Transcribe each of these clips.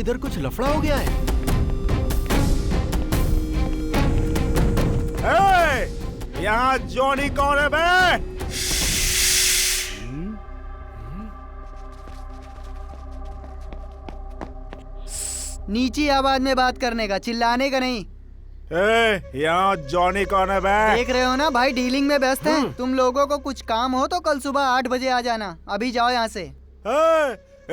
इधर कुछ लफड़ा हो गया है। यहाँ जॉनी कौन है बे? नीची आवाज में बात करने का, चिल्लाने का नहीं। यहाँ जॉनी कौन है बे? देख रहे हो ना भाई, डीलिंग में व्यस्त हैं। तुम लोगों को कुछ काम हो तो कल सुबह 8 बजे आ जाना। अभी जाओ यहाँ से।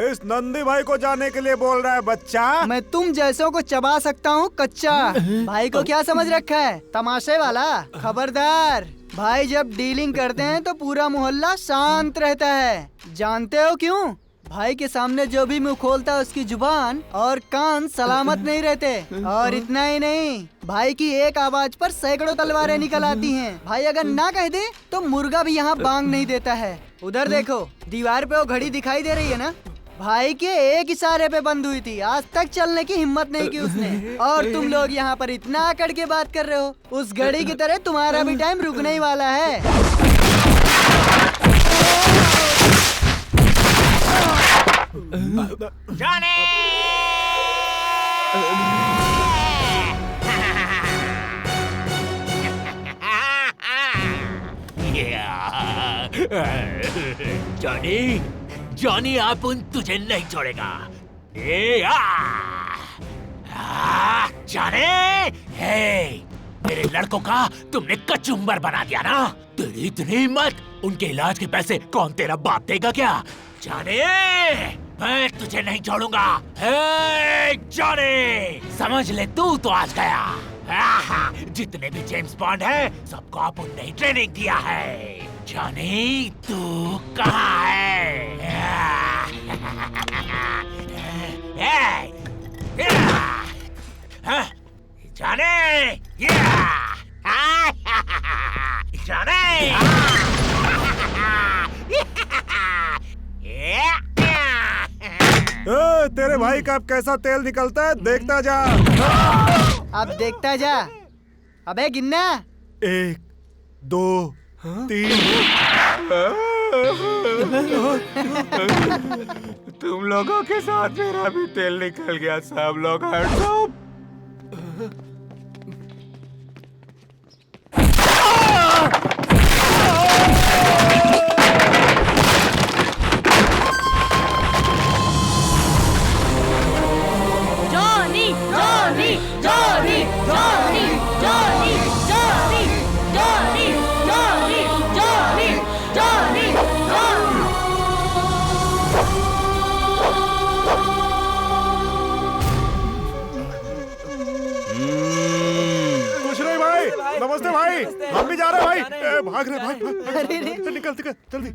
इस नंदी भाई को जाने के लिए बोल रहा है बच्चा? मैं तुम जैसों को चबा सकता हूँ कच्चा। भाई को क्या समझ रखा है, तमाशे वाला? खबरदार, भाई जब डीलिंग करते हैं तो पूरा मोहल्ला शांत रहता है। जानते हो क्यों? भाई के सामने जो भी मुंह खोलता है उसकी जुबान और कान सलामत नहीं रहते। और इतना ही नहीं, भाई की एक आवाज पर सैकड़ों तलवारें निकल आती हैं। भाई अगर ना कह दे तो मुर्गा भी यहाँ बांग नहीं देता है। उधर देखो, दीवार पे वो घड़ी दिखाई दे रही है ना? भाई के एक इशारे पे बंद हुई थी, आज तक चलने की हिम्मत नहीं की उसने। और तुम लोग यहाँ पर इतना आकड़ के बात कर रहे हो। उस घड़ी की तरह तुम्हारा भी टाइम रुकने ही वाला है। जॉनी! जॉनी, जॉनी अपन तुझे नहीं छोड़ेगा। जॉनी, मेरे लड़कों का तुमने कचुम्बर बना दिया ना? तेरी इतनी हिम्मत, उनके इलाज के पैसे कौन तेरा बाप देगा क्या? जॉनी, मैं तुझे नहीं छोड़ूंगा। जॉनी, समझ ले तू तो आज गया। जितने भी जेम्स बॉन्ड हैं, सबको अपन ने ट्रेनिंग दिया है। जॉनी, तू कहाँ है? जॉनी, जॉनी, तेरे भाई का अब कैसा तेल निकलता है, देखता जा। अब देखता जा। अबे गिन्ना। 1, 2, 3। तुम लोगों के साथ मेरा भी तेल निकल गया। सब लोग हट जाओ। नमस्ते भाई, हम भी जा रहे हैं भाई। भाग रहे भाई, निकल जल्दी।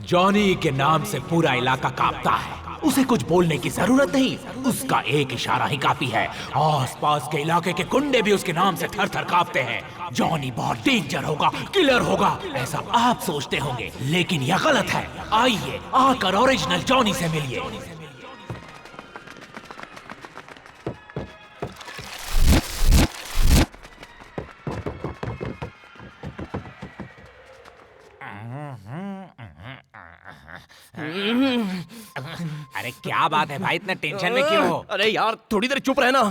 जॉनी के नाम से पूरा इलाका कांपता है। उसे कुछ बोलने की जरूरत नहीं, उसका एक इशारा ही काफी है। आसपास के इलाके के गुंडे भी उसके नाम से थर-थर कांपते हैं। जॉनी बहुत डेंजर होगा, किलर होगा, ऐसा आप सोचते होंगे, लेकिन यह गलत है। आइए आकर ओरिजिनल जॉनी से मिलिए। अरे क्या बात है भाई, इतना टेंशन में क्यों हो? अरे यार थोड़ी देर चुप रहना।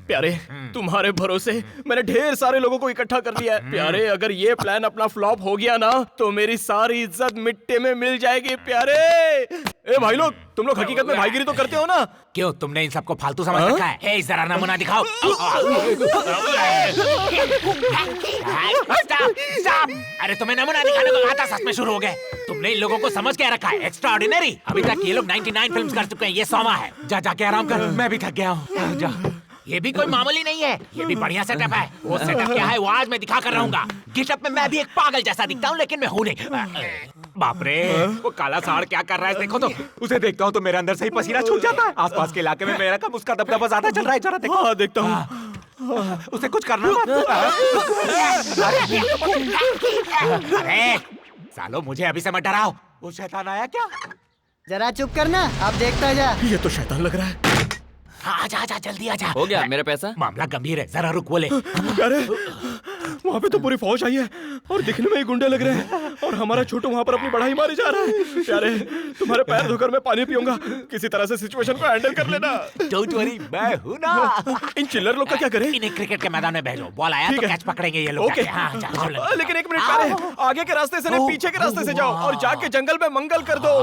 प्यारे, तुम्हारे भरोसे मैंने ढेर सारे लोगों को इकट्ठा कर लिया है। प्यारे, अगर ये प्लान अपना फ्लॉप हो गया ना तो मेरी सारी इज्जत मिट्टी में मिल जाएगी। प्यारे, ए भाई लोग, तुम लोग हकीकत में भाईगिरी तो करते हो ना? क्यों, तुमने इन सबको फालतू समझ रखा है? ए, जरा नमूना दिखाओ। स्टॉप! अरे तुम्हें नमूना दिखाने को कहा था, सच में शुरू हो गए। तुमने इन लोगों को समझ क्या रखा है? Extra ordinary. अभी तक ये लोग 99 फिल्म्स कर चुके हैं, ये 100वां है। जा जाके आराम कर, मैं भी थक गया हूँ। जा। ये भी कोई मामूली नहीं है, ये भी बढ़िया सेटअप है। वो सेटअप क्या है वो आज मैं दिखा कर रहूंगा। गेटअप में मैं भी एक पागल जैसा दिखता हूँ, लेकिन मैं हूँ नहीं। बाप रे, वो काला साड़ क्या कर रहा है देखो तो। उसे देखता हूँ तो मेरे अंदर से ही पसीना छूट जाता है। आसपास के इलाके में मेरा कम उसका दबदबा ज्यादा चल रहा है। जरा देखो। हाँ, देखता हूँ। उसे कुछ करना मत। अरे सालो, मुझे अभी से मत डराओ। वो शैतान आया क्या? जरा चुप करना, अब देखता जा। ये तो शैतान लग रहा है। हाँ, आजा आजा, जल्दी आजा। हो गया मेरा पैसा? मामला गंभीर है, जरा रुक। बोले अरे वहाँ पे तो पूरी फौज आई है और दिखने में ही गुंडे लग रहे हैं और हमारा छोटू वहाँ पर अपनी बढ़ाई मारी जा रहा है। प्यारे तुम्हारे पैर धोकर मैं पानी पीऊंगा, किसी तरह से सिचुएशन को हैंडल कर लेना। डोंट वरी, मैं हूं ना। इन चिल्लर लोग का क्या करें? इन्हें क्रिकेट के मैदान में भेजो, बॉल आया तो कैच पकड़ेंगे ये लोग। ओके। हाँ, चलो, लेकिन एक मिनट प्यारे, आगे के रास्ते से नहीं पीछे के रास्ते से जाओ और जाके जंगल में मंगल कर दो।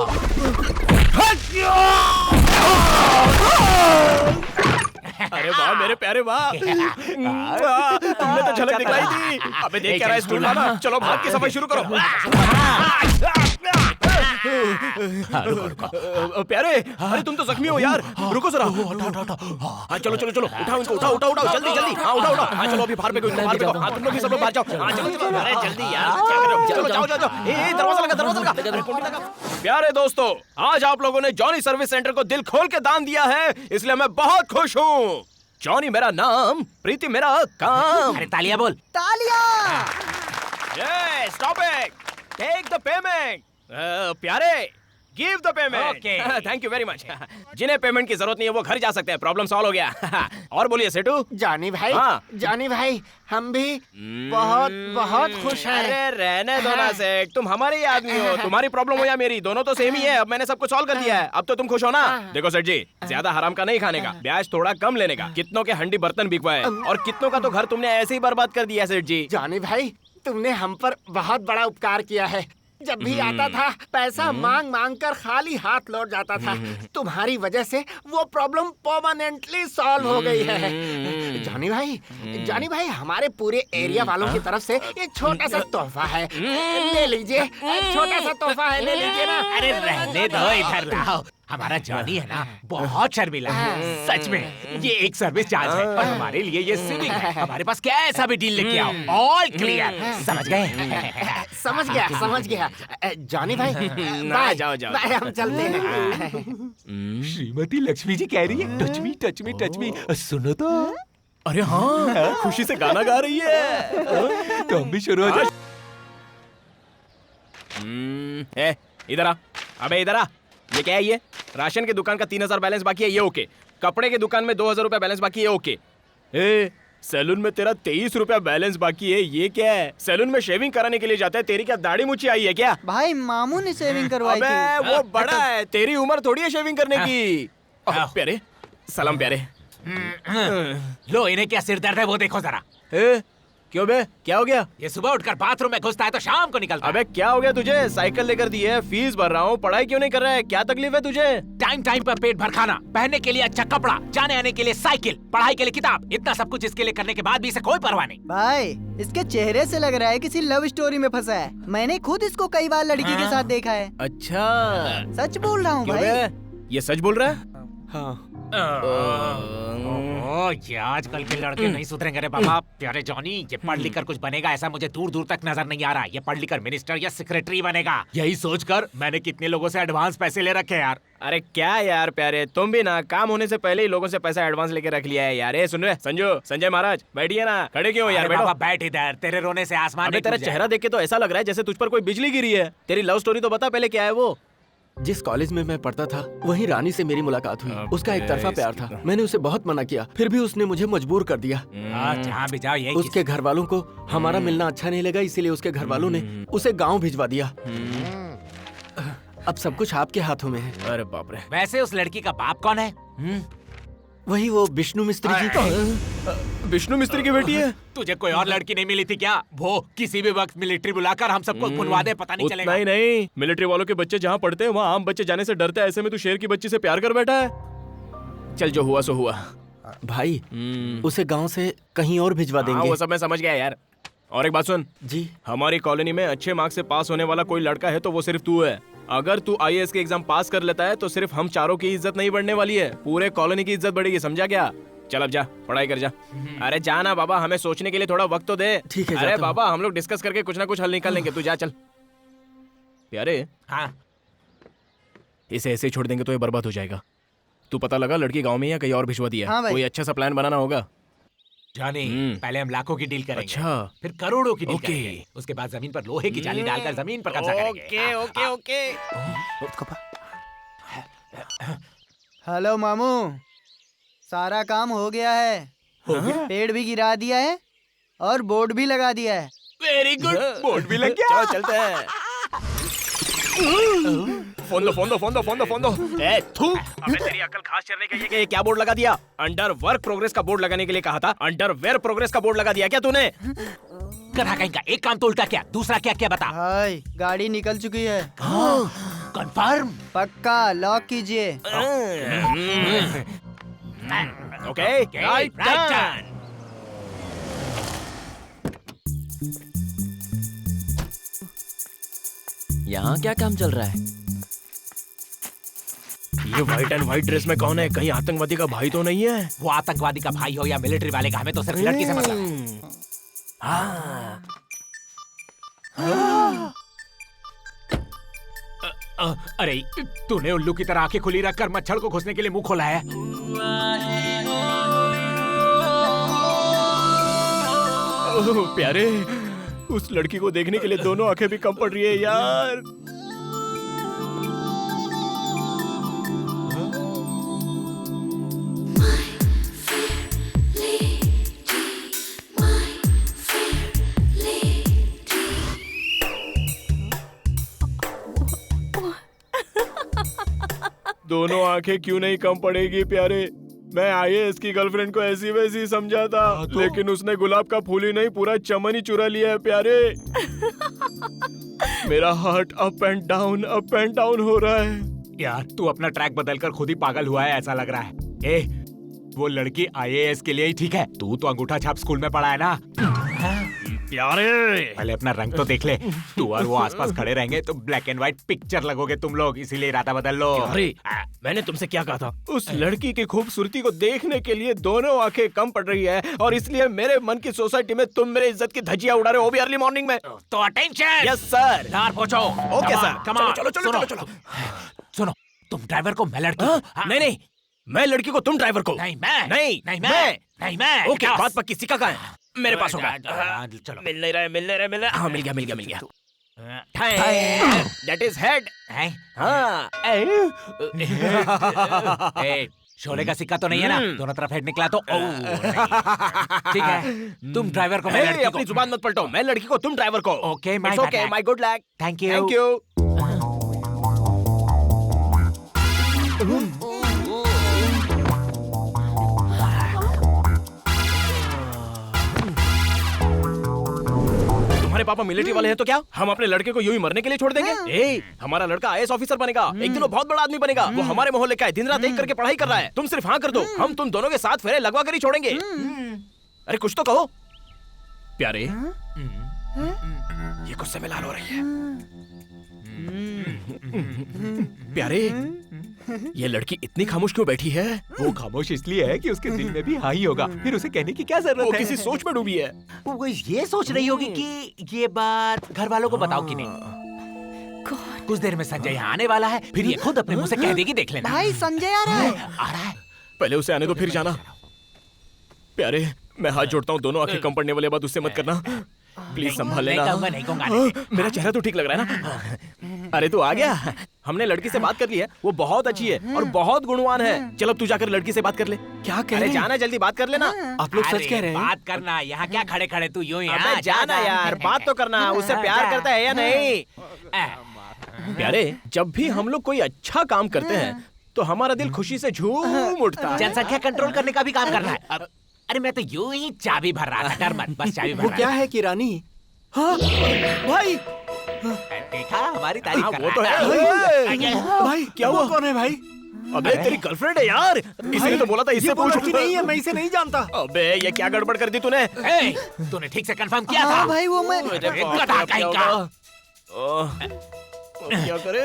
अरे वाह मेरे प्यारे वाह, तुमने तो झलक दिखलाई थी। अबे देख क्या रहा है स्कूल वाला, चलो भाग की सफाई शुरू करो। प्यारे अरे तुम तो जख्मी हो यार, रुको जरा। हाँ चलो चलो चलो, उठाओ इनको, उठाओ उठाओ उठाओ जल्दी जल्दी। हाँ उठाओ उठाओ, हाँ चलो अभी बाहर पे बाहर पे। हाँ तुम लोग भी सब लोग बाहर जाओ। हाँ चलो चलो, अरे जल्दी यार, क्या कर रहे हो? चलो जाओ जाओ जाओ। ए दरवाजा लगा, दरवाजा लगा। प्यारे दोस्तों, आज आप लोगों ने जॉनी सर्विस सेंटर को दिल खोल के दान दिया है, इसलिए मैं बहुत खुश हूँ। जॉनी मेरा नाम, प्रीति मेरा काम। अरे तालियां बोल। तालियां। Stop it, take the payment. प्यारे give the payment. Okay. Thank you very much. जिन्हें पेमेंट की जरूरत नहीं है वो घर जा सकते हैं, प्रॉब्लम सॉल्व हो गया। और बोलिए सेठू। जानी भाई, हाँ। जानी भाई, हम भी बहुत बहुत खुश हैं। अरे रहने दो ना सेठ, तुम हमारे ही आदमी हो, तुम्हारी प्रॉब्लम हो या मेरी, दोनों तो सेम ही है। अब मैंने सब कुछ सॉल्व कर दिया है, अब तो तुम खुश हो ना। देखो सेठ जी, ज्यादा हराम का नहीं खाने का, ब्याज थोड़ा कम लेने का। कितनों के हंडी बर्तन बिकवाए और कितनों का तो घर तुमने ऐसे ही बर्बाद कर दिया सेठ जी। जानी भाई, तुमने हम पर बहुत बड़ा उपकार किया है। जब भी आता था पैसा मांग मांग कर खाली हाथ लौट जाता था। तुम्हारी वजह से वो प्रॉब्लम परमानेंटली सॉल्व हो गई है। जानी भाई हमारे पूरे एरिया वालों की तरफ से ये छोटा सा तोहफा है, ले लीजिए। छोटा सा तोहफा है, ले लीजिए ना। अरे रहने दो, इधर लाओ। हमारा जॉनी है ना बहुत शर्मिला है, सच में। ये एक सर्विस चार्ज है और हमारे लिए ये सिविक है। हमारे पास कैसा भी डील लेके आओ, ऑल क्लियर। समझ गए? समझ गया। जानी भाई, बाय, जाओ, जाओ। बाय, हम चलते हैं। श्रीमती लक्ष्मी जी कह रही है touch me touch me touch me. सुनो तो। अरे हाँ, खुशी से गाना गा रही है। तो हम भी शुरू हो जाओ। इधर आ, अबे इधर आ। ये क्या है? ये राशन की दुकान का 3000 बैलेंस बाकी है, ये ओके। कपड़े की दुकान में 2000 रुपया बैलेंस बाकी है, ओके। ए सैलून में तेरा 23 रुपया बैलेंस बाकी है, ये क्या है? सैलून में शेविंग कराने के लिए जाता है, तेरी क्या दाढ़ी मुच्छी आई है क्या? भाई मामू ने शेविंग करवाई थी। अबे वो बड़ा है, तेरी उम्र थोड़ी है शेविंग करने की। प्यारे सलाम प्यारे। लो, इन्हें क्या सिर दर्द है वो देखो जरा। क्यों बे, क्या हो गया? ये सुबह उठकर बाथरूम में घुसता है तो शाम को निकलता है। अबे क्या हो गया तुझे? साइकिल लेकर दी है, फीस भर रहा हूँ, पढ़ाई क्यों नहीं कर रहा है? क्या तकलीफ है तुझे? टाइम टाइम पर पेट भर खाना, पहनने के लिए अच्छा कपड़ा, जाने आने के लिए साइकिल, पढ़ाई के लिए किताब, इतना सब कुछ इसके लिए करने के बाद भी इसे कोई परवाह नहीं। भाई इसके चेहरे से लग रहा है किसी लव स्टोरी में फंसा है। मैंने खुद इसको कई बार लड़की के साथ देखा है। अच्छा, सच बोल रहा हूँ क्यों भाई। बे? ये सच बोल रहा है? हाँ। ये आजकल के लड़के नहीं सुधरेंगे रे बाबा। प्यारे जॉनी, ये पढ़ लिख कर कुछ बनेगा ऐसा मुझे दूर दूर तक नजर नहीं आ रहा। ये पढ़ लिख कर मिनिस्टर या सेक्रेटरी बनेगा, यही सोचकर मैंने कितने लोगों से एडवांस पैसे ले रखे यार। अरे क्या यार प्यारे, तुम भी ना काम होने से पहले ही लोगों से पैसा एडवांस लेके रख लिया है यार। ये सुन रहे संजय महाराज, बैठिए ना, खड़े क्यों हो यार? बाबा बैठ इधर, तेरे रोने से आसमान तेरा चेहरा देख के तो ऐसा लग रहा है जैसे तुझ पर कोई बिजली गिरी है। तेरी लव स्टोरी तो बता पहले, क्या है वो? जिस कॉलेज में मैं पढ़ता था वहीं रानी से मेरी मुलाकात हुई। उसका एक तरफा प्यार था, मैंने उसे बहुत मना किया, फिर भी उसने मुझे मजबूर कर दिया। जहाँ भी जाओ यही। उसके घर वालों को हमारा मिलना अच्छा नहीं लगा, इसीलिए उसके घर वालों ने उसे गांव भिजवा दिया। अब सब कुछ आपके हाथों में है। अरे बाप रे। वैसे उस लड़की का बाप कौन है? वही वो विष्णु मिस्त्री जी। विष्णु मिस्त्री की बेटी है? तुझे कोई और लड़की नहीं मिली थी क्या? वो किसी भी वक्त मिलिट्री बुलाकर हम सबको भुनवा दे, पता नहीं चलेगा। नहीं, मिलिट्री वालों के बच्चे जहाँ पढ़ते हैं वहाँ आम बच्चे जाने से डरते हैं, ऐसे में तू शेर की बच्ची से प्यार कर बैठा है। चल जो हुआ सो हुआ। भाई उसे गांव से कहीं और भिजवा देंगे। वो सब मैं समझ गया यार। और एक बात सुन जी, हमारी कॉलोनी में अच्छे मार्क्स से पास होने वाला कोई लड़का है तो वो सिर्फ तू है। अगर तू IAS के एग्जाम पास कर लेता है तो सिर्फ हम चारों की इज्जत नहीं बढ़ने वाली है, पूरे कॉलोनी की इज्जत बढ़ेगी, समझा क्या? चल अब जा, पढ़ाई कर जा। अरे जा ना बाबा, हमें सोचने के लिए थोड़ा वक्त तो दे। ठीक है, अरे जाता बाबा, हम लोग डिस्कस करके कुछ ना कुछ हल निकाल लेंगे, तू जा चल। प्यारे हाँ, इसे ऐसे ही छोड़ देंगे तो ये बर्बाद हो जाएगा। तू पता लगा लड़की गांव में या कहीं और भिजवा दिया? हाँ भाई। कोई अच्छा सा प्लान बनाना होगा। जॉनी, पहले हम लाखों की डील करेंगे। अच्छा। फिर करोड़ों की डील ओके। करेंगे। उसके बाद जमीन पर लोहे की जाली डालकर जमीन पर कब्जा करेंगे। Okay okay. हेलो मामू, सारा काम हो गया है। पेड़ भी गिरा दिया है और बोर्ड भी लगा दिया है। वेरी गुड, बोर्ड भी लग गया। चलो चलते हैं। फोन दो। ए थू, अबे तेरी अकल खास करने के लिए क्या बोर्ड लगा दिया? अंडर वर्क प्रोग्रेस का बोर्ड लगाने के लिए कहा था, अंडरवेयर प्रोग्रेस का बोर्ड लगा दिया क्या तूने? कहा कहीं का एक काम तो उल्टा क्या, दूसरा क्या क्या बता। भाई गाड़ी निकल चुकी है। कंफर्म? पक्का, लॉक कीजिए। Okay, right turn. यहाँ क्या काम चल रहा है? ये व्हाइट एंड व्हाइट ड्रेस में कौन है? कहीं आतंकवादी का भाई तो नहीं है? वो आतंकवादी का भाई हो या मिलिट्री वाले का, हमें तो सिर्फ लड़की से मतलब है। अरे तूने उल्लू की तरह आंखें खुली रखकर मच्छर को घुसने के लिए मुंह खोला है। ओह प्यारे, उस लड़की को देखने के लिए दोनों आंखें भी कम पड़ रही है यार। दोनों आंखें क्यों नहीं कम पड़ेगी प्यारे? मैं आईएएस की गर्लफ्रेंड को ऐसी वैसी समझा था, लेकिन उसने गुलाब का फूल ही नहीं पूरा चमन ही चुरा लिया है प्यारे। मेरा हार्ट अप एंड डाउन हो रहा है। यार तू अपना ट्रैक बदलकर खुद ही पागल हुआ है ऐसा लग रहा है। ए, वो लड़की आईएएस के लिए ही ठीक है, तू तो अंगूठा छाप स्कूल में पढ़ा है ना। प्यारे पहले अपना रंग तो देख ले, तू और वो आसपास खड़े रहेंगे तो ब्लैक एंड व्हाइट पिक्चर लगोगे तुम लोग, इसीलिए इरादा बदल लो। अरे मैंने तुमसे क्या कहा था? उस लड़की की खूबसूरती को देखने के लिए दोनों आंखें कम पड़ रही है, और इसलिए मेरे मन की सोसाइटी में तुम मेरे इज्जत की धज्जियां उड़ा रहे हो, वो भी अर्ली मॉर्निंग में। तो अटेंशन। Yes sir. यार पहुंचो। Okay sir. कम ऑन, चलो। सुनो, तुम ड्राइवर को, मैं लड़की को। नहीं, मैं लड़की को, तुम ड्राइवर को। नहीं मैं। नहीं मैं। ओके, बात पक्की। सिक्का कहाँ है? मेरे पास होगा। चलो। मिल नहीं रहा। हाँ मिल गया। That is head. हाँ। शोले का सिक्का तो नहीं है ना? दोनों तरफ हेड निकला तो ठीक है। तुम ड्राइवर को, मैं लड़की को। अपनी जुबान मत पलटो। मैं लड़की को, तुम ड्राइवर को। Okay, my good luck. Thank you. तुम्हारे पापा मिलिट्री वाले हैं तो क्या हम अपने लड़के को यूं ही मरने के लिए छोड़ देंगे? ए, हमारा लड़का आईएएस ऑफिसर बनेगा, एक दिन वो बहुत बड़ा आदमी बनेगा। वो हमारे मोहल्ले का है, दिन रात एक करके पढ़ाई कर रहा है। तुम सिर्फ हाँ कर दो, हम तुम दोनों के साथ फेरे लगवा कर ही छोड़ेंगे। अरे कुछ तो कहो प्यारे। ये गुस्से में लाल हो रही है। प्यारे, ये लड़की इतनी खामोश क्यों बैठी है? वो खामोश इसलिए है कि उसके दिल में भी हाँ ही होगा, फिर उसे कहने की क्या जरूरत है? वो किसी सोच में डूबी है। वो ये सोच रही होगी कि ये बात घर वालों को बताओ कि नहीं। कुछ देर में संजय यहाँ आने वाला है, फिर ये खुद अपने मुंह से कह देगी, देख लेना। भाई संजय आ रहा है। आ रहा है। पहले उसे आने दो फिर जाना। प्यारे, मैं हाथ जोड़ता हूँ, दोनों आंखें कम पड़ने वाले बाद उससे मत करना। प्लीज संभाल लेना। नहीं कहूंगा। मेरा चेहरा तो ठीक लग रहा है ना? अरे तू आ गया। हमने लड़की से बात कर ली है, वो बहुत अच्छी है और बहुत गुणवान है। चलो तू जाकर लड़की से बात कर ले। क्या कह रहे अरे हैं? जाना, जल्दी बात कर लेना। आप लोग सच कह रहे हैं? बात करना, यहाँ क्या खड़े खड़े तू यूं ही। अबे जाना यार, बात तो करना। उससे प्यार करता है या नहीं? प्यारे, जब भी हम लोग कोई अच्छा काम करते हैं तो हमारा दिल खुशी से झूम उठता है। जनसंख्या कंट्रोल करने का भी काम करना है। अरे मैं तो यूं ही चाबी भर रहा था, डर मत, बस चाबी भर वो रहा क्या है कि रानी? हाँ भाई, देखा हमारी तारीफ कर वो तो रहा है। भाई क्या हुआ? कौन है भाई? अबे तेरी गर्लफ्रेंड है यार, इसीलिए तो बोला था इससे पूछ। नहीं है, मैं इसे नहीं जानता। अबे ये क्या गड़बड़ कर दी तूने? तूने ठीक से कंफर्म किया था? हाँ भाई, वो मैं। गधा कहीं का। क्या करे?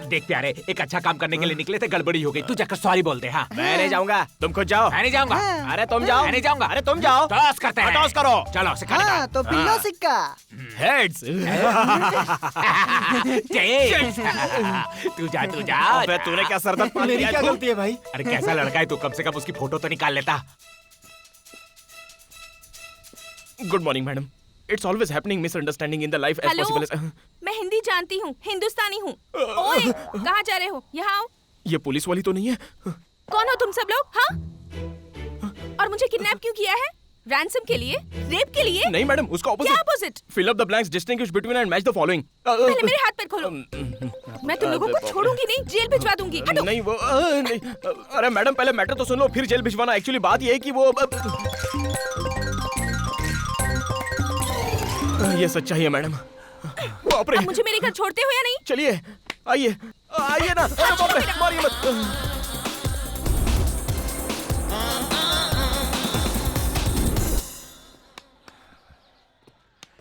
देख प्यारे, एक अच्छा काम करने के लिए निकले थे, गड़बड़ी हो गई। तू जाकर सॉरी बोल दे। हाँ, मैं नहीं जाऊंगा, तुम खुद जाओ। मैं नहीं जाऊंगा। अरे तुम जाओ। मैं नहीं जाऊंगा। अरे तुम जाओ। टॉस करते हैं। टॉस करो। चलो सिखा दे। हाँ तो पी लो सिक्का। हेड्स। तू जा। अबे तूने क्या सरदर्द पाल मेरी लिया? क्या तू? गलती है भाई? अरे कैसा लड़का है तू, कम से कम उसकी फोटो तो निकाल लेता। Good morning madam. It's always happening misunderstanding in the life as hello, possible as. मैं हिंदी जानती हूँ, हिंदुस्तानी हूँ। ओए, कहाँ जा रहे हो? यहाँ आओ। ये पुलिस वाली तो नहीं है? कौन हो तुम सब लोग? हाँ? और मुझे किडनैप क्यों किया है? रैंसम के लिए? रेप के लिए? नहीं मैडम, उसका क्या opposite. Opposite? Fill up the blanks, distinguish between and match the following. पहले मेरे हाथ पैर खोलो। मैं तुम लोगों को छोड़ूंगी नहीं, जेल भिजवा दूंगी। हटो। नहीं वो नहीं। अरे मैडम पहले मैटर तो सुन लो, फिर जेल भिजवाना। एक्चुअली बात ये है कि वो ये सच्चाई है मैडम। बाप रे। अब मुझे मेरे घर छोड़ते हो या नहीं? चलिए आइए आइए ना। अरे बाप रे, मारिए मत।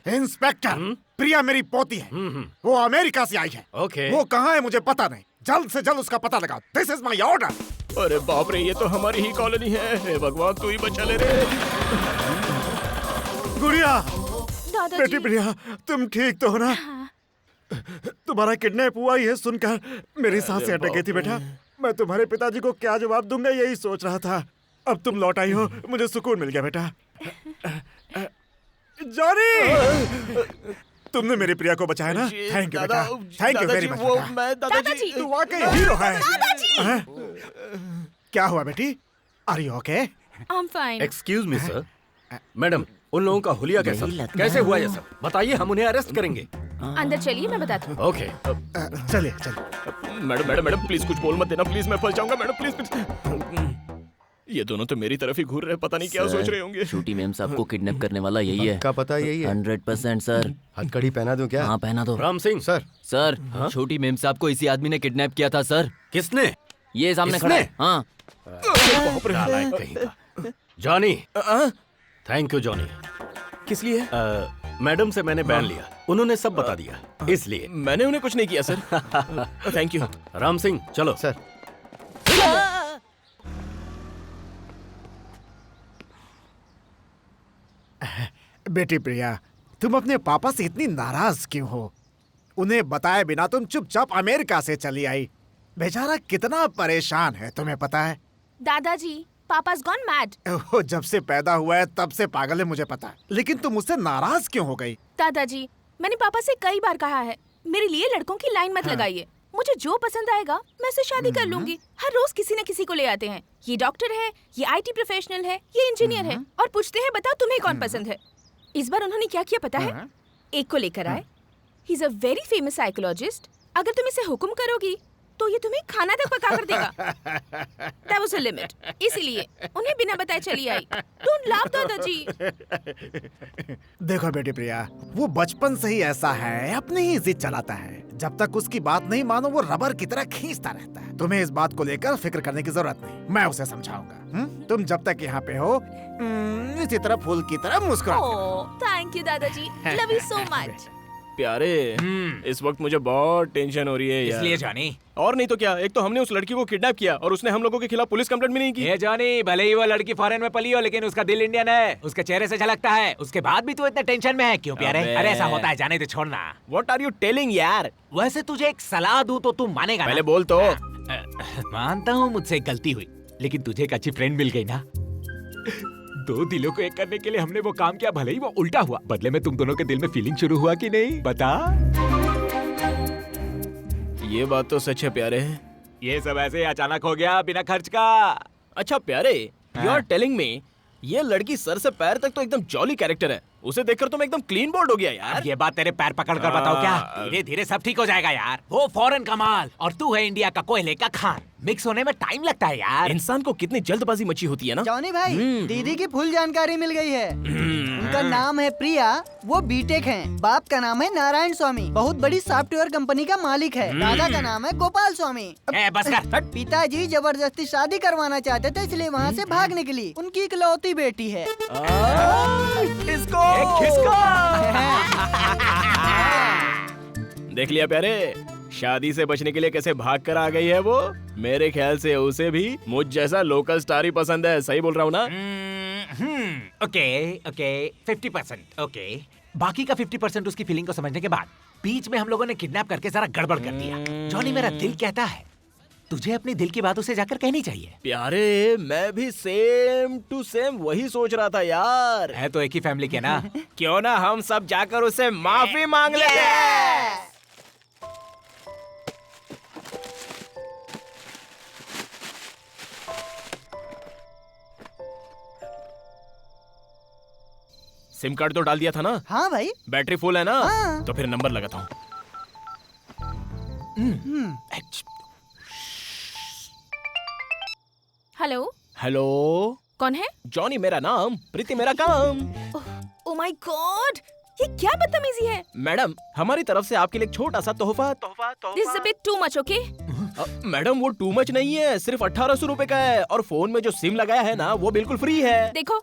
इंस्पेक्टर, प्रिया मेरी पोती है। वो अमेरिका से आई है। ओके। वो कहाँ है मुझे पता नहीं। जल्द से जल्द उसका पता लगाओ। This is my order. अरे बाप रे, ये तो हमारी ही कॉलोनी है। हे भगवान, तू ही बचा ले रे। गुड़िया, दादाजी। बेटी प्रिया, तुम ठीक तो हो ना? तुम्हारा किडनैप हुआ ये सुनकर मेरी सांसें अटक गई थी बेटा। मैं तुम्हारे पिताजी को क्या जवाब दूंगा यही सोच रहा था। अब तुम लौट आई हो, मुझे सुकून मिल गया बेटा। जॉनी, तुमने मेरी प्रिया को बचाया ना? थैंक यू बेटा, थैंक यू वेरी मच वो बेटा। मैं दादाजी। तू वाकई हीरो है। हैं? क्या हुआ बेटी? Are you okay? I am fine. Excuse me sir. Madam, उन लोगों का हुलिया कैसे हुआ ये सब? बताइए, हम उन्हें अरेस्ट करेंगे। अंदर चलिए, मैं बताती हूँ। ओके। चलिए चलिए। मैडम मैडम मैडम प्लीज कुछ बोल मत देना, प्लीज मैं फंस जाऊंगा मैडम, प्लीज प्लीज। ये दोनों तो मेरी तरफ ही घूर रहे हैं, पता नहीं क्या सोच रहे होंगे। छोटी मैम साहब को किडनैप करने वाला यही है। का पता यही है। 100% सर। हथकड़ी पहना दूं क्या? हाँ पहना दो। राम सिंह सर। सर, छोटी मेम साहब को इसी आदमी ने किडनैप किया था सर। किसने? ये सामने खड़ा है। हाँ। नालायक कहीं का। Johnny, thank you Johnny. किस लिए? मैडम से मैंने बयान लिया, उन्होंने सब बता दिया, इसलिए। मैंने उन्हें कुछ नहीं किया sir. Thank you. Ram Singh चलो। सर। बेटी प्रिया, तुम अपने पापा से इतनी नाराज क्यों हो? उन्हें बताए बिना तुम चुपचाप अमेरिका से चली आई। बेचारा कितना परेशान है, तुम्हें पता है? दादाजी, पापा's gone mad। वो जब से पैदा हुआ है तब से पागल है, मुझे पता है। लेकिन तुम मुझसे नाराज क्यों हो गई? दादाजी, मैंने पापा से कई बार कहा है, मेरे लिए लड़कों की लाइन मत लगाइए। मुझे जो पसंद आएगा मैं उससे शादी कर लूंगी। हर रोज किसी न किसी को ले आते हैं। ये डॉक्टर है, ये आईटी प्रोफेशनल है, ये इंजीनियर है, और पूछते हैं बताओ तुम्हें कौन पसंद है। इस बार उन्होंने क्या किया पता है? एक को लेकर आए। He is a very famous psychologist. अगर तुम इसे हुक्म करोगी तो ये तुम्हें खाना तक पका कर देगा। That was a limit। इसीलिए उन्हें बिना बताए चली आई। Don't laugh दादाजी। देखो बेटी प्रिया, वो बचपन से ही ऐसा है, अपनी ही जिद चलाता है। जब तक उसकी बात नहीं मानो वो रबर की तरह खींचता रहता है। तुम्हें इस बात को लेकर फिक्र करने की जरूरत नहीं, मैं उसे समझाऊंगा। तुम जब तक यहाँ पे हो इसी तरह फूल की तरह मुस्कुराते रहो। थैंक यू दादाजी, लव यू सो मच। प्यारे, इस वक्त मुझे बहुत टेंशन हो रही है यार। इसलिए जॉनी। और नहीं तो क्या, एक तो हमने उस लड़की को किडनैप किया और उसने हम लोगों के खिलाफ पुलिस कंप्लेंट भी नहीं की। ये जॉनी, भले ही वो लड़की फॉरेन में पली हो, लेकिन उसका दिल इंडियन है। उसके चेहरे से झलकता है। उसके बाद भी तू इतने टेंशन में है क्यों प्यारे? अरे ऐसा होता है, जाने दे, छोड़ना। What are you telling यार? वैसे तुझे एक सलाह दूं तो तू मानेगा ना? पहले बोल तो। मानता हूँ मुझसे एक गलती हुई, लेकिन तुझे एक अच्छी फ्रेंड मिल गई ना। दो दिलों को एक करने के लिए हमने वो काम किया, भले ही वो उल्टा हुआ। बदले में तुम दोनों के दिल में फीलिंग शुरू हुआ कि नहीं, बता। ये बात तो सच है प्यारे। ये सब ऐसे ही अचानक हो गया, बिना खर्च का। अच्छा प्यारे, यू आर टेलिंग मी ये लड़की सर से पैर तक तो एकदम जॉली कैरेक्टर है। उसे देखकर तो मैं एकदम क्लीन बोल्ड हो गया यार। अब ये बात तेरे पैर पकड़ कर बताओ क्या? धीरे धीरे सब ठीक हो जाएगा यार। वो फॉरेन का माल और तू है इंडिया का कोयले का खान। मिक्स होने में टाइम लगता है यार। इंसान को कितनी जल्दबाजी मची होती है ना। जॉनी भाई, दीदी की फुल जानकारी मिल गई है। उनका नाम है प्रिया, वो बीटेक हैं। बाप का नाम है नारायण स्वामी, बहुत बड़ी सॉफ्टवेयर कंपनी का मालिक है। दादा का नाम है गोपाल स्वामी। बस कर। पिताजी जबरदस्ती शादी करवाना चाहते थे, इसलिए वहाँ से भाग निकली। उनकी इकलौती बेटी है। इसको देख लिया प्यारे, शादी से बचने के लिए कैसे भाग कर आ गई है वो। मेरे ख्याल से उसे भी मुझ जैसा लोकल स्टार ही पसंद है। सही बोल रहा हूँ ना? Okay okay, 50%। ओके, बाकी का 50% उसकी फीलिंग को समझने के बाद बीच में हम लोगों ने किडनैप करके सारा गड़बड़ कर दिया। जॉनी, मेरा दिल कहता है तुझे अपनी दिल की बात उसे जाकर कहनी चाहिए। प्यारे, मैं भी सेम टू सेम वही सोच रहा था यार। है तो एक ही फैमिली के ना। क्यों ना हम सब जाकर उसे माफी मांग लेते हैं। सिम कार्ड तो डाल दिया था ना? हाँ भाई। बैटरी फुल है ना? हाँ। तो फिर नंबर लगाता हूँ। हेलो, हेलो, कौन है? जॉनी मेरा नाम, प्रीति मेरा काम। ओ माय गॉड, ये क्या बदतमीजी है? मैडम, हमारी तरफ से आपके लिए एक छोटा सा तोहफा। This is a bit too much, okay? Madam वो टू मच नहीं है, सिर्फ 1800 रुपए का है और फोन में जो सिम लगाया है ना वो बिल्कुल फ्री है। देखो,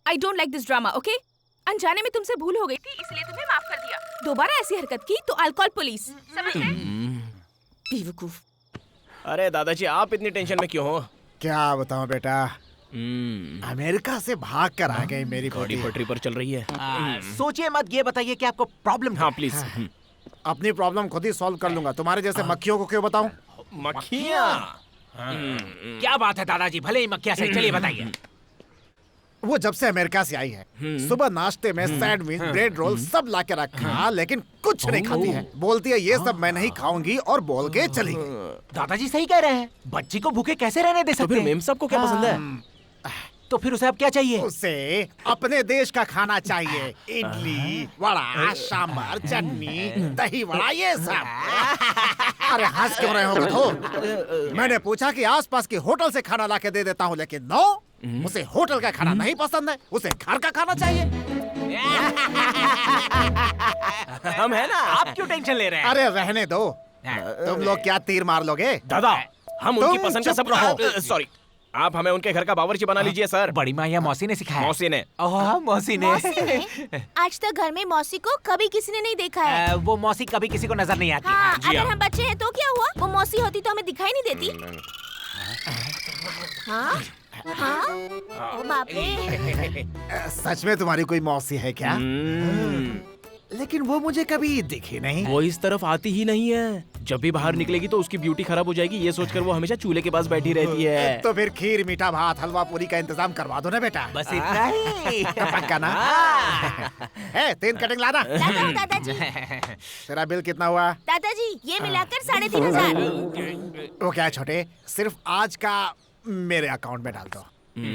I don't like this drama, okay? अनजाने में तुमसे भूल हो गई थी, इसलिए तुम्हें माफ कर दिया। दोबारा ऐसी हरकत की तो I'll call पुलिस, समझ गए? बेवकूफ। अरे दादाजी, आप इतनी टेंशन में क्यों हो? क्या बताऊं बेटा, अमेरिका से भाग कर आ गई मेरी गाड़ी बेटी। पटरी पर चल रही है। सोचिए मत, ये बताइए कि आपको प्रॉब्लम। हाँ प्लीज। अपनी प्रॉब्लम खुद ही सॉल्व कर लूंगा, तुम्हारे जैसे मक्खियों को क्यों बताऊं? मक्खियाँ? क्या बात है दादाजी, भले ही मक्खियाँ सही, चलिए बताइए। वो जब से अमेरिका से आई है, सुबह नाश्ते में सैंडविच, ब्रेड रोल सब ला के रखा, लेकिन कुछ नहीं खाती है। बोलती है ये सब मैं नहीं खाऊंगी और बोल के चली गई। दादाजी सही कह रहे हैं, बच्ची को भूखे कैसे रहने दे तो सकते फिर हैं? मेम साहब को क्या पसंद है? तो फिर उसे अब क्या चाहिए? उसे अपने देश का खाना चाहिए, इडली, वड़ा, सांभर, चटनी, दही वड़ा, ये सब। अरे हंस क्यों रहे हो बधो? मैंने पूछा कि आसपास के होटल से खाना लाके दे देता हूँ, लेकिन नो, उसे होटल का खाना नहीं पसंद है, उसे घर का खाना चाहिए। हम है ना। आप क्यों टेंशन ले रहे हैं? अरे रहने दो, तुम लोग क्या तीर मार लोगे? दादा, हम उनकी तुम पसंद का चुप सब रहो। सॉरी, आप हमें उनके घर का बावर्ची बना लीजिए सर। बड़ी माँ या मौसी ने सिखाया? मौसी ने। ओह, मौसी ने। आज तक घर में मौसी को कभी किसी ने नहीं देखा है। वो मौसी कभी किसी को नजर नहीं आती। हाँ, जी अगर हाँ। हम बच्चे हैं तो क्या हुआ? वो मौसी होती तो हमें दिखाई नहीं देती। हाँ? हाँ? ओ बाप रे। सच में तुम्हारी कोई मौसी है क्या? लेकिन वो मुझे कभी दिखी नहीं। वो इस तरफ आती ही नहीं है। जब भी बाहर निकलेगी तो उसकी ब्यूटी खराब हो जाएगी, ये सोचकर वो हमेशा चूल्हे के पास बैठी रहती है। तो फिर खीर, मीठा भात, हलवा पूरी का इंतजाम करवा दो ना बेटा। बस इतना ही। पक्का ना? है, 3 कटिंग लाना। लाता हूँ दादाजी। तेरा बिल कितना हुआ? दादाजी, ये मिलाकर 3500। वो क्या छोटे, सिर्फ आज का मेरे अकाउंट में डाल दो।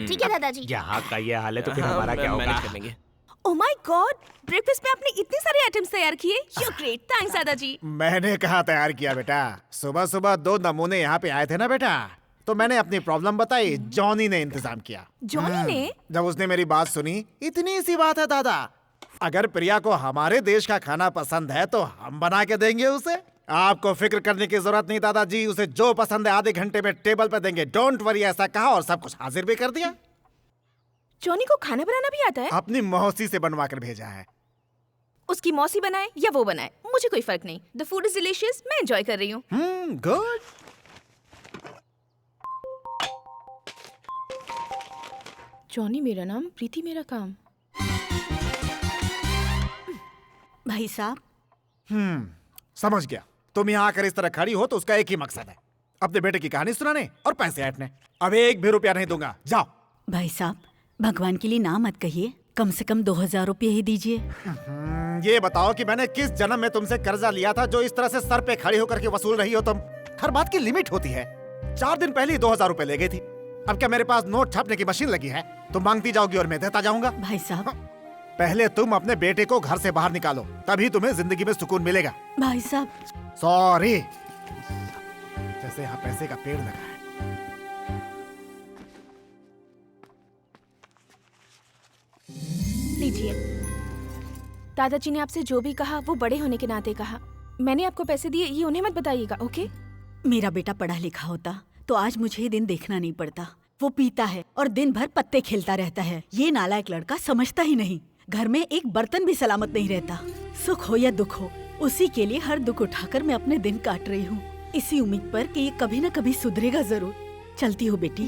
ठीक है दादाजी। यहाँ का ये हाल है तो फिर हमारा क्या होगा? मैनेज कर लेंगे। ओह माय गॉड, ब्रेकफास्ट में आपने इतने सारे आइटम्स तैयार किए। यू ग्रेट, थैंक्स दादाजी। मैंने कहा तैयार किया बेटा, सुबह सुबह 2 नमूने यहाँ पे आए थे ना बेटा, तो मैंने अपनी प्रॉब्लम बताई, जॉनी ने इंतजाम किया। जॉनी ने? जब उसने मेरी बात सुनी, इतनी सी बात है दादा, अगर प्रिया को हमारे देश का खाना पसंद है तो हम बना के देंगे उसे। आपको फिक्र करने की जरूरत नहीं दादाजी, उसे जो पसंद है आधे घंटे में टेबल पे देंगे। डोंट वरी, ऐसा कहा और सब कुछ हाजिर भी कर दिया। जॉनी को खाना बनाना भी आता है? अपनी मौसी से बनवा कर भेजा है। उसकी मौसी बनाए या वो बनाए, मुझे कोई फर्क नहीं। द फूड इज डिलीशियस, मैं एंजॉय कर रही हूँ। गुड। जॉनी मेरा नाम, प्रीति मेरा काम। भाई साहब, समझ गया। तुम यहाँ आकर इस तरह खड़ी हो तो उसका एक ही मकसद है, अपने बेटे की कहानी सुनाने और पैसे ऐंठने। अब 1 भी रुपया नहीं दूंगा, जाओ। भाई साहब, भगवान के लिए ना मत कहिए, कम से कम 2000 रुपये ही दीजिए। ये बताओ कि मैंने किस जन्म में तुमसे कर्जा लिया था जो इस तरह से सर पे खड़ी होकर के वसूल रही हो तुम? हर बात की लिमिट होती है। 4 दिन पहले ही 2000 रुपए ले गई थी। अब क्या मेरे पास नोट छापने की मशीन लगी है? तुम मांगती जाओगी और मैं देता जाऊंगा। भाई साहब, पहले तुम अपने बेटे को घर से बाहर निकालो, तभी तुम्हें जिंदगी में सुकून मिलेगा। भाई साहब, सॉरी। जैसे यहाँ पैसे का पेड़ लगा है। लीजिए। दादाजी ने आपसे जो भी कहा वो बड़े होने के नाते कहा। मैंने आपको पैसे दिए, ये उन्हें मत बताइएगा, ओके? मेरा बेटा पढ़ा लिखा होता तो आज मुझे ये दिन देखना नहीं पड़ता। वो पीता है और दिन भर पत्ते खेलता रहता है। ये नालायक लड़का समझता ही नहीं। घर में एक बर्तन भी सलामत नहीं रहता। सुख हो या दुख हो, उसी के लिए हर दुख उठाकर मैं अपने दिन काट रही हूँ, इसी उम्मीद पर कि ये कभी न कभी सुधरेगा जरूर। चलती हूँ बेटी।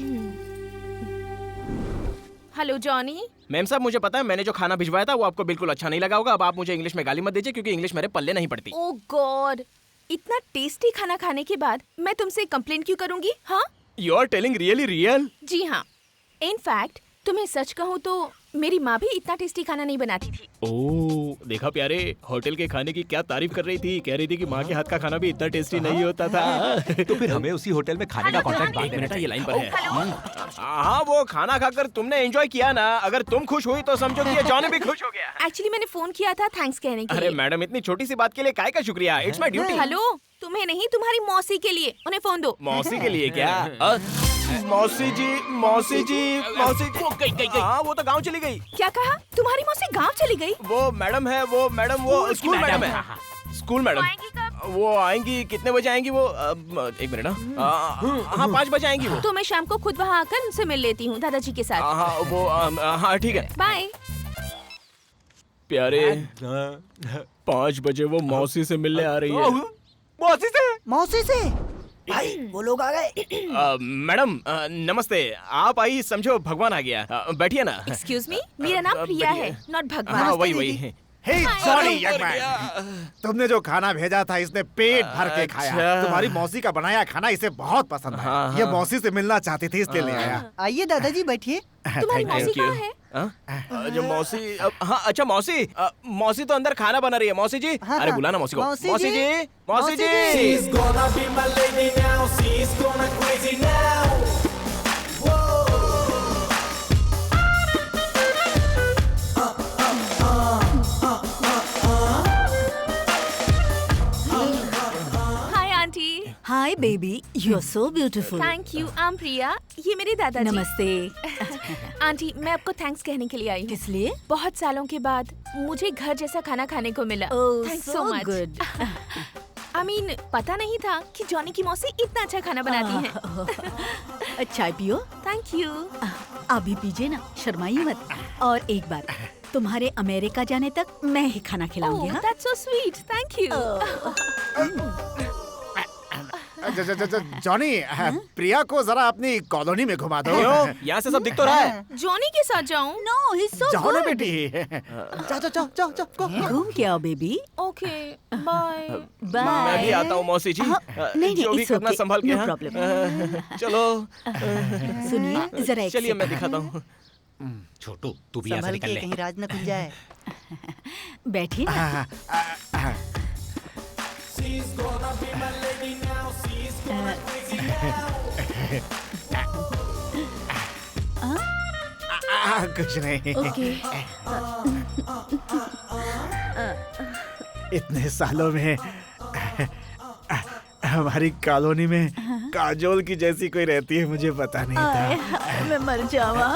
Hello Johnny. मैम साहब, मुझे पता है मैंने जो खाना भिजवाया था वो आपको बिल्कुल अच्छा नहीं लगा होगा। अब आप मुझे इंग्लिश में गाली मत दीजिए क्योंकि इंग्लिश मेरे पल्ले नहीं पड़ती। ओह गॉड, इतना टेस्टी खाना खाने के बाद मैं तुमसे कंप्लेंट क्यों करूंगी? हाँ, you are telling really real? जी हाँ। इनफैक्ट तुम्हें सच कहूँ तो मेरी माँ भी इतना टेस्टी खाना नहीं बनाती थी। ओह देखा प्यारे, होटल के खाने की क्या तारीफ कर रही थी। कह रही थी कि माँ के हाथ का खाना भी इतना टेस्टी नहीं होता था। तो फिर हमें उसी होटल में खाने का कॉन्ट्रैक्ट बांट एक देना मिनट, ये लाइन पर है। हेलो। हाँ, वो खाना खाकर तुमने एंजॉय किया ना, अगर तुम खुश हुई तो समझो कि ये जॉनी भी खुश हो गया। एक्चुअली मैंने फोन किया था थैंक्स कहने के अरे लिए। मैडम, इतनी छोटी सी बात के लिए काय का शुक्रिया, इट्स माय ड्यूटी। हेलो, तुम्हें नहीं, तुम्हारी मौसी के लिए। उन्हें फोन दो। मौसी के लिए क्या? मौसी जी, मौसी जी, मौसी जी। वो गई। हाँ, वो तो गांव चली गई। क्या कहा? तुम्हारी मौसी गांव चली गई? वो मैडम है, वो स्कूल मैडम है। School madam. आएंगी कब? वो आएंगी, कितने बजे आएंगी वो? एक मिनट ना। हाँ, 5 बजे आएंगी वो। तो मैं शाम को खुद वहाँ आकर उनसे मिल लेती हूँ दादाजी के साथ। हाँ वो हाँ ठीक है। बाय। प्यारे, 5 बजे वो मौसी से मिलने आ रही है। मौसी से भाई वो लोग आ गए। मैडम नमस्ते। आप आई समझो भगवान आ गया। बैठिए ना। एक्सक्यूज मी, मेरा नाम प्रिया है, नॉट भगवान। हाँ वही। हे सॉरी यंग मैन, तुमने जो खाना भेजा था इसने पेट भर के खाया। अच्छा। तुम्हारी मौसी का बनाया खाना इसे बहुत पसंद है। हाँ, ये हाँ। मौसी से मिलना चाहती थी इसलिए ले आया। आइए दादाजी बैठिए। तुम्हारी Thank मौसी you. कहाँ है? जो मौसी हाँ अच्छा मौसी मौसी तो अंदर खाना बना रही है। मौसी जी, हाँ, अरे हाँ। बुलाना मौसी को। मौसी मौसी जी, जी, मौसी मौसी जी। जी। Gonna be my lady now, she's gonna crazy now. Hi aunty. Hi baby, you are so beautiful. Thank you. I am Priya, ये मेरे दादाजी। नमस्ते। आंटी, मैं आपको थैंक्स कहने के लिए आई हूँ। किस लिए? बहुत सालों के बाद मुझे घर जैसा खाना खाने को मिला। ओह thanks so so much. Good. I mean, पता नहीं था कि जॉनी की मौसी इतना अच्छा खाना बनाती है। चाय पियो। Thank you. अभी पीजिए ना, शर्माइए मत। और एक बात, तुम्हारे अमेरिका जाने तक मैं ही खाना खिलाऊंगी। ओह, हाँ? That's so sweet. Thank you. Johnny, Priya को जरा अपनी कॉलोनी में घुमा दो। क्यों? यहाँ से सब दिख तो रहा है। जॉनी के साथ जाऊं? नो, ही सो जाओ ना गुड। बेटी। जाओ। घूम के आओ बेबी। Okay, bye. बाय। मैं भी आता हूँ मौसी जी। हाँ, नहीं, जो भी it's करना okay, संभाल के। no हाँ? problem. चलो सुनिए जरा एक चलिए, मैं second। दिखाता हूँ। छोटू, तू भी यहाँ से संभल निकल के ले। कहीं राज न खुल जाए। बैठिए ना। She's gonna be my lady now, she's gonna crazy now. कुछ नहीं। ओके। इतने सालों में हमारी कॉलोनी में काजोल की जैसी कोई रहती है, मुझे पता नहीं आए, था। मैं मर जावा।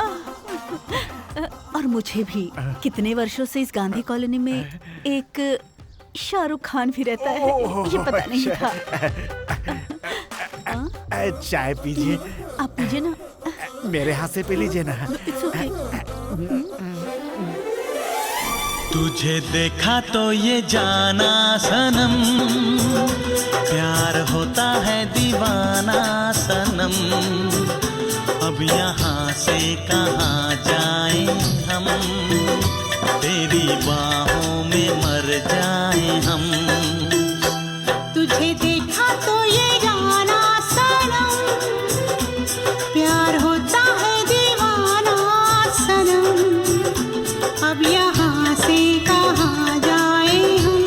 और मुझे भी कितने वर्षों से इस गांधी कॉलोनी में एक शाहरुख खान भी रहता है, ये पता नहीं था। चाय पीजिए, आप पीजिए ना। मेरे हाथ से पी लीजिए ना। It's okay। तुझे देखा तो ये जाना सनम, प्यार होता है दीवाना सनम। अब यहाँ से कहाँ जाएं हम, तेरी बाहों में मर जाएं हम। तुझे देखा तो ये जाना सनम, प्यार होता है दीवाना सनम। अब यहाँ से कहाँ जाए हम,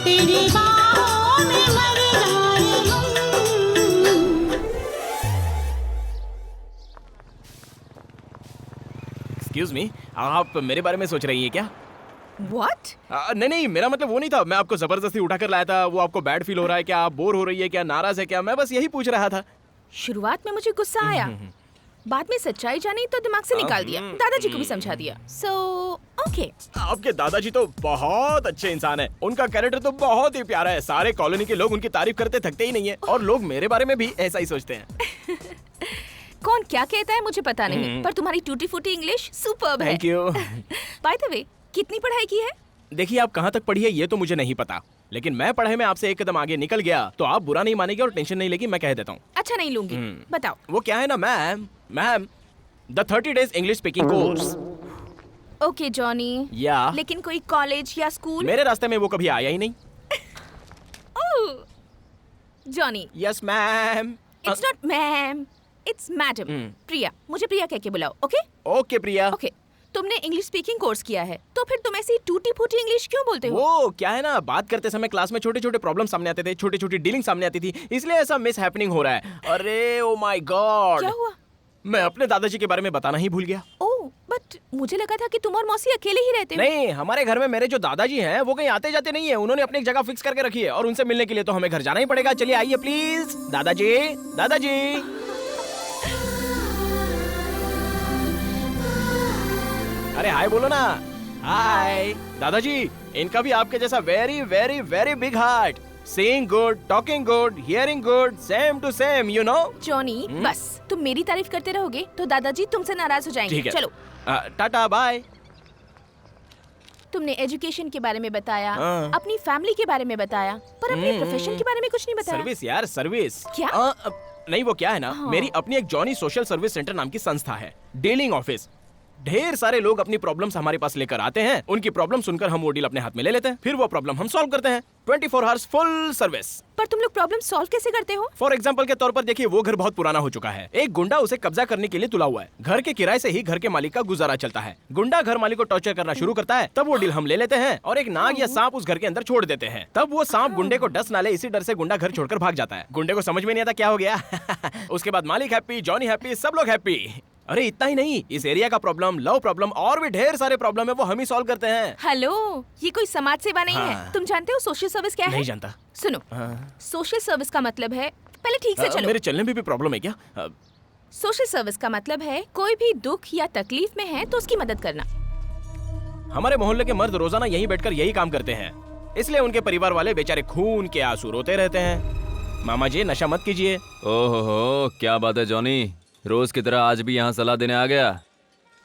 तेरी बाहों में मर जाए हम। एक्सक्यूज मी, आप मेरे बारे में सोच रही हैं क्या? What? नहीं, मेरा मतलब वो नहीं था। मैं आपको जबरदस्ती उठा कर लाया था। वो आपको बैड फील हो रहा है क्या? आप बोर हो रही है क्या? नाराज है क्या? मैं बस यही पूछ रहा था। शुरुआत में मुझे गुस्सा आया, बाद में सच्चाई जानी तो दिमाग से निकाल दिया, दादाजी को भी समझा दिया। So okay. आपके दादाजी तो बहुत अच्छे इंसान है। उनका कैरेक्टर तो बहुत ही प्यारा है। सारे कॉलोनी के लोग उनकी तारीफ करते थकते ही नहीं है। और लोग मेरे बारे में भी ऐसा ही सोचते हैं। कौन क्या कहता है मुझे पता नहीं, पर तुम्हारी टूटी फूटी इंग्लिश सुपर्ब है। Thank you. By the way, कितनी पढ़ाई की है? देखिए, आप कहाँ तक पढ़ी है ये तो मुझे नहीं पता, लेकिन मैं पढ़ाई में आपसे एक कदम आगे निकल गया तो आप बुरा नहीं मानेगी और टेंशन नहीं लेगी। मैं कह देता हूँ। अच्छा, नहीं लूंगी। बताओ। वो क्या है ना ma'am, the 30 days English speaking course. Okay Johnny. या लेकिन कोई कॉलेज या स्कूल? मेरे रास्ते में वो कभी आया ही नहीं। Oh, Johnny. Yes ma'am. It's not ma'am, it's madam Priya. मुझे प्रिया कह के बुलाओ, ओके? ओके प्रिया। ओके। तुमने इंग्लिश स्पीकिंग कोर्स किया है, तो फिर तुम ऐसी टूटी फूटी इंग्लिश क्यों बोलते हो? वो क्या है ना, बात करते समय क्लास में छोटे छोटे प्रॉब्लम सामने आते थे, छोटी छोटी डीलिंग सामने आती थी, इसलिए ऐसा मिस हैपनिंग हो रहा है। अरे ओ माय गॉड, क्या हुआ? मैं अपने दादाजी के बारे में बताना ही भूल गया। ओह, बट मुझे लगा था कि तुम और मौसी अकेले ही रहते हो। नहीं, हमारे घर में मेरे जो दादाजी हैं वो कहीं आते जाते नहीं है, उन्होंने अपनी एक जगह फिक्स करके रखी है और उनसे मिलने के लिए तो हमें घर जाना ही पड़ेगा। चलिए आइए प्लीज। दादाजी, दादाजी। अरे हाय बोलो ना। हाय दादाजी, इनका भी आपके जैसा very very very big heart. Seeing good, talking good, hearing good, same to same, you know? Johnny, बस तुम मेरी तारीफ करते रहोगे तो दादाजी तुमसे नाराज हो जाएंगे। ठीक है। चलो टाटा बाय। तुमने एजुकेशन के बारे में बताया, हाँ। अपनी फैमिली के बारे में बताया, पर अपने प्रोफेशन के बारे में कुछ नहीं बताया। सर्विस यार, सर्विस। क्या? नहीं, वो क्या है ना, हाँ। मेरी अपनी एक जॉनी सोशल सर्विस सेंटर नाम की संस्था है, डीलिंग ऑफिस। ढेर सारे लोग अपनी प्रॉब्लम्स हमारे पास लेकर आते हैं, उनकी प्रॉब्लम सुनकर हम वो डील अपने हाथ में ले लेते हैं, फिर वो प्रॉब्लम हम सॉल्व करते हैं। 24 आवर्स फुल सर्विस। पर तुम लोग प्रॉब्लम सॉल्व कैसे करते हो? फॉर एग्जाम्पल के तौर पर देखिए, वो घर बहुत पुराना हो चुका है, एक गुंडा उसे कब्जा करने के लिए तुला हुआ है। घर के किराए से ही घर के मालिक का गुजारा चलता है। गुंडा घर मालिक को टॉर्चर करना शुरू करता है, तब वो डील हम ले लेते हैं और एक नाग या सांप उस घर के अंदर छोड़ देते हैं। तब वो सांप गुंडे को डस ना ले, इसी डर से गुंडा घर छोड़कर भाग जाता है। गुंडे को समझ में नहीं आता क्या हो गया। उसके बाद मालिक हैप्पी, जॉनी हैप्पी, सब लोग हैप्पी। अरे इतना ही नहीं, इस एरिया का प्रॉब्लम, लव प्रॉब्लम और भी ढेर सारे प्रॉब्लम है, वो हम ही सॉल्व करते हैं। हेलो, ये कोई समाज सेवा नहीं हाँ। है। तुम जानते हो सोशल सर्विस क्या है? नहीं जानता। सुनो, सोशल सर्विस का मतलब है, पहले ठीक से चलो। मेरे चलने में भी प्रॉब्लम है क्या? सोशल सर्विस का मतलब है कोई भी दुख या तकलीफ में है तो उसकी मदद करना। हमारे मोहल्ले के मर्द रोजाना यहीं बैठकर यही काम करते हैं, इसलिए उनके परिवार वाले बेचारे खून के आंसू रोते रहते हैं। मामा जी, नशा मत कीजिए। ओहो, क्या बात है जॉनी, रोज की तरह आज भी यहाँ सलाह देने आ गया।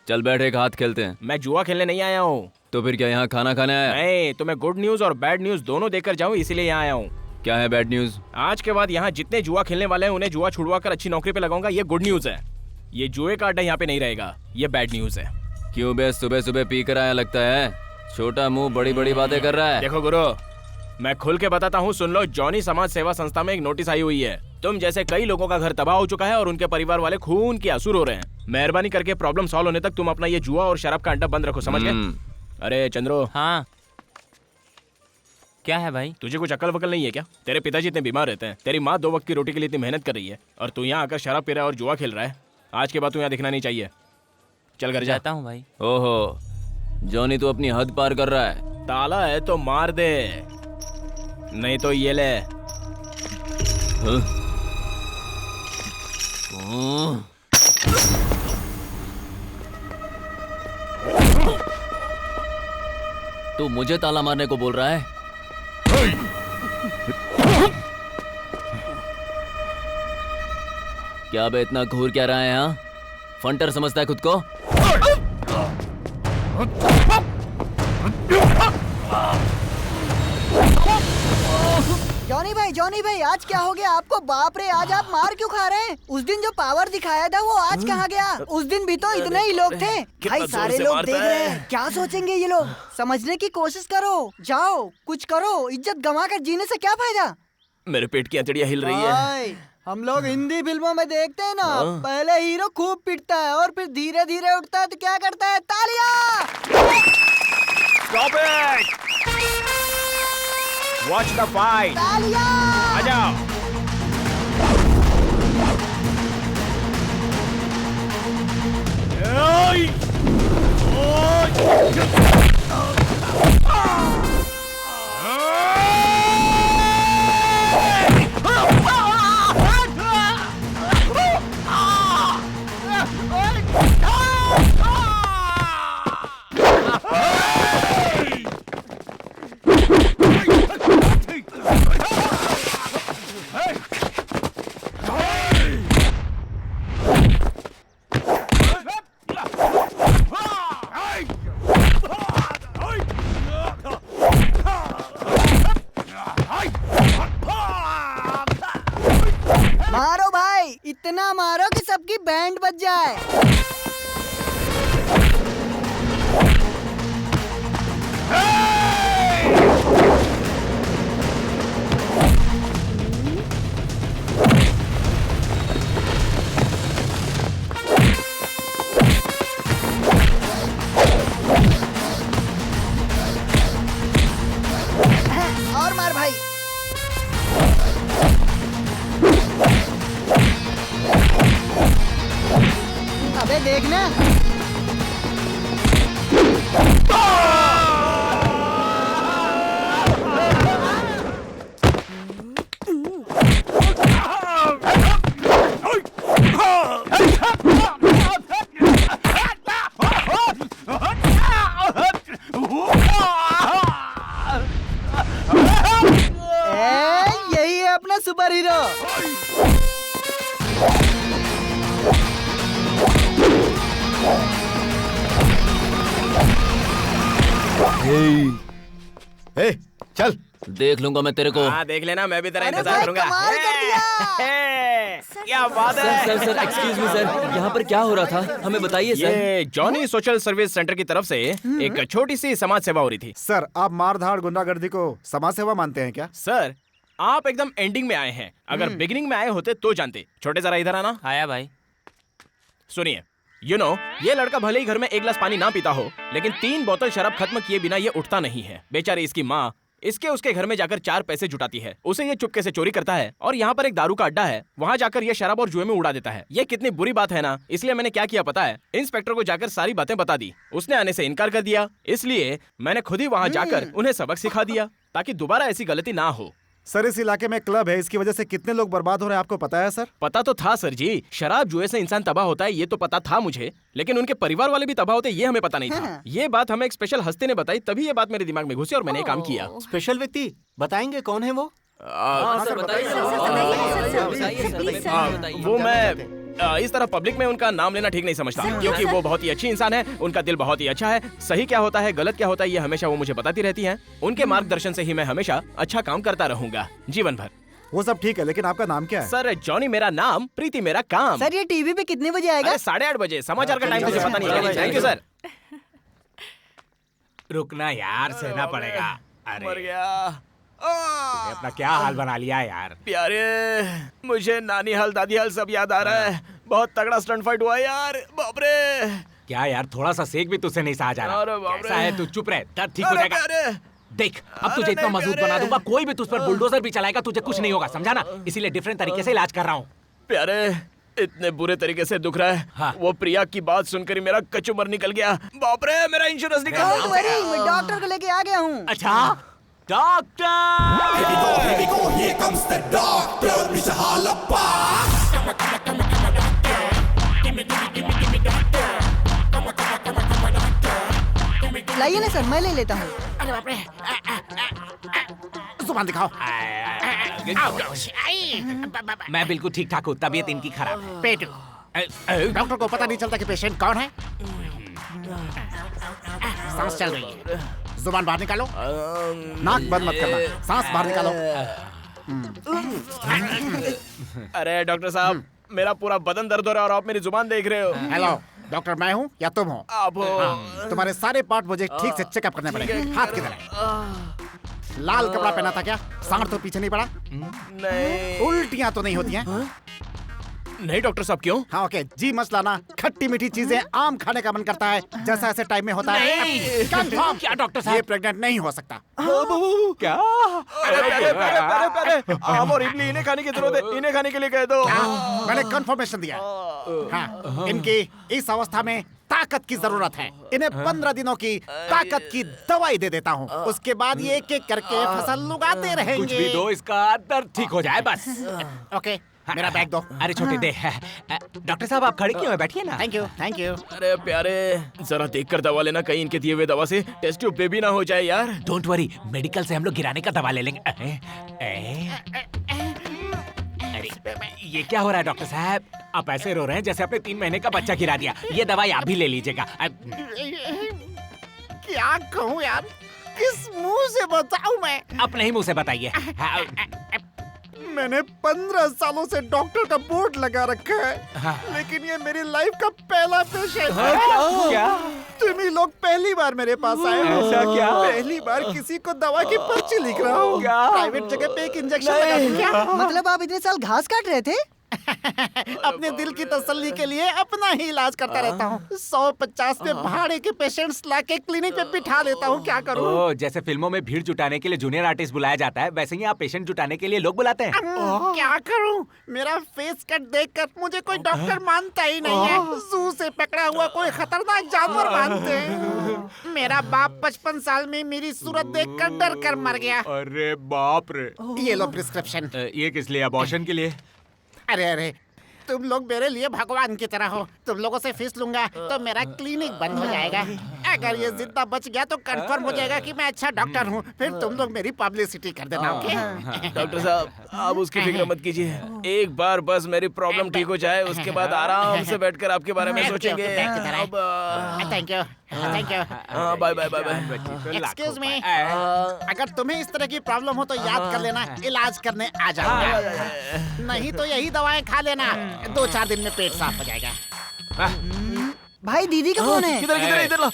चल बैठ, एक हाथ खेलते हैं। मैं जुआ खेलने नहीं आया हूँ। तो फिर क्या यहाँ खाना खाने आया? नहीं, तो मैं गुड न्यूज और बैड न्यूज दोनों देकर जाऊँ, इसीलिए यहाँ आया हूँ। क्या है बैड न्यूज? आज के बाद यहाँ जितने जुआ खेलने वाले हैं उन्हें जुआ छुड़वा कर अच्छी नौकरी पे लगाऊंगा, ये गुड न्यूज है। ये जुए का अड्डा यहाँ पे नहीं रहेगा, ये बैड न्यूज है। क्यों बे, सुबह सुबह पी कर आया लगता है? छोटा मुंह बड़ी बड़ी बातें कर रहा है। देखो गुरु, मैं खुल के बताता हूँ, सुन लो। जॉनी समाज सेवा संस्था में एक नोटिस आई हुई है। तुम जैसे कई लोगों का घर तबाह हो चुका है और उनके परिवार वाले खून के आंसू रो रहे हैं। मेहरबानी करके प्रॉब्लम सॉल्व होने तक तुम अपना ये जुआ और शराब का अड्डा बंद रखो, समझ गए? अरे चंद्रो। हाँ क्या है भाई? तुझे कुछ अकल वकल नहीं है क्या? तेरे पिताजी इतने बीमार रहते हैं, तेरी माँ 2 वक्त की रोटी के लिए इतनी मेहनत कर रही है, और तू यहाँ आकर शराब पी रहा है और जुआ खेल रहा है। आज के बाद तू यहाँ दिखना नहीं चाहिए। चल घर जाता हूँ भाई। ओहो, जॉनी तू अपनी हद पार कर रहा है। ताला है तो मार दे, नहीं तो ये ले। तू मुझे ताला मारने को बोल रहा है? क्या बे, इतना घूर क्या रहा है यहाँ? फंटर समझता है खुद को? जॉनी भाई आज क्या हो गया आपको? बाप रे, आज आप मार क्यों खा रहे हैं? उस दिन जो पावर दिखाया था वो आज कहाँ गया? उस दिन भी तो इतने ही लोग थे। भाई सारे लोग देख रहे हैं, क्या सोचेंगे ये लोग? समझने की कोशिश करो, जाओ कुछ करो। इज्जत गंवा कर जीने से क्या फायदा? मेरे पेट की अंतड़ियाँ हिल रही है। हम लोग हिंदी फिल्मों में देखते हैं ना, पहले हीरो खूब पिटता है और फिर धीरे धीरे उठता है तो क्या करता है? तालियां! Stop it! Watch the fight! तालियां! आ जाओ। ना। यही है अपना सुपर हीरो। ए, चल। देख लूंगा मैं तेरे को। हाँ देख लेना, मैं भी तेरा अरे इंतजार भाई, करूंगा। कमाल कर दिया। क्या बात है। सर एक्सक्यूज मी सर, यहाँ पर क्या हो रहा था हमें बताइए सर। ये जॉनी सोशल सर्विस सेंटर की तरफ से एक छोटी सी समाज सेवा हो रही थी। सर, आप मारधाड़ गुंडागर्दी को समाज सेवा मानते हैं क्या? सर आप एकदम एंडिंग में आए हैं, अगर बिगिनिंग में आए होते तो जानते। छोटे जरा इधर आना। आया भाई। सुनिए, ये लड़का भले ही घर में एक गिलास पानी ना पीता हो, लेकिन 3 बोतल शराब खत्म किए बिना ये उठता नहीं है। बेचारी इसकी माँ इसके उसके घर में जाकर 4 पैसे जुटाती है, उसे ये चुपके से चोरी करता है और यहाँ पर एक दारू का अड्डा है, वहाँ जाकर ये शराब और जुए में उड़ा देता है। ये कितनी बुरी बात है ना। इसलिए मैंने क्या किया पता है, इंस्पेक्टर को जाकर सारी बातें बता दी। उसने आने से इनकार कर दिया, इसलिए मैंने खुद ही वहाँ जाकर उन्हें सबक सिखा दिया ताकि दोबारा ऐसी गलती ना हो। सर, इस इलाके में क्लब है, इसकी वजह से कितने लोग बर्बाद हो रहे हैं आपको पता है सर? पता तो था सर जी, शराब जुए से इंसान तबाह होता है ये तो पता था मुझे, लेकिन उनके परिवार वाले भी तबाह होते ये हमें पता नहीं था। ये बात हमें एक स्पेशल हस्ती ने बताई, तभी ये बात मेरे दिमाग में घुसी और मैंने ये काम किया। स्पेशल व्यक्ति बताएंगे कौन है वो? वो मैं इस तरह पब्लिक में उनका नाम लेना ठीक नहीं समझता, क्योंकि वो बहुत ही अच्छी इंसान है, उनका दिल बहुत ही अच्छा है। सही क्या होता है गलत क्या होता है ये हमेशा वो मुझे बताती रहती हैं। उनके मार्गदर्शन से ही मैं हमेशा अच्छा काम करता रहूंगा जीवन भर। वो सब ठीक है, लेकिन आपका नाम क्या है? सर जॉनी मेरा नाम, प्रीति मेरा काम। सर ये टीवी पे कितने बजे आएगा? 8:30 बजे। समाचार का टाइम मुझे पता नहीं है। Thank you sir. रुकना यार, सहना पड़ेगा। अरे मर गया। अपना क्या हाल बना लिया यार। प्यारे, मुझे नानी हाल दादी हाल सब याद आ रहा है। बहुत तगड़ा स्टंट फाइट हुआ यार, बाप रे। क्या यार, थोड़ा सा सेक भी तुझसे नहीं सहा जा अरे रहा। बाप रे। कैसा है तू, चुप रह, दर्द ठीक हो जाएगा। प्यारे। देख अब तुझे इतना मजबूत बना दूंगा, कोई भी तुझ पर बुलडोजर भी चलाएगा तुझे कुछ नहीं होगा, समझा ना। इसीलिए डिफरेंट तरीके से इलाज कर रहा हूँ। प्यारे, इतने बुरे तरीके से दुख रहा है। हाँ। वो प्रिया की बात सुनकर ही मेरा कचूमर निकल गया। बाप रे, मेरा इंश्योरेंस निकल डोंट गया। वरी, मैं डॉक्टर को लेके आ गया हूँ। अच्छा doctor. Here comes the doctor, Mr. Halappa. लाइए ना सर, मैं ले लेता हूँ। जुबान दिखाओ। मैं बिल्कुल ठीक ठाक हूँ, तबीयत इनकी खराब है। पेट डॉक्टर को पता नहीं चलता कि पेशेंट कौन है। सांस चल रही है, जुबान बाहर निकालो। नाक बंद मत करना, सांस बाहर निकालो। अरे डॉक्टर साहब, मेरा पूरा बदन दर्द हो रहा है और आप मेरी जुबान देख रहे हो। हेलो डॉक्टर, मैं हूँ या तुम हो? आप हो। तुम्हारे सारे पार्ट मुझे ठीक से चेकअप करने पड़ेंगे। हाथ किधर है? लाल कपड़ा पहना था क्या? सांड तो पीछे नहीं पड़ा? नहीं। उल्टियाँ तो नहीं होती हैं? नहीं डॉक्टर साहब, क्यों? हाँ ओके, जी मत लाना। खट्टी मीठी चीजें आम खाने का मन करता है, जैसा ऐसे टाइम में होता है। कंफर्म। क्या डॉक्टर साहब? ये प्रेग्नेंट नहीं हो सकता। क्या? अरे आम और इमली इन्हें खाने की जरूरत है, इन्हें खाने के लिए कह दो। मैंने कंफर्मेशन दिया। हाँ, इनकी इस अवस्था में ताकत की जरूरत है। इन्हें 15 दिनों की ताकत की दवाई दे देता हूँ, उसके बाद ये एक एक करके फसल उगाते रहेंगे। कुछ भी दो, इसका दर्द ठीक हो जाए बस। ओके, मेरा बैग दो। अरे छोटे दे। डॉक्टर साहब आप खड़े क्यों हैं? बैठिए ना। Thank you, thank you. अरे प्यारे, जरा देखकर दवा लेना, कहीं इनके दिए हुए दवा से टेस्ट ट्यूब बेबी ना हो जाए यार। डोंट वरी, मेडिकल से हम लोग गिराने का दवा ले लेंगे। अरे ये क्या हो रहा है डॉक्टर साहब? आप ऐसे रो रहे हैं जैसे आपने 3 महीने का बच्चा गिरा दिया। ये दवाई आप भी ले लीजिएगा। क्या कहूँ यार, किस मुंह से बताऊँ मैं? अपने ही मुंह से बताइए। मैंने 15 सालों से डॉक्टर का बोर्ड लगा रखा है, लेकिन ये मेरी लाइफ का पहला पेशेंट है। क्या? तुम ही लोग पहली बार मेरे पास आए हो। ऐसा क्या? पहली बार किसी को दवा की पर्ची लिख रहा हूँ। प्राइवेट जगह पे एक इंजेक्शन लगा दूं क्या? मतलब आप इतने साल घास काट रहे थे? अपने दिल की तसल्ली के लिए अपना ही इलाज करता रहता हूँ। 150 में भाड़े के पेशेंट्स लाके क्लिनिक पे बिठा देता हूँ। क्या करूँ? ओह, जैसे फिल्मों में भीड़ जुटाने के लिए जूनियर आर्टिस्ट बुलाया जाता है, वैसे ही आप पेशेंट जुटाने के लिए लोग बुलाते हैं। क्या करूँ? मेरा फेस कट देखकर मुझे कोई डॉक्टर मानता ही नहीं है। जू से पकड़ा हुआ कोई खतरनाक जानवर मानते हैं। मेरा बाप 55 साल में मेरी सूरत देखकर डर कर मर गया। अरे बाप रे। ये लो प्रिस्क्रिप्शन। ये किस लिए? अबॉर्शन के लिए? अरे तुम लोग मेरे लिए भगवान की तरह हो। तुम लोगों से फीस लूंगा तो मेरा क्लिनिक बंद हो जाएगा। अगर ये जिंदा बच गया तो कंफर्म हो जाएगा कि मैं अच्छा डॉक्टर हूँ। फिर तुम लोग मेरी पब्लिसिटी कर देना। ओके डॉक्टर साहब, आप उसकी फिक्र मत कीजिए। एक बार बस मेरी प्रॉब्लम ठीक हो जाए, उसके बाद आराम से बैठकर आपके बारे में सोचेंगे। Thank you thank you. Bye bye bye bye. Excuse me, अगर तुम्हें इस तरह की प्रॉब्लम हो तो याद कर लेना, इलाज करने आ जाऊंगा। नहीं तो यही दवाएं खा लेना, 2-4 दिन में पेट साफ हो जाएगा। भाई दीदी का फोन है। किधर किधर इधर लो।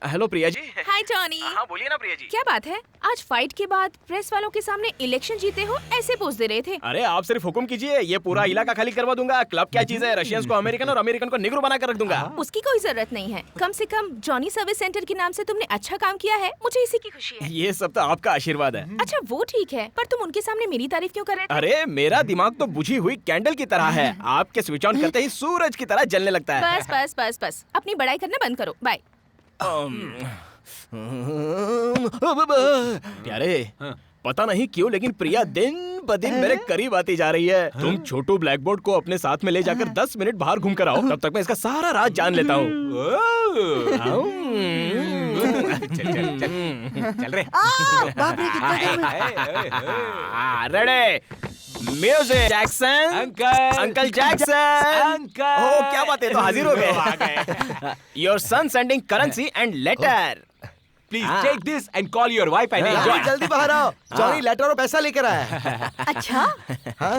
हेलो प्रिया जी। हाय जॉनी। हाँ बोलिए ना प्रिया जी। क्या बात है, आज फाइट के बाद प्रेस वालों के सामने इलेक्शन जीते हो ऐसे पोज दे रहे थे? अरे आप सिर्फ हुक्म कीजिए, ये पूरा इलाका खाली करवा दूंगा। क्लब क्या चीज है, रशियंस को अमेरिकन और अमेरिकन को निग्रो बना कर रख दूंगा। उसकी कोई जरूरत नहीं है। कम से कम जॉनी सर्विस सेंटर के नाम से तुमने अच्छा काम किया है, मुझे इसी की खुशी है। ये सब तो आपका आशीर्वाद है। अच्छा वो ठीक है, पर तुम उनके सामने मेरी तारीफ क्यों कर रहे थे? अरे मेरा दिमाग तो बुझी हुई कैंडल की तरह है। आपके स्विच ऑन करते ही सूरज की तरह जलने लगता है। बस बस बस बस, अपनी बड़ाई करना बंद करो। बाय। प्यारे, पता नहीं क्यों लेकिन प्रिया दिन ब दिन मेरे करीब आती जा रही है। तुम छोटू ब्लैक बोर्ड को अपने साथ में ले जाकर 10 मिनट बाहर घूम कर आओ, तब तक मैं इसका सारा राज जान लेता हूँ। चल रे। बाप रे कितना ready music. Jackson uncle Jackson. Uncle. Oh क्या बात है, तो हाजिर हो गए। Your son sending currency and letter. Please take this and call your wife and enjoy. जल्दी बाहर आओ, जॉनी लेटर और पैसा लेकर आया। अच्छा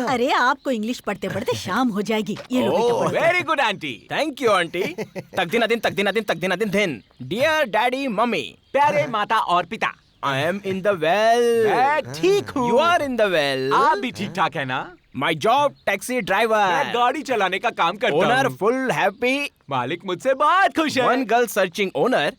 अरे आपको इंग्लिश पढ़ते पढ़ते शाम हो जाएगी। ये लो बेटा पढ़ो। Very good aunty. Thank you aunty. तक दिन तक दिन दिन। Dear daddy mummy. प्यारे माता और पिता, I am in the well. मैं ठीक हूँ। You are in the well. आप भी ठीक ठाक है ना? My job taxi driver. मैं गाड़ी चलाने का काम करता हूँ। Owner full happy. मालिक मुझसे बहुत खुश है। One girl searching owner.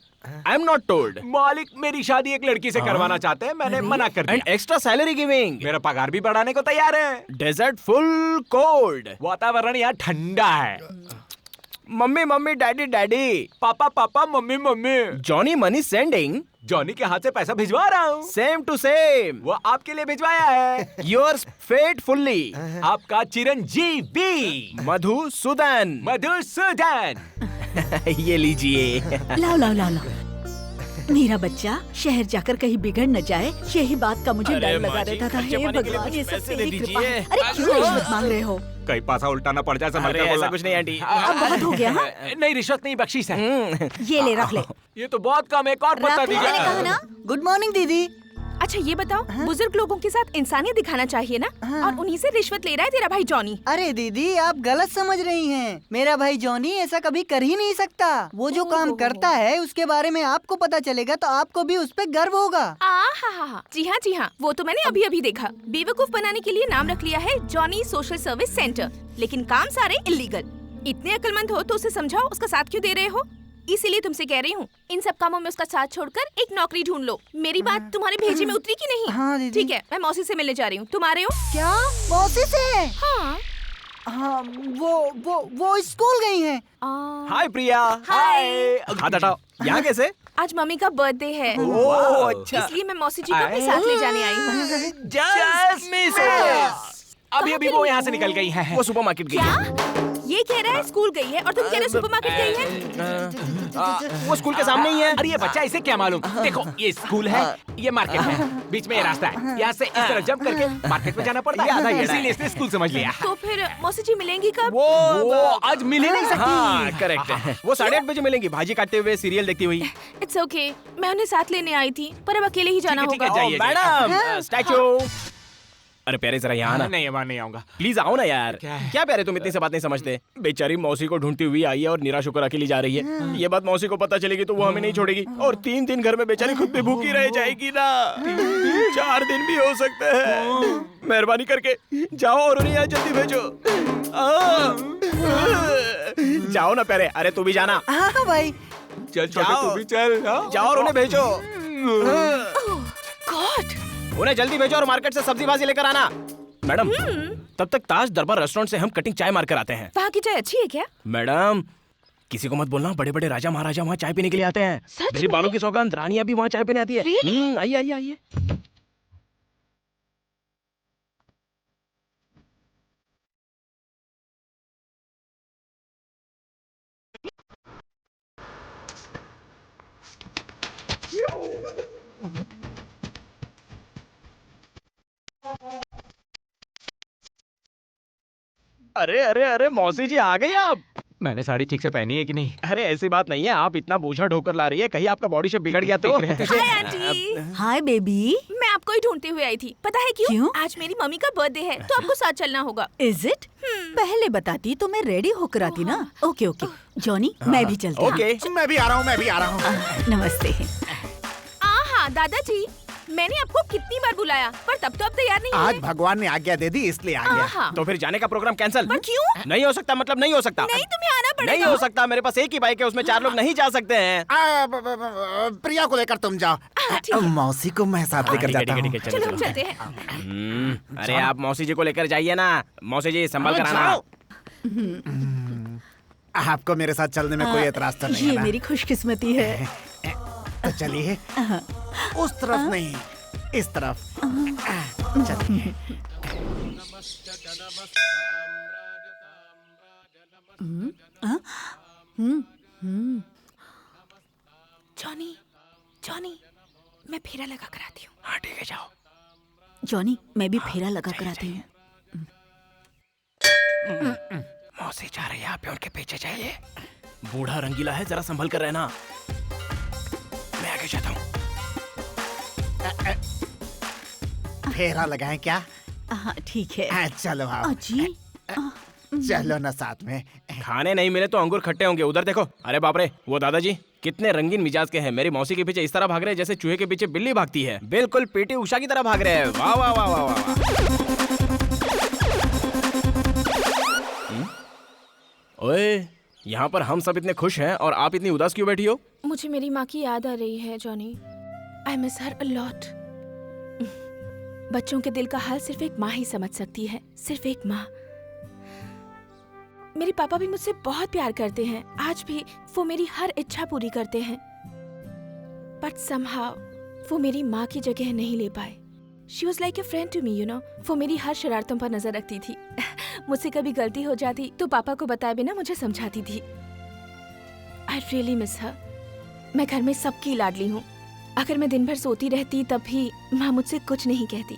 I am not told. मालिक मेरी शादी एक लड़की से करवाना चाहते हैं, मैंने मना कर दिया। And extra salary giving. मेरा पगार भी बढ़ाने को तैयार है। Desert full cold. वातावरण यहाँ ठंडा है। Mummy mummy daddy daddy. Papa papa mummy mummy. Johnny money sending. Johnny के हाथ से पैसा भिजवा रहा हूँ। Same to same. वो आपके लिए भिजवाया है। Yours faithfully. आपका चिरंजीवी मधुसूदन। मधुसूदन। ये लीजिए। लाओ लाओ लाओ लाओ। मेरा बच्चा शहर जाकर कहीं बिगड़ न जाए, यही बात का मुझे डर लगा रहता था। हे भगवान, ये सब तेरी कृपा है। अरे क्यों रिश्वत मांग रहे हो? कहीं पासा उल्टा ना पड़ जाए, संभल अरे कर ऐसा बोला। कुछ नहीं आंटी। अब बहुत हो गया। हाँ? नहीं रिश्वत नहीं, बख्शीश है। ये ले रख ले। ये तो बहुत कम है, एक और पत्ता रख ले, मैंने कहा दीजिए। ना। गुड मॉर्निंग दीदी। अच्छा ये बताओ, बुजुर्ग लोगों के साथ इंसानियत दिखाना चाहिए ना? और उन्हीं से रिश्वत ले रहा है तेरा भाई जॉनी। अरे दीदी आप गलत समझ रही हैं। मेरा भाई जॉनी ऐसा कभी कर ही नहीं सकता। वो जो काम करता है उसके बारे में आपको पता चलेगा तो आपको भी उस पर गर्व होगा। हाँ, जी हाँ, वो तो मैंने अभी अभी देखा। बेवकूफ बनाने के लिए नाम रख लिया है जॉनी सोशल सर्विस सेंटर, लेकिन काम सारे इलीगल। इतने अक्लमंद हो तो उसे समझाओ, उसका साथ क्यों दे रहे हो? इसीलिए तुमसे कह रही हूँ, इन सब कामों में उसका साथ छोड़कर एक नौकरी ढूंढ लो। मेरी बात तुम्हारे भेजे में उतरी कि नहीं? हाँ दीदी। ठीक है, मैं मौसी से मिलने जा रही हूँ। तुम आ रहे हो? क्या मौसी से? हाँ। हाँ वो स्कूल गई हैं। हाय प्रिया। हाय। हाथ हटाओ। यहाँ कैसे? आज मम्मी का बर्थडे है। ओह अच्छा। इसलिए मैं मौसी जी को अपने साथ ले जाने आई हूँ। Just misses। अभी वो यहाँ से निकल गई है। वो सुपरमार्केट गई है। क्या? ये कह रहा है स्कूल गई है और तुम कह रहे हो सुपरमार्केट गई है? वो स्कूल के सामने ही है। अरे ये बच्चा इसे क्या मालूम? देखो ये स्कूल है, ये मार्केट है, बीच में ये रास्ता है। यहाँ से इस तरह जंप करके मार्केट में जाना पड़ता है, इसीलिए इसने स्कूल समझ लिया। तो फिर मौसी जी मिलेंगी कब? वो आज मिल ही नहीं सकती। हाँ करेक्ट है। वो 8:30 बजे मिलेंगी, भाजी काटते हुए, सीरियल देखती हुई। इट्स ओके, मैं उन्हें साथ लेने आई थी, पर अब अकेले ही जाना ठीक है, होगा। जाइए, मैडम स्टैचू। अरे प्यारे जरा यहाँ आना। नहीं अब नहीं आऊंगा। प्लीज आओ ना यार। क्या प्यारे तुम इतनी से बात नहीं समझते। बेचारी मौसी को ढूंढती हुई आई है और निराश होकर अकेली जा रही है। ये बात मौसी को पता चलेगी तो वो हमें नहीं छोड़ेगी और 3 दिन घर में बेचारी खुद भी भूखी रह जाएगी ना। 4 दिन भी हो सकते हैं। मेहरबानी करके जाओ और उन्हें यहाँ जल्दी भेजो। जाओ ना प्यारे। अरे तू भी जाना। हाँ भाई। चल छोटे तू भी चल। जाओ और उन्हें भेजो। गॉड। उन्हें जल्दी भेजो और मार्केट से सब्जी भाजी लेकर आना। मैडम तब तक ताज दरबार रेस्टोरेंट से हम कटिंग चाय मार कर आते हैं। वहाँ की चाय अच्छी है क्या? मैडम किसी को मत बोलना, बड़े बड़े राजा महाराजा वहाँ चाय पीने के लिए आते हैं। मेरी बालों की सौगंध, रानियां भी वहाँ चाय पीने आती है। आइए आइए आइए। अरे अरे अरे मौसी जी आ गए आप। मैंने साड़ी ठीक से पहनी है कि नहीं? अरे ऐसी बात नहीं है, आप इतना बोझा ढोकर ला रही है, कहीं आपका बॉडी शेप बिगड़ गया तो। हाय आंटी। Hi baby. मैं आपको ही ढूंढते हुए आई थी। पता है क्यों? आज मेरी मम्मी का बर्थडे है तो आपको साथ चलना होगा। Is it? पहले बताती तो मैं रेडी होकर आती ना। ओके ओके जॉनी मैं भी चलती हूँ। ओके मैं भी आ रहा हूँ। नमस्ते। हाँ दादाजी, मैंने आपको कितनी बार बुलाया पर तब तो आप तैयार नहीं आज हुए। भगवान ने आज्ञा दे दी इसलिए आ गया। तो फिर जाने का प्रोग्राम कैंसिल। पर क्यों? नहीं हो सकता, मतलब नहीं हो सकता। नहीं तुम्हें आना पड़ेगा। नहीं हो सकता, मेरे पास एक ही बाइक है, उसमें 4 लोग नहीं जा सकते हैं। प्रिया को लेकर तुम जाओ। मौसी को मैं साथ लेकर जाता हूँ। चलो हम चलते हैं। अरे आप मौसी जी को लेकर जाइए ना। मौसी जी संभल कर आना। आपको मेरे साथ चलने में कोई एतराज तो नहीं है ये ना? मेरी खुशकिस्मती है। तो चलिए। उस तरफ नहीं, इस तरफ चलिए। जॉनी, जॉनी, मैं फेरा लगा कर आती हूँ। हाँ ठीक है जाओ। जॉनी मैं भी फेरा लगा कर आती हूँ। मौसी जा रही है, आप उनके पीछे जाइए। बूढ़ा रंगीला है, जरा संभल कर रहना। मैं आगे जाता हूँ। फेरा लगाएं क्या? हाँ ठीक है। चलो आओ। अजी चलो ना साथ में। खाने नहीं मिले तो अंगूर खट्टे होंगे। उधर देखो। अरे बाप रे, वो दादाजी कितने रंगीन मिजाज के हैं। मेरी मौसी के पीछे इस तरह भाग रहे हैं जैसे चूहे के पीछे बिल्ली भागती है। बिल्कुल पीटी उषा की तरह भाग रहे हैं। वाह वाह वाह वाह वाह। ओए, यहाँ पर हम सब इतने खुश हैं और आप इतनी उदास क्यों बैठी हो? मुझे मेरी माँ की याद आ रही है Johnny. I miss her a lot. बच्चों के दिल का हाल सिर्फ एक माँ ही समझ सकती है, सिर्फ एक माँ। मेरे पापा भी मुझसे बहुत प्यार करते हैं। आज भी वो मेरी हर इच्छा पूरी करते हैं। बट समहाउ वो मेरी माँ की जगह नहीं ले पाए। She was like a friend to me, you know. वो मेरी हर शरारतों पर नजर रखती थी। मुझसे कभी गलती हो जाती तो पापा को बताए बिना मुझे समझाती थी। I really miss her. मैं घर में सबकी लाडली हूँ। अगर मैं दिन भर सोती रहती तब भी माँ मुझसे कुछ नहीं कहती,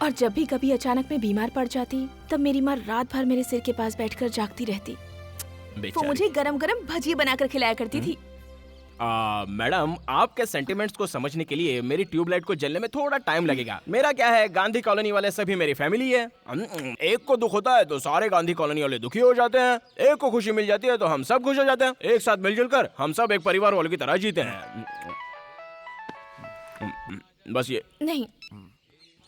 और जब भी कभी अचानक मैं बीमार पड़ जाती तब मेरी माँ रात भर मेरे सिर के पास बैठकर जागती रहती। वो मुझे गरम गरम भजिए बनाकर खिलाया करती थी। मैडम आपके सेंटिमेंट्स को समझने के लिए मेरी ट्यूबलाइट को जलने में थोड़ा टाइम लगेगा। मेरा क्या है, गांधी कॉलोनी वाले सभी मेरी फैमिली है। एक को दुख होता है तो सारे गांधी कॉलोनी वाले दुखी हो जाते हैं। एक को खुशी मिल जाती है तो हम सब खुश हो जाते हैं। एक साथ मिलजुल कर हम सब एक परिवार वालों की तरह जीते हैं। बस ये नहीं।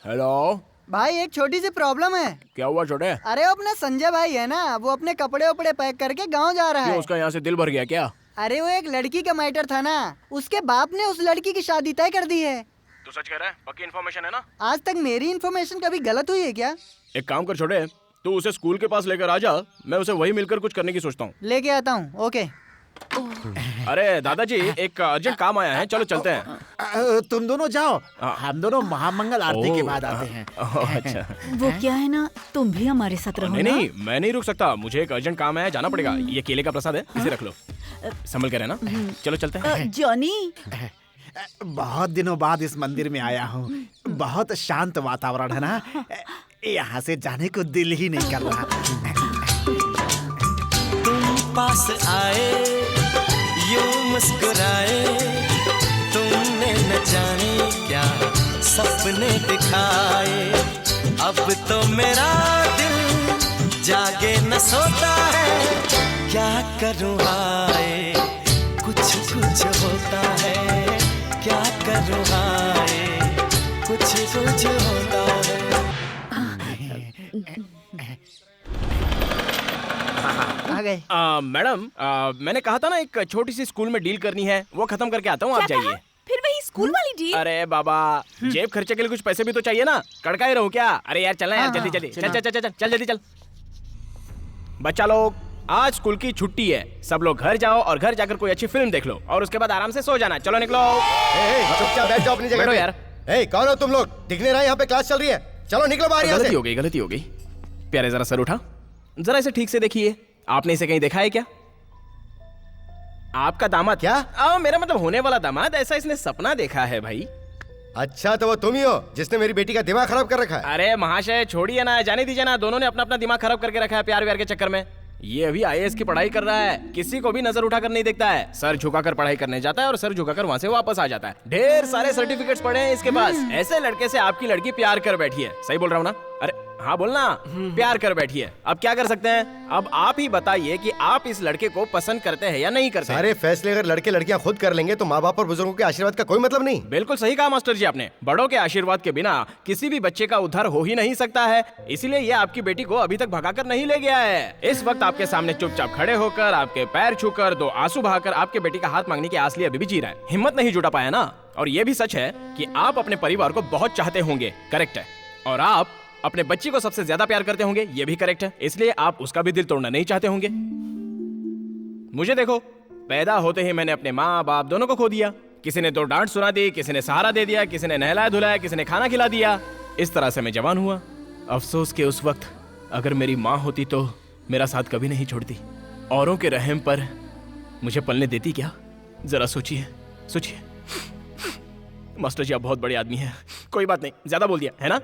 हेलो भाई, एक छोटी सी प्रॉब्लम है। क्या हुआ छोटे? अरे अपना संजय भाई है ना, वो अपने कपड़े उपड़े पैक करके गांव जा रहा है। उसका यहाँ से दिल भर गया क्या? अरे वो एक लड़की का मैटर था ना, उसके बाप ने उस लड़की की शादी तय कर दी है। तू सच कह रहा है? पक्की इन्फॉर्मेशन है ना? आज तक मेरी इन्फॉर्मेशन कभी गलत हुई है क्या? एक काम कर छोटे, तू उसे स्कूल के पास लेकर आ जा, मैं उसे वही मिलकर कुछ करने की सोचता हूँ। लेके आता हूँ। ओके। अरे दादाजी, एक अर्जेंट काम आया है, चलो चलते हैं। तुम दोनों जाओ, हम दोनों महामंगल आरती के बाद आते हैं। अच्छा। वो क्या है ना, तुम भी हमारे साथ रहो नहीं ना। नहीं, मैं नहीं रुक सकता, मुझे एक अर्जेंट काम है, जाना पड़ेगा। ये केले का प्रसाद है, इसे रख लो, संभल कर रहना। चलो चलते हैं। जॉनी, बहुत दिनों बाद इस मंदिर में आया हूँ। बहुत शांत वातावरण है ना, यहाँ से जाने को दिल ही नहीं कर रहा। तुम पास आए, यूं मुस्कुराए, तुमने न जाने क्या सपने दिखाए। अब तो मेरा दिल जागे न सोता है, क्या करूँ हाय, कुछ कुछ होता है, क्या करूँ हाय, कुछ कुछ होता है। आ गए। मैडम, मैंने कहा था ना एक छोटी सी स्कूल में डील करनी है, वो खत्म करके आता हूँ, आप क्या जाइए। कहा? फिर वही स्कूल वाली डील? अरे बाबा, जेब खर्चे के लिए कुछ पैसे भी तो चाहिए ना, कड़का ही रहूं क्या? अरे यार चलना यार, जल्दी जल्दी, चल चल चल चल चल जल्दी चल। बच्चा लोग, आज स्कूल की छुट्टी है, सब लोग घर जाओ और घर जाकर कोई अच्छी फिल्म देख लो और उसके बाद आराम से सो जाना। चलो निकलो। चुपचाप बैठ जाओ अपनी जगह बैठो पे। यार। कौन हो तुम लोग? दिखने रहा यहाँ पे क्लास चल रही है। चलो निकलो बाहर यहाँ से। गलती हो गई, गलती हो गई। प्यारे जरा सर उठा, जरा इसे ठीक से देखिए। आपने इसे कहीं देखा है क्या? आपका दामाद? क्या? मेरा मतलब होने वाला दामाद, ऐसा इसने सपना देखा है भाई। अच्छा, तो वो तुम ही हो जिसने मेरी बेटी का दिमाग खराब कर रखा है। अरे महाशय छोड़िए ना, जाने दीजिए ना, दोनों ने अपना अपना दिमाग खराब करके रखा है प्यार व्यार के चक्कर में। ये अभी आईएएस की पढ़ाई कर रहा है, किसी को भी नजर उठाकर नहीं देखता है, सर झुकाकर पढ़ाई करने जाता है और सर झुकाकर वहाँ से वापस आ जाता है। ढेर सारे सर्टिफिकेट्स पड़े हैं इसके पास। ऐसे लड़के से आपकी लड़की प्यार कर बैठी है, सही बोल रहा हूँ ना? अरे हाँ बोलना, प्यार कर बैठी है। अब क्या कर सकते हैं? अब आप ही बताइए कि आप इस लड़के को पसंद करते हैं या नहीं करते? सारे फैसले अगर लड़के लड़कियां खुद कर लेंगे तो माँ बाप और बुजुर्गों के आशीर्वाद का कोई मतलब नहीं। बिल्कुल सही कहा मास्टर जी आपने, बड़ों के आशीर्वाद के बिना किसी भी बच्चे का उद्धार हो ही नहीं सकता है। इसीलिए ये आपकी बेटी को अभी तक भगाकर नहीं ले गया है। इस वक्त आपके सामने चुपचाप खड़े होकर, आपके पैर छूकर, 2 आंसू बहाकर आपके बेटी का हाथ मांगने की आस लिए अभी भी जी रहा है। हिम्मत नहीं जुटा पाया ना? और ये भी सच है कि आप अपने परिवार को बहुत चाहते होंगे, करेक्ट है। और आप अपने बच्ची को सबसे ज्यादा प्यार करते होंगे, ये भी करेक्ट है। इसलिए आप उसका भी दिल तोड़ना नहीं चाहते होंगे। मुझे देखो, पैदा होते ही मैंने अपने माँ बाप दोनों को खो दिया। किसी ने 2 डांट सुना दी, किसी ने सहारा दे दिया, किसी ने नहलाया धुलाया, किसी ने खाना खिला दिया। इस तरह से मैं जवान हुआ। अफसोस के उस वक्त अगर मेरी माँ होती तो मेरा साथ कभी नहीं छोड़ती, औरों के रहम पर मुझे पलने देती क्या? जरा सोचिए सोचिए। मास्टर जी आप बहुत बड़े आदमी हैं, कोई बात नहीं, ज्यादा बोल दिया है ना?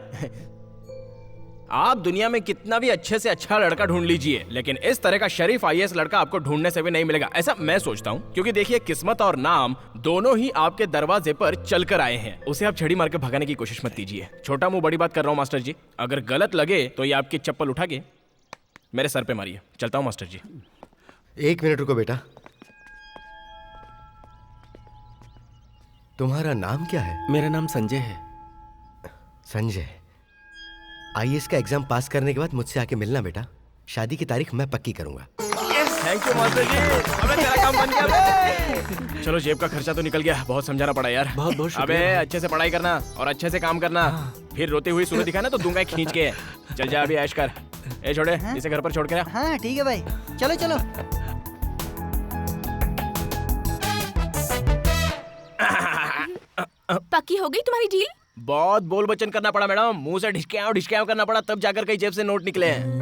आप दुनिया में कितना भी अच्छे से अच्छा लड़का ढूंढ लीजिए, लेकिन इस तरह का शरीफ आईएएस लड़का आपको ढूंढने से भी नहीं मिलेगा, ऐसा मैं सोचता हूँ। क्योंकि देखिए, किस्मत और नाम दोनों ही आपके दरवाजे पर चलकर आए हैं। उसे आप छड़ी मार के भगाने की कोशिश मत कीजिए। छोटा मुंह बड़ी बात कर रहा हूँ मास्टर जी, अगर गलत लगे तो ये आपकी चप्पल उठा के मेरे सर पे मारिए। चलता हूँ मास्टर जी। 1 मिनट रुको बेटा, तुम्हारा नाम क्या है? मेरा नाम संजय है। संजय, आईएएस का एग्जाम पास करने के बाद मुझसे आके मिलना बेटा। शादी की तारीख मैं पक्की करूंगा। थैंक यू मास्टर जी, अबे तेरा काम बन गया बे। चलो, जेब का खर्चा तो निकल गया, बहुत समझाना पड़ा यार। बहुत बहुत शुक्रिया। अबे अच्छे से पढ़ाई करना और अच्छे से काम करना। फिर रोती हुई सूरत दिखा ना तो दूंगा खींच के। चल जा अभी ऐश कर। ए छोड़े, इसे घर पर छोड़ के आ। हाँ ठीक है भाई, चलो चलो। पक्की हो गई तुम्हारी डील? बहुत बोल बचन करना पड़ा मैडम, मुंह से ढिसके करना पड़ा, तब जाकर कहीं जेब से नोट निकले हैं।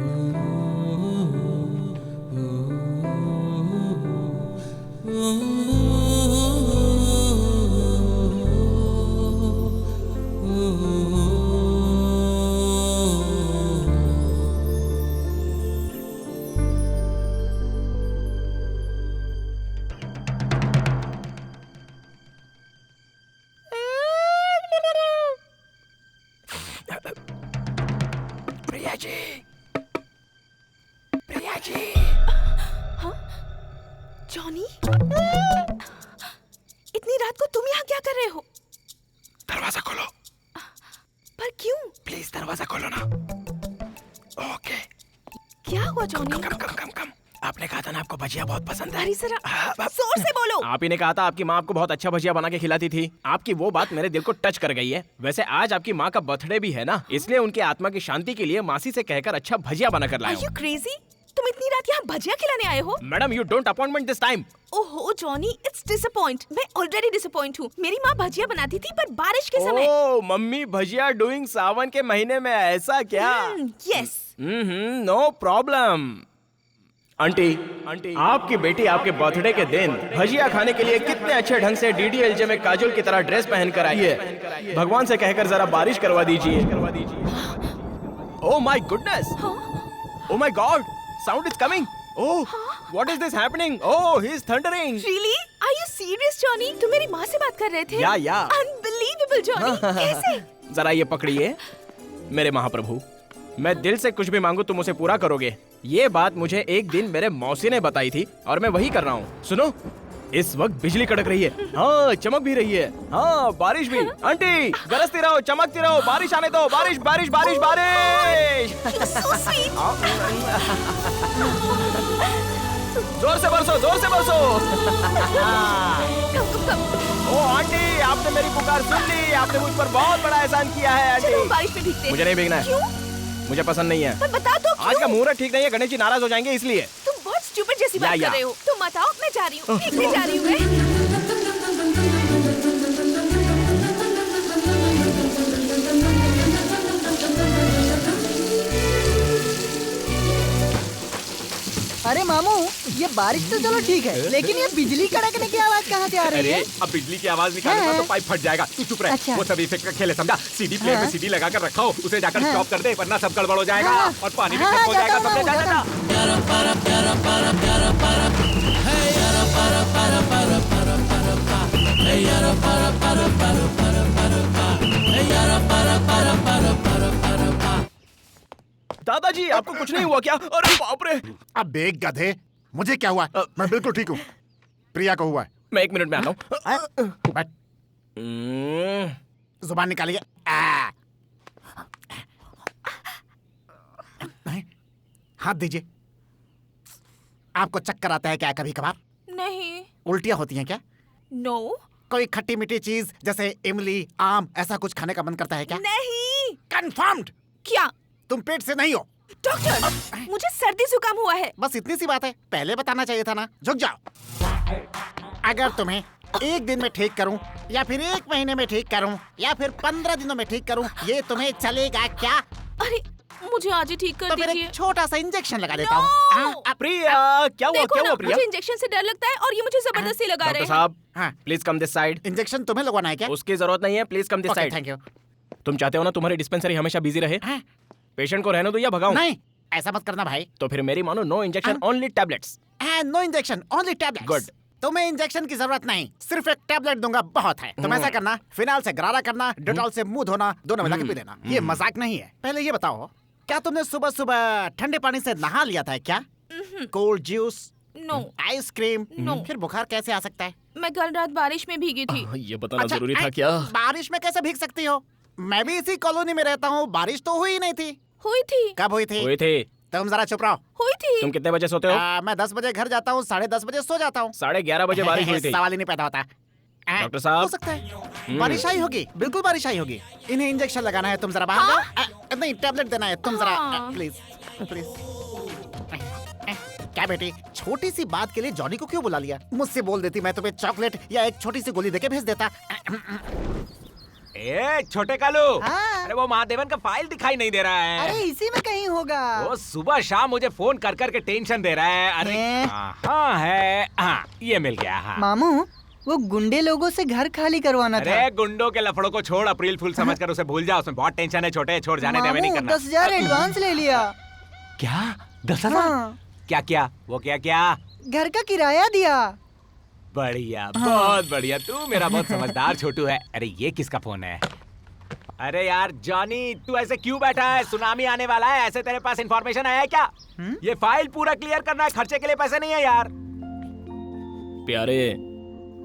प्रिया जी, प्रिया जी। जॉनी, इतनी रात को तुम यहाँ क्या कर रहे हो? दरवाजा खोलो। पर क्यों? प्लीज दरवाजा खोलो ना। ओके। क्या हुआ जॉनी? कम। आपने कहा था ना आपको भजिया बहुत पसंद है। अरे जरा जोर से बोलो। आप ही ने कहा था आपकी माँ आपको बहुत अच्छा भजिया बना के खिलाती थी। आपकी वो बात मेरे दिल को टच कर गई है। वैसे आज आपकी माँ का बर्थडे भी है ना, इसलिए उनकी आत्मा की शांति के लिए मासी से कहकर अच्छा भजिया बना कर लाया हूँ। Are you crazy? तुम इतनी रात यहाँ भजिया खिलाने आए हो? Madam, you don't appointment this time. ओहो जॉनी, इट्स डिसअपॉइंट। मैं ऑलरेडी डिसअपॉइंट हूँ। मेरी माँ भजिया बनाती थी पर बारिश के समय। ओह मम्मी, भजिया डूइंग सावन के महीने में, ऐसा क्या? यस। No problem. आंटी, आपकी बेटी आपके बर्थडे के दिन भजिया खाने के लिए कितने अच्छे ढंग से डीडीएलजे में काजोल की तरह ड्रेस पहन कर आई है। भगवान से कहकर जरा बारिश करवा दीजिए। Oh my goodness, oh my god, sound is coming. Oh, what is this happening? Oh, he is thundering. Really? Are you serious Johnny? तुम मेरी माँ से बात कर रहे थे? या। अनबिलीवेबल जॉनी, कैसे? जरा ये पकड़िए मेरे महाप्रभु, मैं दिल से कुछ भी मांगू तुम उसे पूरा करोगे। ये बात मुझे एक दिन मेरे मौसी ने बताई थी और मैं वही कर रहा हूँ। सुनो, इस वक्त बिजली कड़क रही है, हाँ चमक भी रही है, हाँ बारिश भी। आंटी गरजती रहो, चमकती रहो, बारिश आने दो, बारिश बारिश बारिश बारिश। जोर से बरसो, जोर से बरसो। ओ आंटी, आपने मेरी पुकार सुन ली, आपने मुझ पर बहुत बड़ा एहसान किया है आंटी। बारिश में भीगते हैं। मुझे नहीं भीगना है। क्यों? मुझे पसंद नहीं है। पर बता दो क्यों? आज का मुहूर्त ठीक नहीं है, गणेश जी नाराज हो जाएंगे इसलिए। तुम बहुत स्टूपिड जैसी बात या। कर रहे हो। तुम मत आओ, मैं जा रही हूँ, भीगने जा रही हूँ मैं। अरे मामू, ये बारिश तो चलो ठीक है, लेकिन ये बिजली कड़कने की आवाज कहाँ से आ रही है? अब बिजली की आवाज निकालूंगा तो पाइप फट जाएगा। तू चुप रह। अच्छा। वो सब इफेक्ट का खेल है, समझा? सीडी प्लेयर में सीडी लगा कर रखा हो, उसे जाकर हाँ। स्टॉप कर दे, वरना सब गड़बड़ हो जाएगा हाँ। और पानी भी हाँ, खत्म हो जाता जाएगा। हूँ, समझे? जा, जाता जा, जा। दादाजी आपको कुछ नहीं हुआ क्या? अरे बाप रे। अब देख गधे, मुझे क्या हुआ? मैं बिल्कुल ठीक हूँ। प्रिया को हुआ है। मैं 1 मिनट में आता हूँ। बैठ। जुबान निकालिए। हाथ दीजिए। आपको चक्कर आता है क्या कभी कभार? नहीं। उल्टियाँ होती हैं क्या? नो। कोई खट्टी मीठी चीज जैसे इमली, आम, ऐसा कुछ खाने का मन करता है क्या? नहीं। कंफर्म्ड। क्या? तुम पेट से नहीं हो। डॉक्टर, मुझे सर्दी जुकाम हुआ है। बस इतनी सी बात है, पहले बताना चाहिए था ना। झुक जाओ। अगर तुम्हें 1 दिन में ठीक करूं, या फिर 1 महीने में ठीक करूं, या फिर 15 दिनों में ठीक करूं, ये तुम्हें चलेगा क्या? अरे मुझे आज ही ठीक कर तो फिर दीजिए। एक छोटा सा इंजेक्शन लगा देता हूँ। प्रिया क्या हुआ? देखो क्या ना, हुआ प्रिया? मुझे इंजेक्शन से डर लगता है और ये मुझे जबरदस्ती लगा रहे डॉक्टर हैं। साहब please come this side. Injection तुम्हें लगवाना है क्या? उसकी जरूरत नहीं है, please come this side. Thank you. तुम चाहते हो ना तुम्हारी डिस्पेंसरी हमेशा बिजी रहे? पेशेंट को रहने दो या भगाऊं? नहीं, ऐसा मत करना भाई। तो फिर मेरी मानो, no injection, only tablets. No injection, only tablet. Good. तुम्हें इंजेक्शन की जरूरत नहीं, सिर्फ एक टैबलेट दूंगा बहुत है। तुम ऐसा करना, फिनाल से गरारा करना, डेटॉल से मुंह धोना, दोनों मिला के पी लेना। ये मजाक नहीं है। पहले ये बताओ, क्या तुमने सुबह सुबह ठंडे पानी से नहा लिया था क्या? Cold juice? No. Ice cream? No. फिर बुखार कैसे आ सकता है? मैं कल रात बारिश में भीगी थी। ये बताना जरूरी था क्या? बारिश में कैसे भीग सकती हो? मैं भी इसी कॉलोनी में रहता हूँ, बारिश तो हुई नहीं थी। हुई थी। कब हुई थी? हुई थी। तुम जरा चुप रहो। हुई थी। तुम कितने बजे सोते हो? मैं 10 बजे घर जाता हूँ, 10:30 बजे सो जाता हूँ। 11:30 बजे बारिश हुई थी। सवाल ही नहीं पैदा होता। डॉक्टर साहब, हो सकता है बारिश आई होगी, बिल्कुल बारिश आई होगी। इन्हें इंजेक्शन लगाना है, तुम जरा बाहर जाओ। नहीं, टैबलेट देना है, तुम जरा प्लीज प्लीज। क्या बेटी, छोटी सी बात के लिए जॉनी को क्यों बुला लिया? मुझसे बोल देती, मैं तुम्हें चॉकलेट या एक छोटी सी गोली देके भेज देता। ए छोटे कालू, अरे वो महादेवन का फाइल दिखाई नहीं दे रहा है। अरे इसी में कहीं होगा। वो सुबह शाम मुझे फोन कर करके टेंशन दे रहा है। अरे हाँ है, हाँ ये मिल गया। हाँ मामू, वो गुंडे लोगों से घर खाली करवाना था। अरे गुंडों के लफड़ों को छोड़, अप्रैल फूल समझकर उसे भूल जा। उसमें बहुत टेंशन है छोटे, छोड़ जाने दे, हमें नहीं करना। 10,000 एडवांस ले लिया। क्या? 10,000? क्या क्या? वो क्या क्या? घर का किराया दिया। बढ़िया, बहुत बढ़िया। तू मेरा बहुत समझदार छोटू है। अरे ये किसका फोन है? अरे यार जॉनी, तू ऐसे क्यों बैठा है? सुनामी आने वाला है, ऐसे तेरे पास इंफॉर्मेशन आया है क्या? ये फाइल पूरा क्लियर करना है, खर्चे के लिए पैसे नहीं है यार। प्यारे,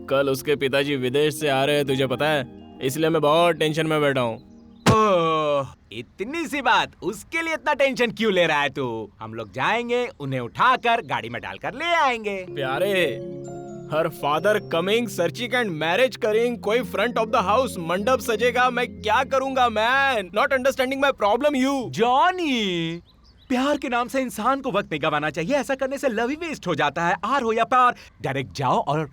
कल उसके पिताजी विदेश से आ रहे हैं, तुझे पता है? इसलिए मैं बहुत टेंशन में बैठा हूँ। इतनी सी बात, उसके लिए इतना टेंशन क्यों ले रहा है तू? हम लोग जाएंगे, उन्हें उठाकर गाड़ी में डालकर ले आएंगे। प्यारे, her father coming, searching and marriage करिंग, कोई फ्रंट ऑफ द हाउस मंडप सजेगा, मैं क्या करूंगा man? Not understanding my problem you. Johnny, प्यार के नाम से इंसान को वक्त नहीं गवाना चाहिए। ऐसा करने से लव ही वेस्ट हो जाता है। आर हो या पार, डायरेक्ट जाओ और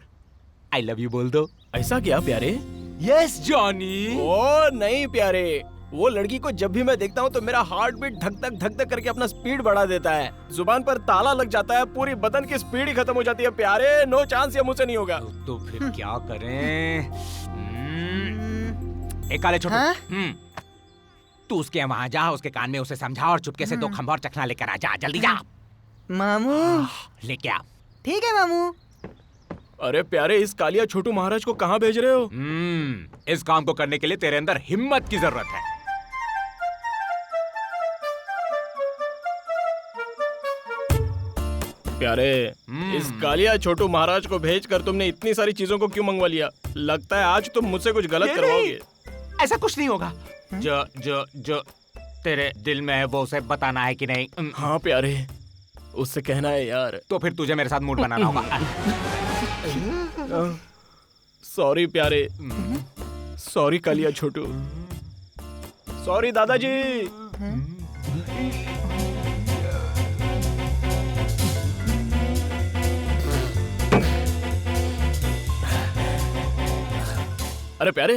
आई लव यू बोल दो। ऐसा क्या प्यारे? Yes Johnny. ओ नहीं प्यारे, वो लड़की को जब भी मैं देखता हूँ तो मेरा हार्ट बीट धक धक करके अपना स्पीड बढ़ा देता है। जुबान पर ताला लग जाता है, पूरी बदन की स्पीड ही खत्म हो जाती है। प्यारे, नो चांस, ये मुझसे नहीं होगा। तो फिर क्या करें? एक काले छोटू, तू उसके वहाँ जा, उसके कान में उसे समझा और चुपके से 2 खंभा और चखना लेकर आ जा। जल्दी जा। मामू लेके आ। ठीक है मामू। अरे प्यारे, इस कालिया छोटू महाराज को कहाँ भेज रहे हो? इस काम को करने के लिए तेरे अंदर हिम्मत की जरूरत है। प्यारे, इस कालिया छोटू महाराज को भेजकर तुमने इतनी सारी चीजों को क्यों मंगवा लिया? लगता है आज तुम मुझसे कुछ गलत करवाओगे। ऐसा कुछ नहीं होगा। जो जो जो तेरे दिल में है वो उसे बताना है कि नहीं? हाँ प्यारे, उससे कहना है यार। तो फिर तुझे मेरे साथ मूड बनाना होगा। सॉरी प्यारे, सॉरी कालिया छोटू, सॉरी दादाजी। अरे प्यारे,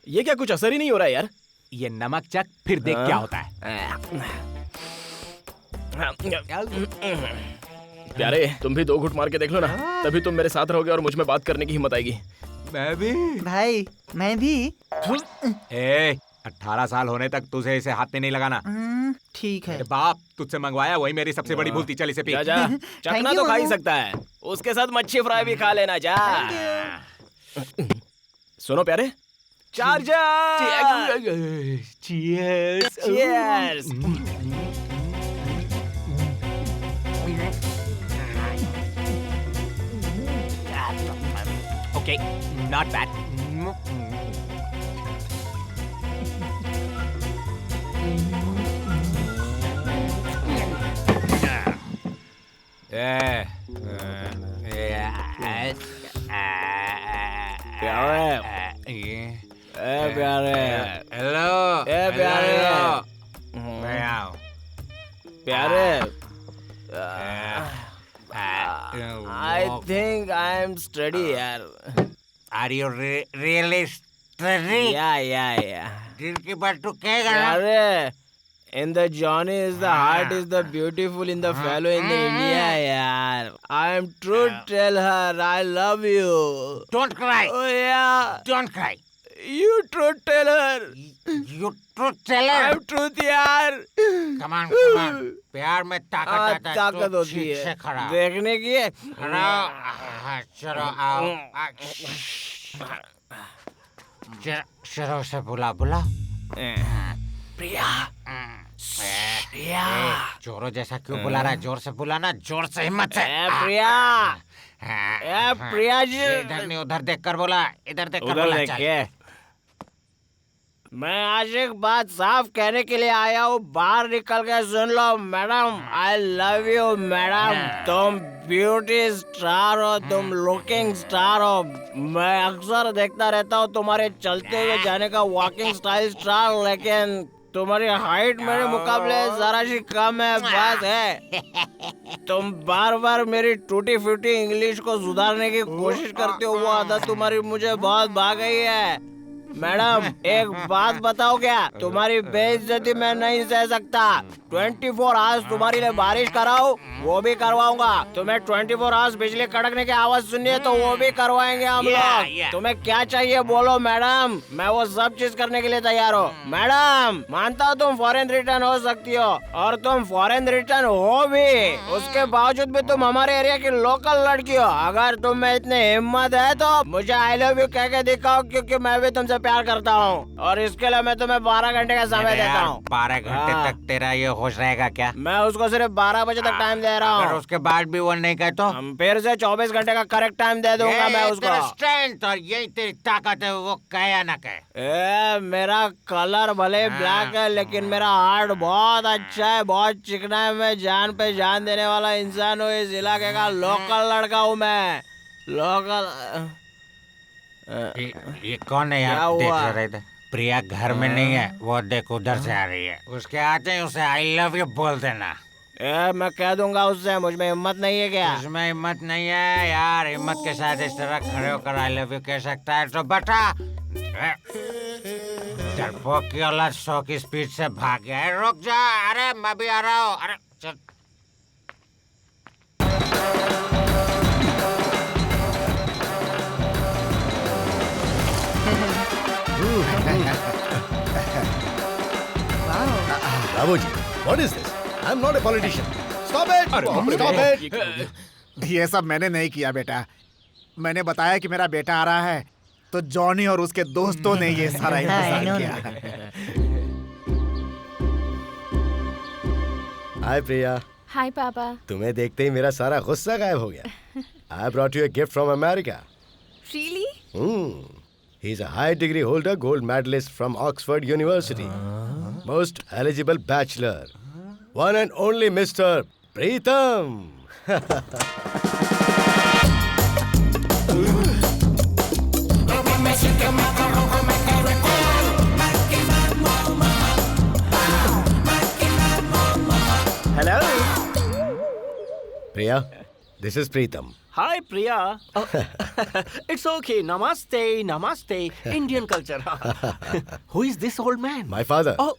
ये क्या कुछ असर ही नहीं हो रहा है यार? ये नमक चख, फिर देख क्या होता है। प्यारे, तुम भी 2 घूंट मार के देख लो ना, तभी तुम मेरे साथ रहोगे और मुझ में बात करने की हिम्मत आएगी। मैं भी। भाई मैं भी। 18 साल होने तक तुझे इसे हाथ में नहीं लगाना। ठीक है। बाप तुझसे मंगवाया, वही मेरी सबसे बड़ी भूल थी। चल इसे पी। जा जा, चखना तो खा ही सकता है, उसके साथ मच्छी फ्राई भी खा लेना। जा। सुनो प्यारे, charger. Cheers. Cheers. Okay, not bad. Hello. प्यारे, I think I am steady यार. Are you really steady? Yeah. दिल की बात तो कहेगा ना? प्यारे, in the Johnny is the heart is the beautiful in the fellow in the India यार. I am true. Tell her I love you. Don't cry. Oh yeah. Don't cry. You truth tell her. You truth tell her. I'm truth यार. Come on. प्यार में ताकत आता है। ताकत तो होती ठीक से है खड़ा। देखने की है। चलो आओ। चलो से बुला। प्रिया। जोरों जैसा क्यों बुला रहा है? जोर से बुलाना, जोर से हिम्मत से। प्रिया जी। इधर नहीं उधर देख कर बोला, इधर देख कर उधर बोला। देखिए, मैं आज एक बात साफ कहने के लिए आया हूँ, बाहर निकल के सुन लो madam. I love you madam. तुम ब्यूटी स्टार हो, तुम लुकिंग स्टार हो। मैं अक्सर देखता रहता हूँ तुम्हारे चलते हुए जाने का वॉकिंग स्टाइल स्टार, लेकिन तुम्हारी हाइट मेरे मुकाबले जरा सी कम है। बात है तुम बार बार मेरी टूटी फूटी इंग्लिश को सुधारने की कोशिश करते हो, वो आदत तुम्हारी मुझे बहुत भाग गई है। मैडम एक बात बताओ, क्या तुम्हारी बेइज्जती मैं नहीं सह सकता। 24 आवर्स तुम्हारे लिए बारिश कराओ, वो भी करवाऊंगा। तुम्हें 24 आवर्स बिजली कड़कने की आवाज सुननी है तो वो भी करवाएंगे हम लोग। तुम्हें क्या चाहिए बोलो मैडम, मैं वो सब चीज करने के लिए तैयार हूँ। मैडम मानता हूँ तुम फॉरेन रिटर्न हो सकती हो, और तुम फॉरेन रिटर्न हो भी, उसके बावजूद भी तुम हमारे एरिया की लोकल लड़की हो। अगर तुम में इतनी हिम्मत है तो मुझे आई लव यू कह के दिखाओ, क्योंकि मैं भी तुमसे प्यार करता हूँ, और इसके लिए मैं तुम्हें 12 घंटे का समय देता हूँ। 12 घंटे तक तेरा ये होश रहेगा क्या? मैं उसको सिर्फ 12 बजे तक टाइम दे रहा हूँ। अगर उसके बाद भी वो नहीं कहे तो फिर से 24 घंटे का करेक्ट टाइम दे दूंगा मैं उसको। स्ट्रेंथ और यही तेरी ताकत है, वो कहे या ना कहे। मेरा कलर भले ब्लैक है, लेकिन मेरा हार्ट बहुत अच्छा है, बहुत चिकना है। मैं जान पे जान देने वाला इंसान हूँ, इस इलाके का लोकल लड़का हूँ मैं। लोकल ये कौन है यार? देख रहे थे प्रिया घर में नहीं है, वो देख उधर से आ रही है। उसके आते ही उसे आई लव यू बोल देना। मैं कह दूंगा उससे, मुझ में हिम्मत नहीं है क्या? उसमें हिम्मत नहीं है यार, हिम्मत के साथ इस तरह खड़े होकर आई लव यू कह सकता है तो बता। डरपोक की औलाद 100 की स्पीड से भाग गया है। रुक जा, अरे मैं भी आ रहा हूँ। अरे चल। Bravo ji, what is this? I'm not a politician. Stop it! Stop it! ये सब मैंने नहीं किया बेटा। मैंने बताया कि मेरा बेटा आ रहा है, तो जॉनी और उसके दोस्तों ने ये सारा इंतजाम किया। हाय प्रिया। हाय पापा। तुम्हें देखते ही मेरा सारा गुस्सा गायब हो गया। I brought you a gift from America. Really? He's a high degree holder, gold medalist from Oxford University. Most eligible bachelor. One and only Mr. Preetham. Hello. Priya, this is Preetham. Hi, Priya. Oh, it's okay. Namaste, namaste. Indian culture. Who is this old man? My father. Oh,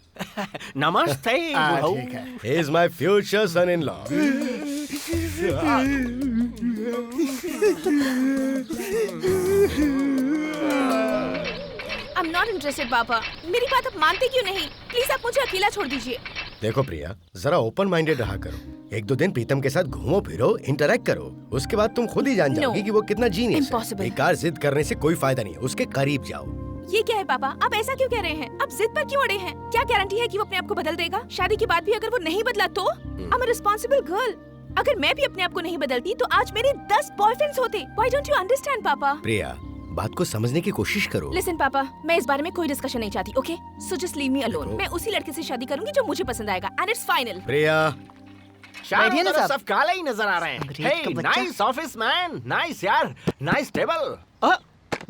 namaste. ठीक है। He is my future son-in-law. I'm not interested पापा। मेरी बात आप मानते क्यों नहीं? Please आप मुझे अकेला छोड़ दीजिए। देखो प्रिया, जरा ओपन माइंडेड रहा करो। एक दो दिन प्रीतम के साथ घूमो फिरो, इंटरेक्ट करो, उसके बाद तुम खुद ही जान जाओगी कि वो कितना जीनियस है। Impossible. बेकार जिद करने से कोई फायदा नहीं, उसके करीब जाओ। ये क्या है पापा? आप ऐसा क्यों कह रहे हैं? आप जिद पर क्यों अड़े हैं? क्या गारंटी है कि वो अपने आप को बदल देगा? शादी के बाद भी अगर वो नहीं बदला तो? I'm a responsible girl. अगर मैं भी अपने आप को नहीं बदलती तो आज मेरे 10 बॉयफ्रेंड्स होते। Why don't you understand पापा? प्रिया, बात को समझने की कोशिश करो। Listen पापा, मैं इस बारे में कोई डिस्कशन नहीं चाहती, okay? So just leave me alone. मैं उसी लड़के से शादी करूंगी जो मुझे पसंद आएगा, and it's final. प्रिया, चारों ना तरफ साहब। सब काला ही नजर आ रहे हैं। अंग्रेज का Hey, बच्चा। nice office man, nice यार, nice table.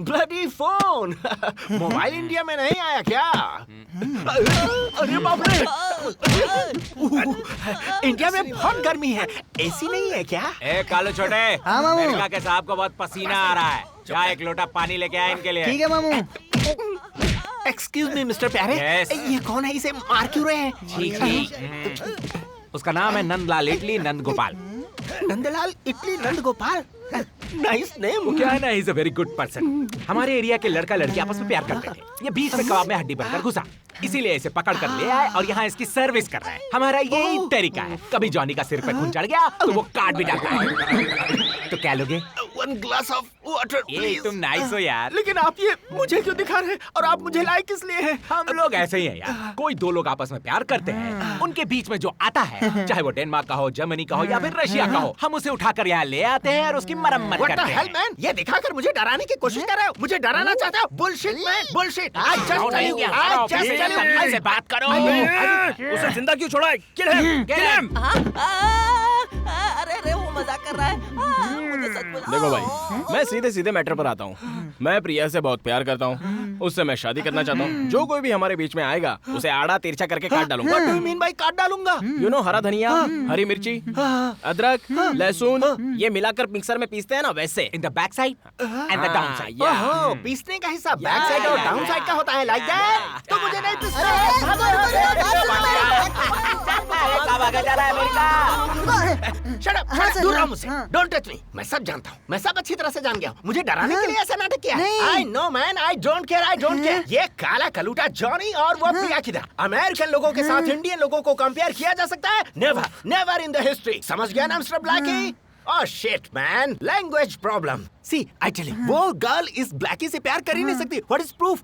Bloody phone. Mobile India में नहीं आया क्या? अरे बाप रे! इंडिया में बहुत गर्मी है, एसी नहीं है क्या? ए कालू छोटे, हाँ, मामू। अमेरिका के साहब को बहुत पसीना आ रहा है। जा एक लोटा पानी लेके आए इनके लिए। ठीक है मामू। एक्सक्यूज मी मिस्टर प्यारे, Yes. ये कौन है? इसे मार क्यों रहे हैं? उसका नाम है Nandlal Italy Nand Gopal. Nandlal Italy Nand Gopal, nice name. वो क्या है ना, is a very good person. हमारे एरिया के लड़का लड़की आपस में प्यार करते थे। ये बीच में कबाब में हड्डी बनकर घुसा, इसीलिए इसे पकड़ कर ले आए और यहाँ इसकी सर्विस कर रहे हैं। हमारा यही तरीका है। कभी जॉनी का सिर पे खून चढ़ गया तो वो काट भी डालता है। तो क्या लोगे? वन ग्लास ऑफ वाटर ये प्लीज। तुम नाइस हो यार। लेकिन आप ये मुझे क्यों दिखा रहे हैं और आप मुझे लाए किस लिए हैं? हम लोग ऐसे ही हैं यार। कोई दो लोग आपस में प्यार करते हैं, उनके बीच में जो आता है, चाहे वो डेनमार्क का हो, जर्मनी का हो या फिर रशिया का हो, हम उसे उठाकर यहाँ ले आते हैं और उसकी मरम्मत What the करते hell, हैं। man? ये दिखाकर मुझे डराने की कोशिश कर रहे हो? मुझे डराना चाहते हो? Bullshit, man, bullshit. I just tell you, I just tell you. से बात करो। उसे जिंदा क्यों छोड़ा है? Kill him! Kill him! अरे वो मजाक कर रहा है। मुझे सच बोला। देखो भाई, मैं सीधे सीधे मैटर पर आता हूँ। मैं प्रिया से बहुत प्यार करता हूँ, उससे मैं शादी करना चाहता हूँ। जो कोई भी हमारे बीच में आएगा उसे आड़ा तिरछा करके काट डालूंगा। What do you mean by काट डालूंगा? यू नो, हरा धनिया, हरी मिर्ची, अदरक, लहसुन, ये मिलाकर मिक्सर में पीसते हैं ना, वैसे। In the back side and the down side. ओहो, पीसने का हिस्सा बैक साइड और डाउन साइड का होता है, like that? तो मुझे नहीं Shut up, दूर रहो मुझसे। Don't touch me. मैं सब जानता हूँ, मैं सब अच्छी तरह से जान गया हूँ। मुझे डराने के लिए ऐसा नाटक किया है। I know man, I don't care, I don't care. ये काला कलूटा जॉनी और वो प्रिया किधर? अमेरिकन लोगों के साथ इंडियन लोगों को कंपेयर किया जा सकता है? Never, never in the history. समझ गया ना mister Blackie? Oh shit man, language problem. See, I tell you, वो गर्ल इस ब्लैकी से प्यार कर ही नहीं सकती. What is proof?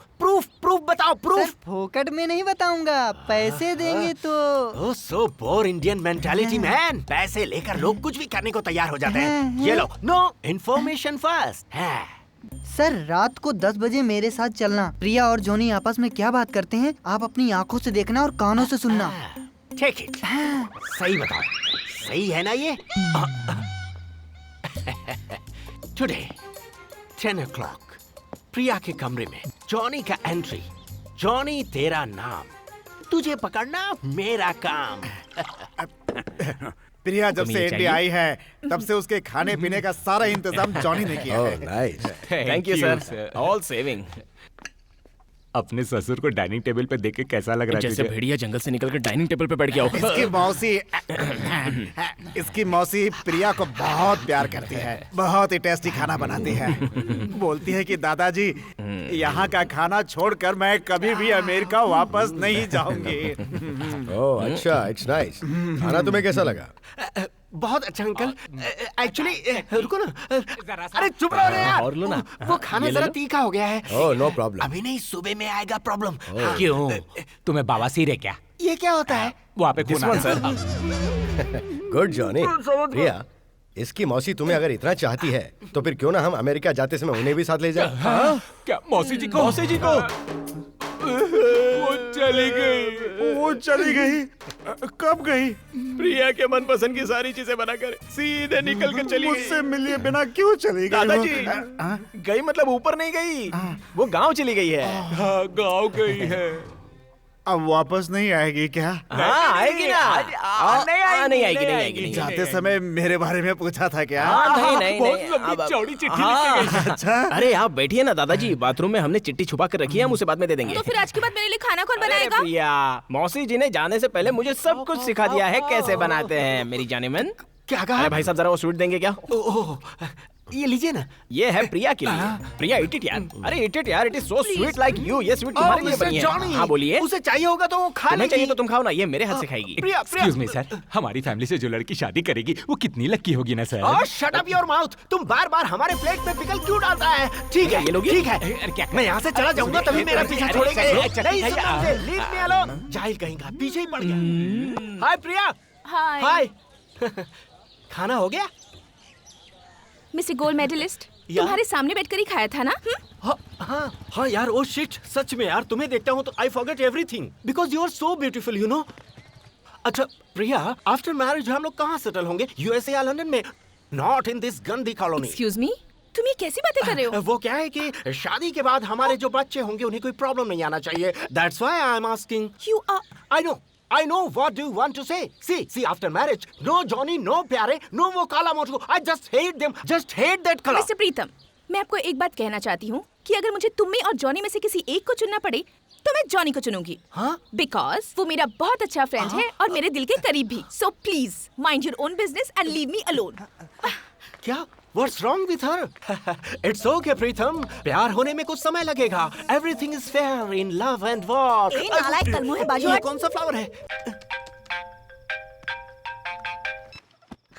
Proof बताओ, proof. फोकट में नहीं बताऊंगा, पैसे देंगे तो। Oh, so poor Indian mentality man. पैसे लेकर लोग कुछ भी करने को तैयार हो जाते हैं। ये लो, no information first. सर, रात को 10 बजे मेरे साथ चलना। प्रिया और जॉनी आपस में क्या बात करते हैं, आप अपनी आंखों से देखना और कानों से सुनना। Take it. सही बताओ, सही है ना ये? Today, 10 o'clock, प्रिया के कमरे में जॉनी का एंट्री। जॉनी तेरा नाम, तुझे पकड़ना मेरा काम। प्रिया जब से इंडिया आई है तब से उसके खाने पीने का सारा इंतजाम जॉनी ने किया है। Nice. Thank you sir, all saving. अपने ससुर को डाइनिंग टेबल पे देख के कैसा लग रहा है जैसे तुझे? भेड़िया जंगल से निकलकर डाइनिंग टेबल पे बैठ गया हो। इसकी मौसी प्रिया को बहुत प्यार करती है, बहुत ही टेस्टी खाना बनाती है। बोलती है कि दादाजी, यहाँ का खाना छोड़कर मैं कभी भी अमेरिका वापस नहीं जाऊंगी। ओह अच्छा, इट्स नाइस। खाना तुम्हें कैसा लगा? बहुत अच्छा अंकल। एक्चुअली रुको ना, अरे चुप रहो ना यार। और लो ना। वो खाना जरा तीखा हो गया है। Oh no problem. अभी नहीं, सुबह में आएगा प्रॉब्लम। क्यों? तुम्हें बवासीर है क्या? ये क्या होता है? वहाँ पे खून This one, आ रहा है। Good Johnny. प्रिया, इसकी मौसी तुम्हें अगर इतना चाहती है तो फिर क्यों ना हम अमेरिका जाते समय उन्हें भी साथ ले जाए। हाँ? क्या मौसी जी को? मौसी जी को वो चली गई। वो चली गई? कब गई? प्रिया के मनपसंद की सारी चीजें बनाकर सीधे निकल कर चली गई। मुझसे मिले बिना क्यों चली गई? दादाजी, गई मतलब ऊपर नहीं गई, वो गांव चली गई है। हाँ, गांव गई है। अब वापस नहीं आएगी क्या? हाँ, आएगी ना। नहीं आएगी। जाते समय मेरे बारे में पूछा था क्या? नहीं। बहुत लंबी चौड़ी चिट्ठी लिख के गई। अच्छा। अरे आप बैठिए ना दादाजी, बाथरूम में हमने चिट्ठी छुपा कर रखी है, हम उसे बाद में दे देंगे। तो फिर आज के बाद मेरे लिए खाना कौन अरे बनाएगा? प्रिया, मौसी जी ने जाने से पहले मुझे सब कुछ सिखा दिया है कैसे बनाते हैं मेरी जाने मन। क्या कहा? अरे भाई साहब, जरा वो स्वीट देंगे क्या? ओह, ये लीजिए ना। ये है प्रिया के लिए। प्रिया, eat it यार। अरे eat it यार, it is so sweet like you। ये स्वीट तुम्हारे लिए बनी है। हाँ बोलिए। उसे चाहिए होगा तो वो खा तुम्हें लेगी। चाहिए तो तुम खाओ ना, ये मेरे हाथ से खाएगी। प्रिया, एक्सक्यूज मी सर, हमारी फैमिली से जो लड़की शादी करेगी वो कितनी लकी होगी ना sir? Oh shut up your mouth. तुम बार-बार हमारे प्लेट में पिकल क्यों डालता है? ठीक है, ये लोग ठीक है। मैं यहाँ से चला जाऊंगा तभी मेरा पीछा छोड़ेगा। नहीं सुनना मुझे, लीव मी अलोन। जाहिल कहेगा, पीछे ही पड़ गया। हाय प्रिया। हाय। खाना हो गया? मिस्टर गोल्ड मेडलिस्ट, तुम्हारे सामने बैठकर ही खाया था ना? हाँ यार, ओ शिट, सच में यार, तुम्हें देखता हूँ तो I forget everything because you are so beautiful, you know. अच्छा प्रिया, आफ्टर मैरिज हम लोग कहाँ सेटल होंगे? यूएसए या लंदन में? नॉट इन दिस गंदी कॉलोनी। एक्सक्यूज मी, तुम ये कैसी बातें कर रहे हो? वो क्या है कि शादी के बाद हमारे जो बच्चे होंगे उन्हें कोई प्रॉब्लम नहीं आना चाहिए। That's why I am asking. You are. I know what do you want to say. See, after marriage, no Johnny, no प्यारे, no वो काला मोटू। I just hate them, just hate that color. Mister Pritam, मैं आपको एक बात कहना चाहती हूँ कि अगर मुझे तुम में और जॉनी में से किसी एक को चुनना पड़े तो मैं जॉनी को चुनूंगी। हाँ? बिकॉज वो मेरा बहुत अच्छा फ्रेंड है और मेरे दिल के करीब भी। So please mind your own business and leave me alone. क्या? What's wrong with her? It's okay, प्रीतम। प्यार होने में कुछ समय लगेगा। Everything is fair in love and war. ए, नालायक कलमुह है, बाजू ये हट। कौन सा फ्लावर है?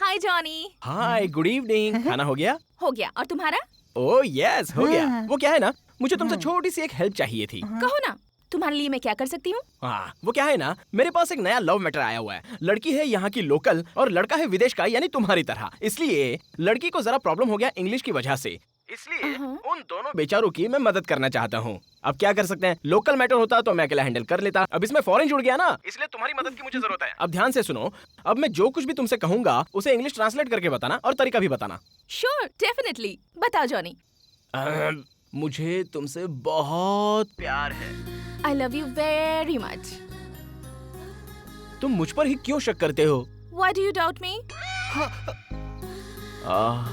हाय जॉनी। हाय, गुड इवनिंग। खाना हो गया? हो गया, और तुम्हारा? ओह यस, हो गया। वो क्या है ना, मुझे तुमसे छोटी सी एक हेल्प चाहिए थी। कहो ना, तुम्हारे लिए मैं क्या कर सकती हूँ? हाँ, वो क्या है ना, मेरे पास एक नया लव मैटर आया हुआ है। लड़की है यहाँ की लोकल और लड़का है विदेश का, यानी तुम्हारी तरह। इसलिए लड़की को जरा प्रॉब्लम हो गया इंग्लिश की वजह से, इसलिए उन दोनों बेचारों की मैं मदद करना चाहता हूँ। अब क्या कर सकते हैं, लोकल मैटर होता तो मैं अकेला हैंडल कर लेता, अब इसमें फॉरेन जुड़ गया ना, इसलिए तुम्हारी मदद की मुझे जरूरत है। अब ध्यान से सुनो, अब मैं जो कुछ भी तुमसे कहूंगा उसे इंग्लिश ट्रांसलेट करके बताना और तरीका भी बताना। Sure, definitely. बताओ जॉनी। मुझे तुमसे बहुत प्यार है। आई लव यू वेरी मच। तुम मुझ पर ही क्यों शक करते हो? Why do you doubt me?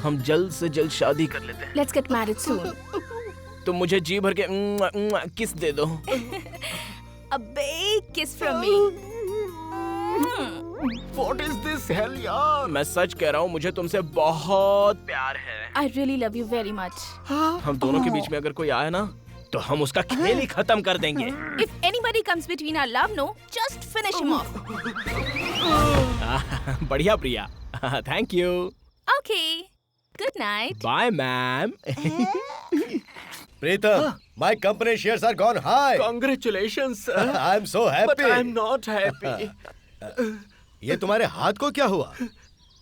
हम जल्द से जल्द शादी कर लेते हैं। Let's get married soon. तुम मुझे जी भर के किस दे दो। A big kiss from me. What is this hell यार? मैं सच कह रहा हूँ, मुझे तुमसे बहुत प्यार है। I really love you very much. हम दोनों के बीच में अगर कोई आया ना तो हम उसका खेल ही खत्म कर देंगे। If anybody comes between our love, no, just finish him off. बढ़िया Priya, thank you. Okay. Good night. Bye ma'am. Pritam, my company shares are gone high. Congratulations. I'm so happy. But I'm not happy. ये तुम्हारे हाथ को क्या हुआ?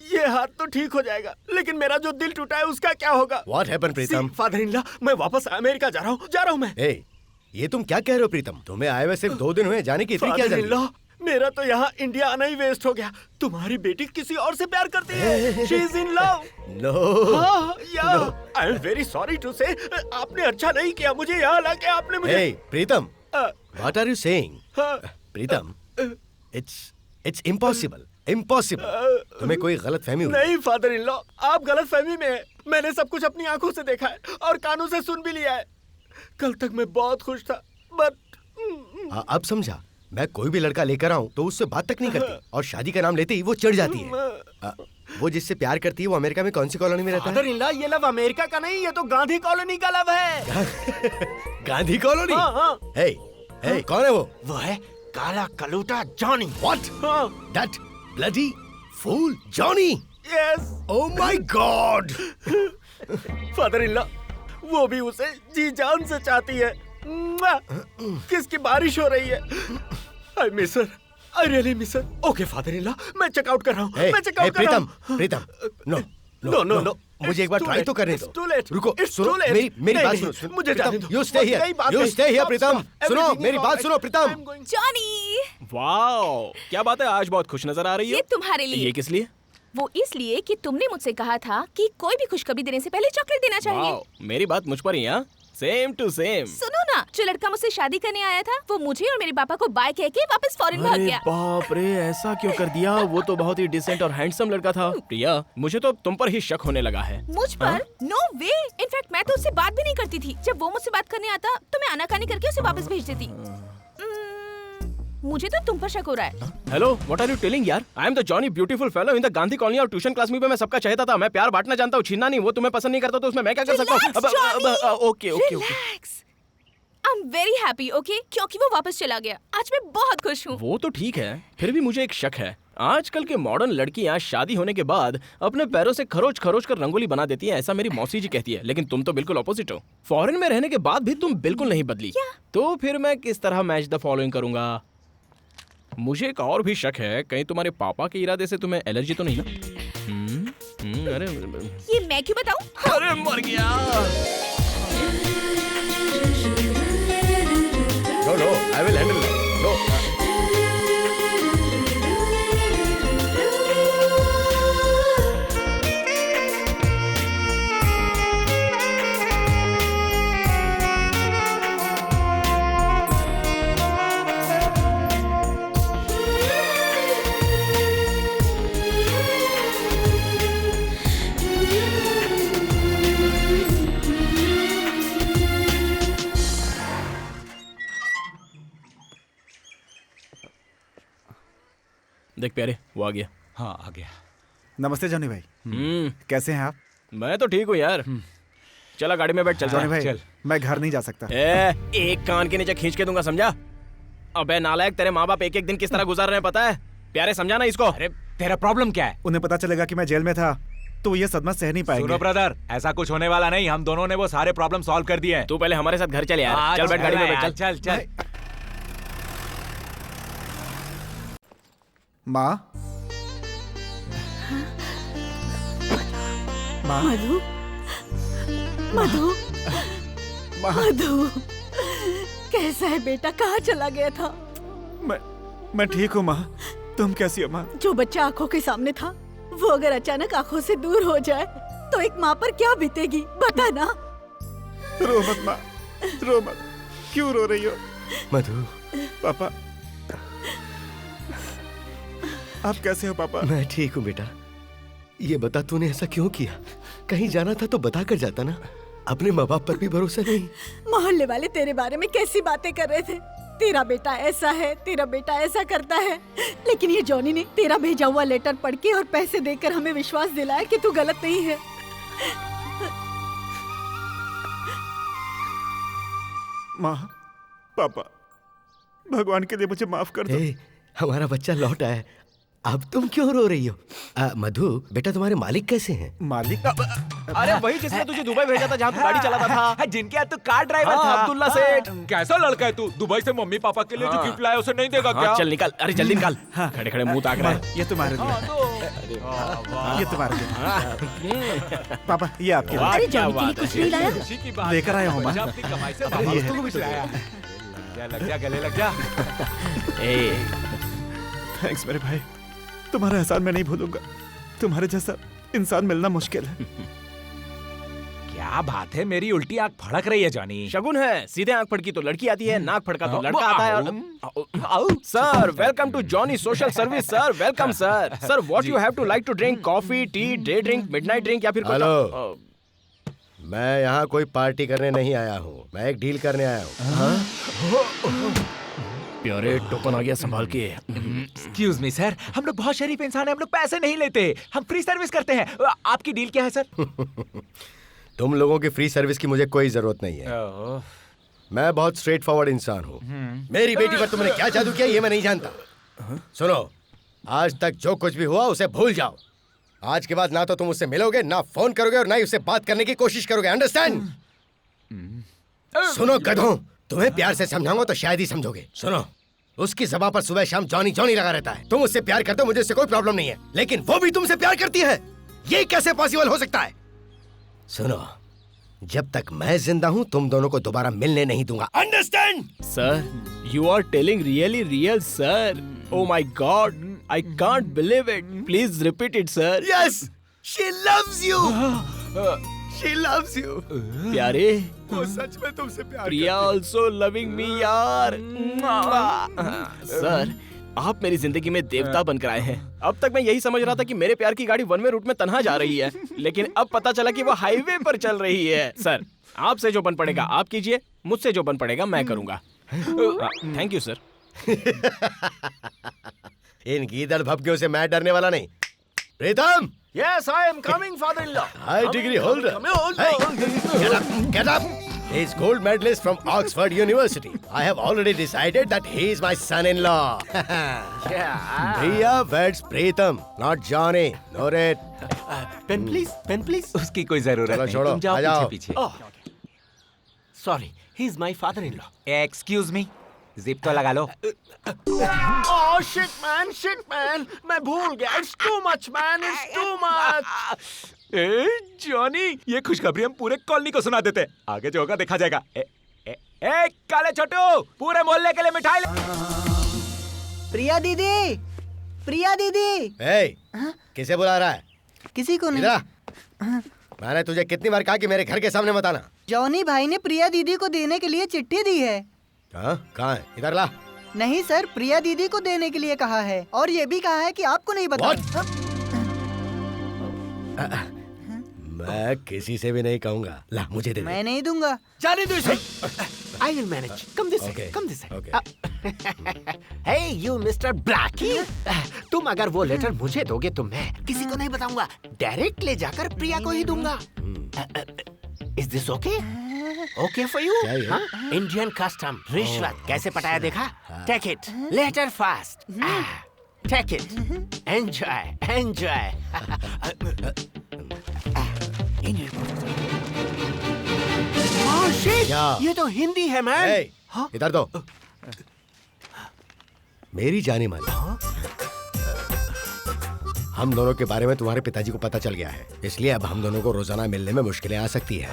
ये हाथ तो ठीक हो जाएगा, लेकिन मेरा जो दिल टूटा है उसका क्या होगा? What happened, Pritam? Father in law, मैं वापस अमेरिका जा रहा हूँ मैं। Hey, ये तुम क्या कह रहे हो प्रीतम? तुम्हें आए हुए सिर्फ 2 दिन हुए, जाने की इतनी क्या फादर इन लॉ, जल्दी? मेरा तो यहाँ इंडिया आना ही वेस्ट हो गया। तुम्हारी बेटी किसी और से प्यार करती है। She is in love. No. I am very sorry to say, आपने अच्छा नहीं किया, मुझे यहाँ लाके आपने मुझे। Hey, Pritam, what are you saying? Pritam, it's impossible. तुम्हें कोई गलत फहमी हुई? नहीं फादर इन लॉ, आप गलत फहमी में हैं। मैंने सब कुछ अपनी आंखों से देखा है और कानों से सुन भी लिया है। कल तक मैं बहुत खुश था, बट अब समझा। मैं कोई भी लड़का लेकर आऊं तो उससे बात तक नहीं करती और शादी का नाम लेते ही वो चढ़ जाती है। वो जिससे प्यार करती है वो अमेरिका में कौन सी कॉलोनी में रहता है? फादर इन लॉ, ये लव अमेरिका का नहीं, ये तो गांधी कॉलोनी का लव है। गांधी कॉलोनी? हाँ। हे, कौन है वो? वो है काला कलूटा Johnny. What? That bloody fool Johnny? Yes. Oh my God. Father in law, वो भी उसे जी जान से चाहती है। किसकी बारिश हो रही है। I miss her. I really miss her. Okay father in law, मैं चेकआउट कर रहा हूँ। Hey, मैं चेकआउट hey, कर रहा प्रीतम, हूँ। नो नो, मुझे एक बार ट्राई तो करने दो। रुको, सुनो मेरी बात सुनो। मुझे जाने दो। You stay here, you stay here Pritam. सुनो मेरी बात सुनो प्रीतम। जॉनी, वाओ, क्या बात है, आज बहुत खुश नजर आ रही हो। ये तुम्हारे लिए। ये किस लिए? वो इसलिए कि तुमने मुझसे कहा था कि कोई भी खुशखबरी देने से पहले चॉकलेट देना चाहिए। वाओ, मेरी बात मुझ पर ही है। Same to same. सुनो ना, जो लड़का मुझसे शादी करने आया था वो मुझे और मेरे पापा को बाय कह के वापस फॉरेन भाग अरे गया। बाप रे, ऐसा क्यों कर दिया? वो तो बहुत ही डिसेंट और हैंडसम लड़का था। प्रिया, मुझे तो तुम पर ही शक होने लगा है। मुझ पर? नो वे। इनफैक्ट मैं तो उससे बात भी नहीं करती थी। जब वो मुझसे बात करने आता तो मैं आनाकानी करके उसे वापस भेज देती। मुझे तो तुम पर शक हो रहा है। Hello, what are you telling यार? I am the Johnny beautiful fellow in the Gandhi colony और ट्यूशन क्लास में मैं सबका चाहता था। मैं प्यार बांटना जानता हूँ, छीनना नहीं। वो तुम्हें पसंद नहीं करता तो उसमें मैं क्या कर सकता हूँ? Okay okay okay. I am very happy, okay, क्योंकि वो वापस चला गया। आज मैं बहुत खुश हूँ। वो तो ठीक है, फिर भी मुझे एक शक है। आजकल के मॉडर्न लड़कियां शादी होने के बाद अपने पैरों से खरोच खरोच कर रंगोली बना देती हैं, ऐसा मेरी मौसी जी कहती है। लेकिन तुम तो बिल्कुल ऑपोजिट हो। फॉरेन में रहने के बाद भी तुम बिल्कुल नहीं बदली। तो फिर मैं किस तरह मैच द फॉलोइंग करूंगा? मुझे एक और भी शक है, कहीं तुम्हारे पापा के इरादे से तुम्हें एलर्जी तो नहीं ना? अरे ये मैं क्यों बताऊं? अरे मर गया। No, I will handle it. No. देख प्यारे, वो आ गया। हाँ आ गया। नमस्ते जॉनी भाई। कैसे हैं आप? मैं तो ठीक हूँ यार। चला गाड़ी में बैठ, चल। जॉनी भाई, चल। मैं घर नहीं जा सकता। एक कान के नीचे खींच के दूंगा, समझा? अबे नालायक, तेरे माँ बाप एक एक दिन किस तरह गुजार रहे हैं पता है? प्यारे समझा ना इसको। अरे तेरा प्रॉब्लम क्या है? उन्हें पता चलेगा कि मैं जेल में था तो ये सदमा सह नहीं पाएंगे। सुनो ब्रदर, ऐसा कुछ होने वाला नहीं। हम दोनों ने वो सारे प्रॉब्लम सॉल्व कर दिए हैं। तू पहले हमारे साथ घर चल यार। चल बैठ गाड़ी में बैठ, चल चल। माँ, माँ, मधु, मधु, मधु, कैसा है बेटा? कहाँ चला गया था? मैं ठीक हूँ माँ। तुम कैसी हो माँ? जो बच्चा आंखों के सामने था वो अगर अचानक आंखों से दूर हो जाए तो एक माँ पर क्या बीतेगी, बता ना। रो मत माँ, रो मत। क्यों रो रही हो? मधु, पापा, आप कैसे हो पापा? मैं ठीक हूँ बेटा। ये बता, तूने ऐसा क्यों किया? कहीं जाना था तो बता कर जाता ना। अपने माँ बाप पर भी भरोसा नहीं। मोहल्ले वाले तेरे बारे में कैसी बातें कर रहे थे। तेरा बेटा ऐसा है, तेरा बेटा ऐसा करता है। लेकिन ये जॉनी ने तेरा भेजा हुआ लेटर पढ़ के और पैसे देकर हमें विश्वास दिलाया कि तू गलत नहीं है। माँ, पापा, भगवान के लिए मुझे माफ कर दो। हमारा बच्चा लौट आया। अब तुम क्यों रो रही हो? मधु बेटा, तुम्हारे मालिक कैसे हैं? मालिक? अरे वही जिसने तुझे दुबई भेजा था, जहाँ तू गाड़ी चलाता था। जिनके हाथ तू कार ड्राइवर था, अब्दुल्ला सेठ। कैसा लड़का है तू? दुबई से मम्मी पापा के लिए जो गिफ्ट लाया उसे नहीं देगा क्या? चल निकाल, अरे जल्दी निकाल। खड़े खड़े मुंह ताक रहा है। ये तुम्हारे लिए, ये तुम्हारे लिए। पापा, ये आपके लिए। अरे जॉनी के लिए कुछ नहीं लाया? लेकर आया हूँ माँ। लग जा, गले लग जा। थैंक्स मेरे भाई, तुम्हारा एहसान मैं नहीं भूलूंगा। तुम्हारे जैसा इंसान मिलना मुश्किल है। क्या बात है, मेरी उल्टी आंख फड़क रही है जॉनी। शगुन है, सीधे आंख फड़की तो लड़की आती है, नाक फड़का तो लड़का आता है। Sir, welcome to Johnny social service. Sir, welcome sir. Sir, what you have to like to drink? Coffee, tea, day drink, midnight drink या फिर कुछ? हेलो, मैं यहाँ कोई पार्टी करने नहीं आया हूँ, मैं एक डील करने आया हूँ। प्यारे, टोकन आ गया, संभाल के। एक्सक्यूज मी सर, हम लोग बहुत शरीफ इंसान हैं, हम लोग पैसे नहीं लेते, हम फ्री सर्विस करते हैं। आपकी डील क्या है सर? तुम लोगों की फ्री सर्विस की मुझे कोई जरूरत नहीं है। मैं बहुत स्ट्रेट फॉरवर्ड इंसान हूँ। मेरी बेटी पर तुमने क्या जादू किया ये मैं नहीं जानता। सुनो, आज तक जो कुछ भी हुआ उसे भूल जाओ। आज के बाद ना तो तुम उससे मिलोगे, ना फोन करोगे और ना ही उससे बात करने की कोशिश करोगे। अंडरस्टैंड? सुनो गधों, तुम्हें प्यार से समझाऊंगा तो शायद ही समझोगे। सुनो, उसकी ज़बान पर सुबह शाम जॉनी जॉनी लगा रहता है। तुम उससे प्यार करते हो, मुझे उससे कोई प्रॉब्लम नहीं है, लेकिन वो भी तुमसे प्यार करती है। ये कैसे पॉसिबल हो सकता है? सुनो, जब तक मैं जिंदा हूँ तुम दोनों को दोबारा मिलने नहीं दूंगा। Understand? Sir, you are telling really real, sir. Oh my God, I can't believe it. Please repeat it, sir. Yes, she loves you. She loves you. प्यारे, वो सच में तुमसे प्यार प्रिया also loving me, यार. सर, आप मेरी जिंदगी में देवता बनकर आए हैं। अब तक मैं यही समझ रहा था कि मेरे प्यार की गाड़ी वन वे रूट में तन्हा जा रही है, लेकिन अब पता चला कि वो हाईवे पर चल रही है। सर, आपसे जो बन पड़ेगा आप कीजिए, मुझसे जो बन पड़ेगा मैं करूंगा। Thank you sir. इन गीदड़ भपकियों से मैं डरने वाला नहीं। प्रीतम! Yes, I am coming, father-in-law. High degree holder. Hey, get up, get up. He's gold medalist from Oxford University. I have already decided that he is my son-in-law. Priya weds Preetham, not Johnny. Note it. Pen please, pen please. उसकी कोई जरूरत चलो नहीं, छोड़ो, तुम जाओ आ जाओ। पीछे पीछे। Sorry, he is my father in law. Excuse me, zip तो लगा लो। Oh shit man, मैं भूल गया। It's too much man, it's too much. A Johnny, ये खुशखबरी हम पूरे कॉलोनी को सुना देते हैं। आगे जो होगा देखा जाएगा। ए काले छोटू, पूरे मोहल्ले के लिए मिठाई ले। प्रिया दीदी, प्रिया दीदी। Hey, किसे बुला रहा है? किसी को नहीं। इधर। मैंने तुझे कितनी बार कहा कि मेरे घर के सामने मत आना। जॉनी भाई ने प्रिया दीदी को देने के लिए चिट्ठी दी है। कहाँ है? इधर ला। नहीं सर, प्रिया दीदी को देने के लिए कहा है, और ये भी कहा है कि आपको नहीं बताना। मैं किसी से भी नहीं कहूँगा। ला, मुझे दे दे। मैं नहीं दूंगा। जाने दो इसे। I will manage. Come this way. Okay. Come this way. Okay. Hey, you Mr. Blackie. तुम अगर वो लेटर मुझे दोगे तो मैं किसी को नहीं बताऊंगा। डायरेक्ट ले जाकर प्रिया को ही दूंगा। Is this okay? Okay for you? क्या ये? हाँ? Indian custom, रिश्वत कैसे पटाया देखा? Take it. Letter fast. Take it. Enjoy. Enjoy. Oh shit! क्या? ये तो हिंदी है मैम। Hey, इधर दो। मेरी जानी मानी, हम दोनों के बारे में तुम्हारे पिताजी को पता चल गया है, इसलिए अब हम दोनों को रोजाना मिलने में मुश्किलें आ सकती है।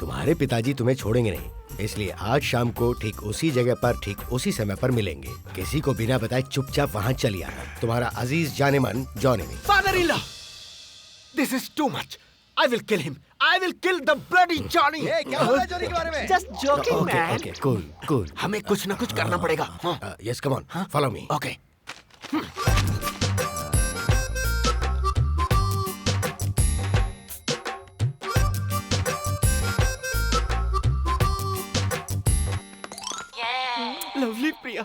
तुम्हारे पिताजी तुम्हें छोड़ेंगे नहीं, इसलिए आज शाम को ठीक उसी जगह पर ठीक उसी समय पर मिलेंगे। किसी को बिना बताए चुपचाप वहाँ चली आना। तुम्हारा अजीज जानेमन Johnny. Father-in-law, this is too much. I will kill him. I will kill the bloody Johnny. क्या हो रहा है जॉनी के बारे में? Just joking, man. Okay, cool, cool. हमें कुछ ना कुछ करना पड़ेगा। Yes, come on, follow me. Okay. Lovely Priya.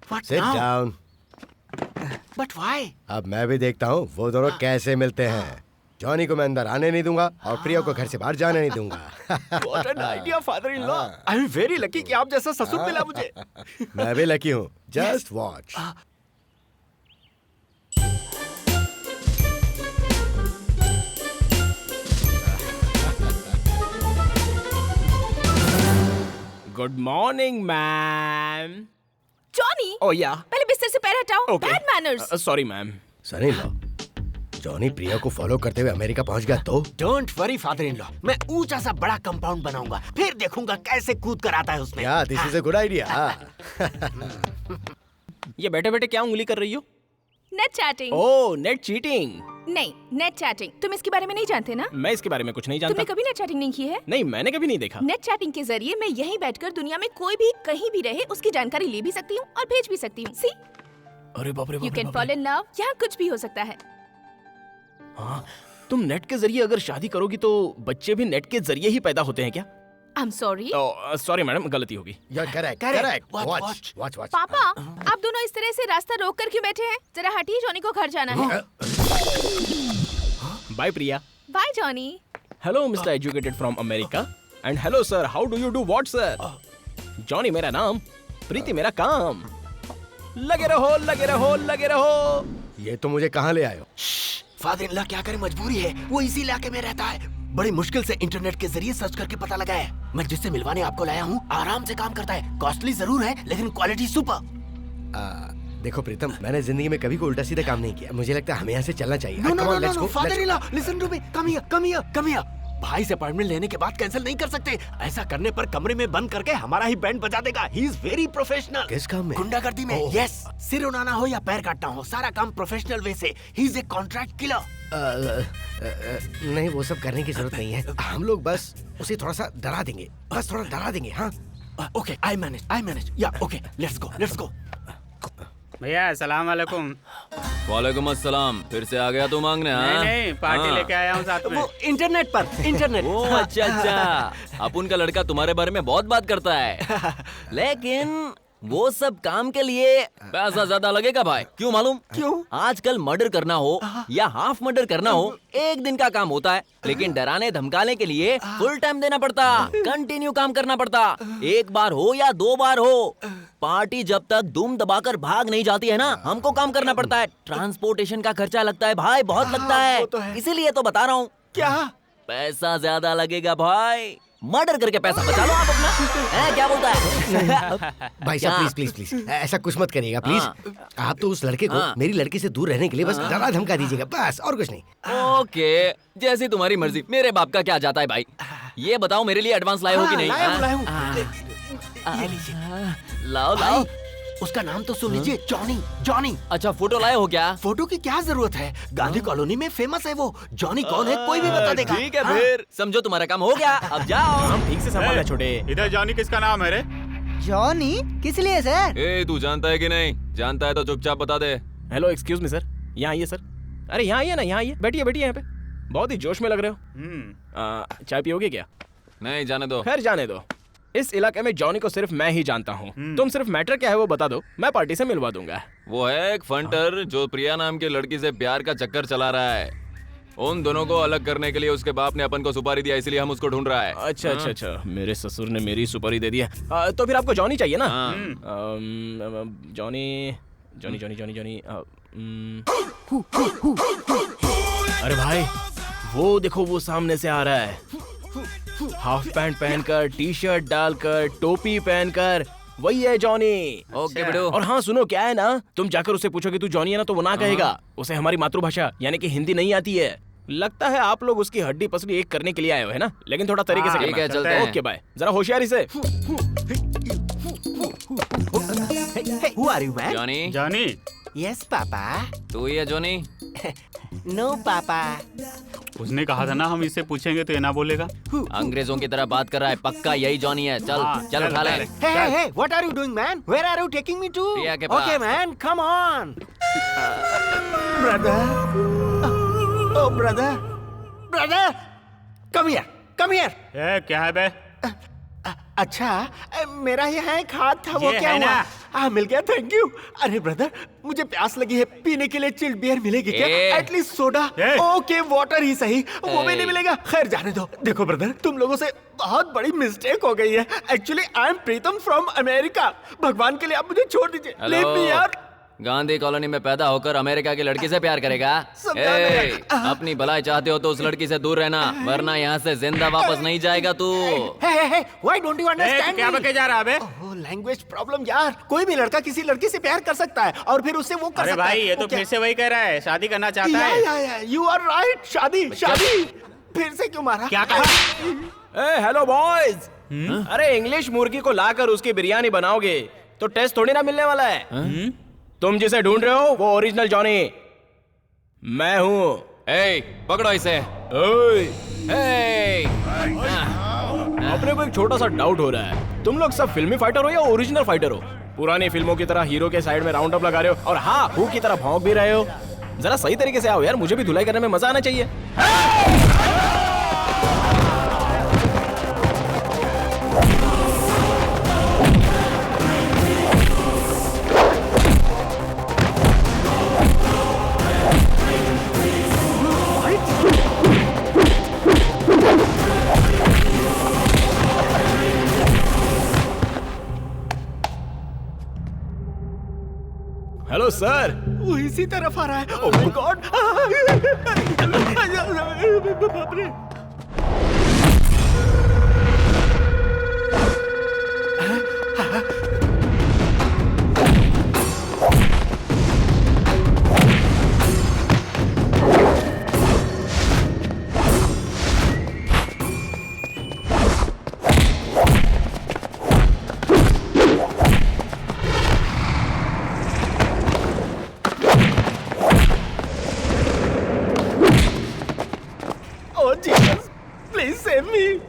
What Sit now? down. But why? अब मैं भी देखता हूँ वो दोनों कैसे मिलते हैं। जॉनी को मैं अंदर आने नहीं दूंगा और प्रिया को घर से बाहर जाने नहीं दूंगा। What an idea, father-in-law. I am very lucky कि आप जैसा ससुर मिला मुझे। मैं भी लकी हूँ। Just watch. Good morning ma'am. Johnny, oh yeah, पहले बिस्तर से पैर हटाओ। Okay. Bad manners. Sorry ma'am. Sunny लो, जॉनी प्रिया को फॉलो करते हुए अमेरिका पहुंच गया तो? Don't worry, father-in-law. मैं ऊंचा सा बड़ा कंपाउंड बनाऊंगा, फिर देखूंगा कैसे कूद कर आता है उसमें। क्या? This is a good idea. ये बैठे बैठे क्या उंगली कर रही हो? Net chatting. Oh, net cheating. नहीं, नेट चैटिंग। तुम इसके बारे में नहीं जानते ना? मैं इसके बारे में कुछ नहीं जानता। तुमने कभी नेट चैटिंग नहीं की है? नहीं, मैंने कभी नहीं देखा। नेट चैटिंग के जरिए मैं यहीं बैठकर दुनिया में कोई भी कहीं भी रहे उसकी जानकारी ले भी सकती हूँ और भेज भी सकती हूँ। सी, अरे बाप रे बाप यू रे कैन बाप रे। Fall in love. यहाँ कुछ भी हो सकता है। हाँ, तुम नेट के जरिए अगर शादी करोगी तो बच्चे भी नेट के जरिए ही पैदा होते हैं क्या? I am sorry. Sorry madam, गलती होगी। You're correct. Correct. Watch. पापा, आप दोनों इस तरह से रास्ता रोक कर क्यों बैठे हैं? जरा हटिए, जॉनी को घर जाना है। Bye Priya. Bye Johnny. Hello mister educated from America and hello sir, how do you do what sir? Johnny मेरा नाम, प्रीति मेरा काम। लगे रहो, लगे रहो, लगे रहो। ये तो मुझे कहाँ ले आए हो? फादर-इन-लॉ क्या करे, मजबूरी है। वो इसी इलाके में रहता है। बड़ी मुश्किल से इंटरनेट के जरिए सर्च करके पता लगा है। मैं जिससे मिलवाने आपको लाया हूँ आराम से काम करता है, कॉस्टली जरूर है लेकिन क्वालिटी सुपर। देखो प्रीतम, मैंने जिंदगी में कभी कोई उल्टा सीधा काम नहीं किया। मुझे लगता है हमें यहाँ से चलना चाहिए। No no no no father in law, listen to me, come here. भाई से अपॉइंटमेंट लेने के बाद कैंसिल नहीं कर सकते। ऐसा करने पर कमरे में बंद करके हमारा ही बैंड बजा देगा। He is very professional. किस काम में? गुंडागर्दी में। यस, सिर उड़ाना हो या पैर काटना हो, सारा काम प्रोफेशनल वे से। He is a contract killer. नहीं, वो सब करने की जरूरत नहीं है। हम लोग बस उसे थोड़ा सा डरा देंगे, बस थोड़ा डरा देंगे। हाँ ओके, आई मैनेज। या ओके, लेट्स गो। भैया अस्सलाम वालेकुम। वालेकुम अस्सलाम। फिर से आ गया तू मांगने? नहीं, पार्टी लेके आया हूँ साथ में। वो इंटरनेट। ओ अच्छा। अपुन का लड़का तुम्हारे बारे में बहुत बात करता है, लेकिन वो सब काम के लिए पैसा ज्यादा लगेगा भाई। क्यों मालूम? क्यों? आजकल मर्डर करना हो या हाफ मर्डर करना हो 1 दिन का काम होता है, लेकिन डराने धमकाने के लिए फुल टाइम देना पड़ता, कंटिन्यू काम करना पड़ता। 1 बार हो या 2 बार हो, पार्टी जब तक दुम दबाकर भाग नहीं जाती है ना, हमको काम करना पड़ता है। ट्रांसपोर्टेशन का खर्चा लगता है भाई, बहुत लगता है। इसीलिए तो बता रहा हूँ। क्या? पैसा ज्यादा लगेगा भाई। मर्डर करके पैसा बचा लो आप अपना। क्या बोलता है? भाई साहब प्लीज ऐसा कुछ मत करिएगा प्लीज। आप तो उस लड़के को मेरी लड़की से दूर रहने के लिए बस डरा धमका दीजिएगा, बस और कुछ नहीं। ओके, जैसी तुम्हारी मर्जी। मेरे बाप का क्या जाता है भाई। ये बताओ मेरे लिए एडवांस लाए हो कि नहीं? लाया हूँ। लाओ। उसका नाम तो सुन लीजिए, जॉनी। अच्छा, फोटो लाए हो क्या? फोटो की क्या जरूरत है, गांधी कॉलोनी में फेमस है वो। जॉनी कौन है कोई भी बता देगा। ठीक है फिर समझो तुम्हारा काम हो गया, अब जाओ। हम ठीक से संभाला छोटे। इधर जॉनी किसका नाम है रे? जॉनी किस लिए सर? ए, तू जानता है कि नहीं? जानता है तो चुपचाप बता दे। हेलो एक्सक्यूज मी सर, यहाँ आइए सर। अरे यहाँ आइए ना, यहाँ आइए, बैठिए यहाँ पे। बहुत ही जोश में लग रहे हो। चाय पियोगे क्या? नहीं, जाने दो। खैर जाने दो। इस इलाके में जॉनी को सिर्फ मैं ही जानता हूँ। तुम सिर्फ मैटर क्या है वो बता दो, मैं पार्टी से मिलवा दूंगा। वो है एक फंटर जो प्रिया नाम की लड़की से प्यार का चक्कर चला रहा है। उन दोनों को अलग करने के लिए उसके बाप ने अपन को सुपारी दिया, इसलिए हम उसको ढूंढ रहा है। अच्छा। मेरे ससुर ने मेरी सुपारी दे दिया। तो फिर आपको जॉनी चाहिए ना? जॉनी। अरे भाई वो देखो, वो सामने से आ रहा है, हाफ पैंट पहनकर, टी शर्ट डालकर, टोपी पहनकर, वही है जॉनी। ओके बेटो। और हाँ सुनो, क्या है ना, तुम जाकर उससे पूछो कि तू जॉनी है ना, तो वो ना कहेगा। उसे हमारी मातृभाषा यानी कि हिंदी नहीं आती है। लगता है आप लोग उसकी हड्डी पसली एक करने के लिए आए हो, है ना? लेकिन थोड़ा तरीके से ठीक है, चलते हैं। हैं। ओके बाय, जरा होशियारी से। Who are you, man? Johnny. Yes, पापा। तू ही है जॉनी? No, पापा। उसने कहा था ना हम इससे पूछेंगे तो ये ना बोलेगा। अंग्रेजों की तरह बात कर रहा है, पक्का यही जॉनी है। चल उठा ले। Hey, what are you doing, man? Where are you taking me to? प्रिया के पास। Okay, man, come on. Brother. Oh, brother, come here. क्या है बे? अच्छा, मेरा यहाँ एक हाथ था, वो ये क्या है हुआ? ना? हाँ, मिल गया, थैंक यू। अरे ब्रदर, मुझे प्यास लगी है, पीने के लिए चिल्ड बियर मिलेगी क्या? At least soda. ओके, वाटर ही सही, वो भी नहीं मिलेगा। खैर जाने दो। देखो ब्रदर, तुम लोगों से बहुत बड़ी मिस्टेक हो गई है। Actually I am Pritam from America. भगवान के लिए आप मुझे छोड़ दीजिए, लीव मी यार। गांधी कॉलोनी में पैदा होकर अमेरिका की लड़की से प्यार करेगा? अपनी भलाई चाहते हो तो उस लड़की से दूर रहना, वरना यहाँ से जिंदा वापस नहीं जाएगा तू। Why don't you understand? क्या बके जा रहा है बे? लैंग्वेज प्रॉब्लम यार। कोई भी लड़का किसी लड़की से प्यार कर सकता है और फिर उससे वो कर अरे सकता है। भाई ये तो फिर से वही कह रहा है, शादी करना चाहता है। You are right, शादी। फिर से क्यों मारा? क्या कहा? Hello boys. अरे इंग्लिश मुर्गी को लाकर उसकी बिरयानी बनाओगे तो टेस्ट थोड़ी ना मिलने वाला है। तुम जिसे ढूंढ रहे हो वो ओरिजिनल जॉनी मैं हूँ। पकड़ो इसे। अपने को एक छोटा सा डाउट हो रहा है, तुम लोग सब फिल्मी फाइटर हो या ओरिजिनल फाइटर हो? पुरानी फिल्मों की तरह हीरो के साइड में राउंड अप लगा रहे हो और हाँ हु की तरह भौंक भी रहे हो। जरा सही तरीके से आओ यार, मुझे भी धुलाई करने में मजा आना चाहिए। Hello sir. वो इसी तरफ आ रहा है। ओह माय गॉड। बाप रे। Oh Jesus, please save me.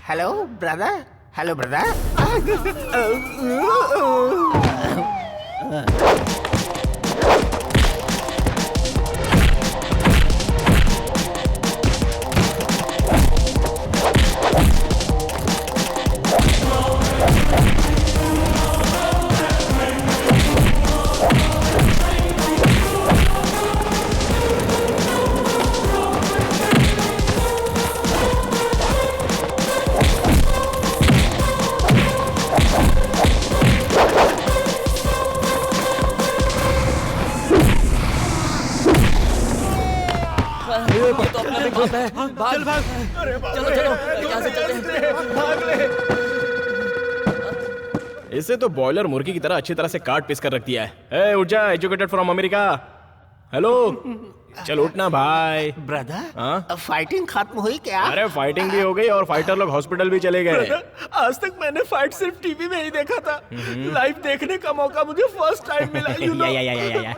Hello brother, hello brother. तो अपना भी भाग है। चल भाग। चलो चलो यहाँ से चलते हैं। इसे तो बॉयलर मुर्गी की तरह अच्छी तरह से काट पीस कर रख दिया है। ए उठ जा, एजुकेटेड फ्रॉम अमेरिका। हेलो, चल उठना भाई। ब्रदर, फाइटिंग खत्म हुई क्या? अरे फाइटिंग भी हो गई और फाइटर लोग हॉस्पिटल भी चले गए। आज तक मैंने फाइट सिर्फ टीवी में ही देखा था। लाइव देखने का मौका मुझे फर्स्ट टाइम मिला। You know,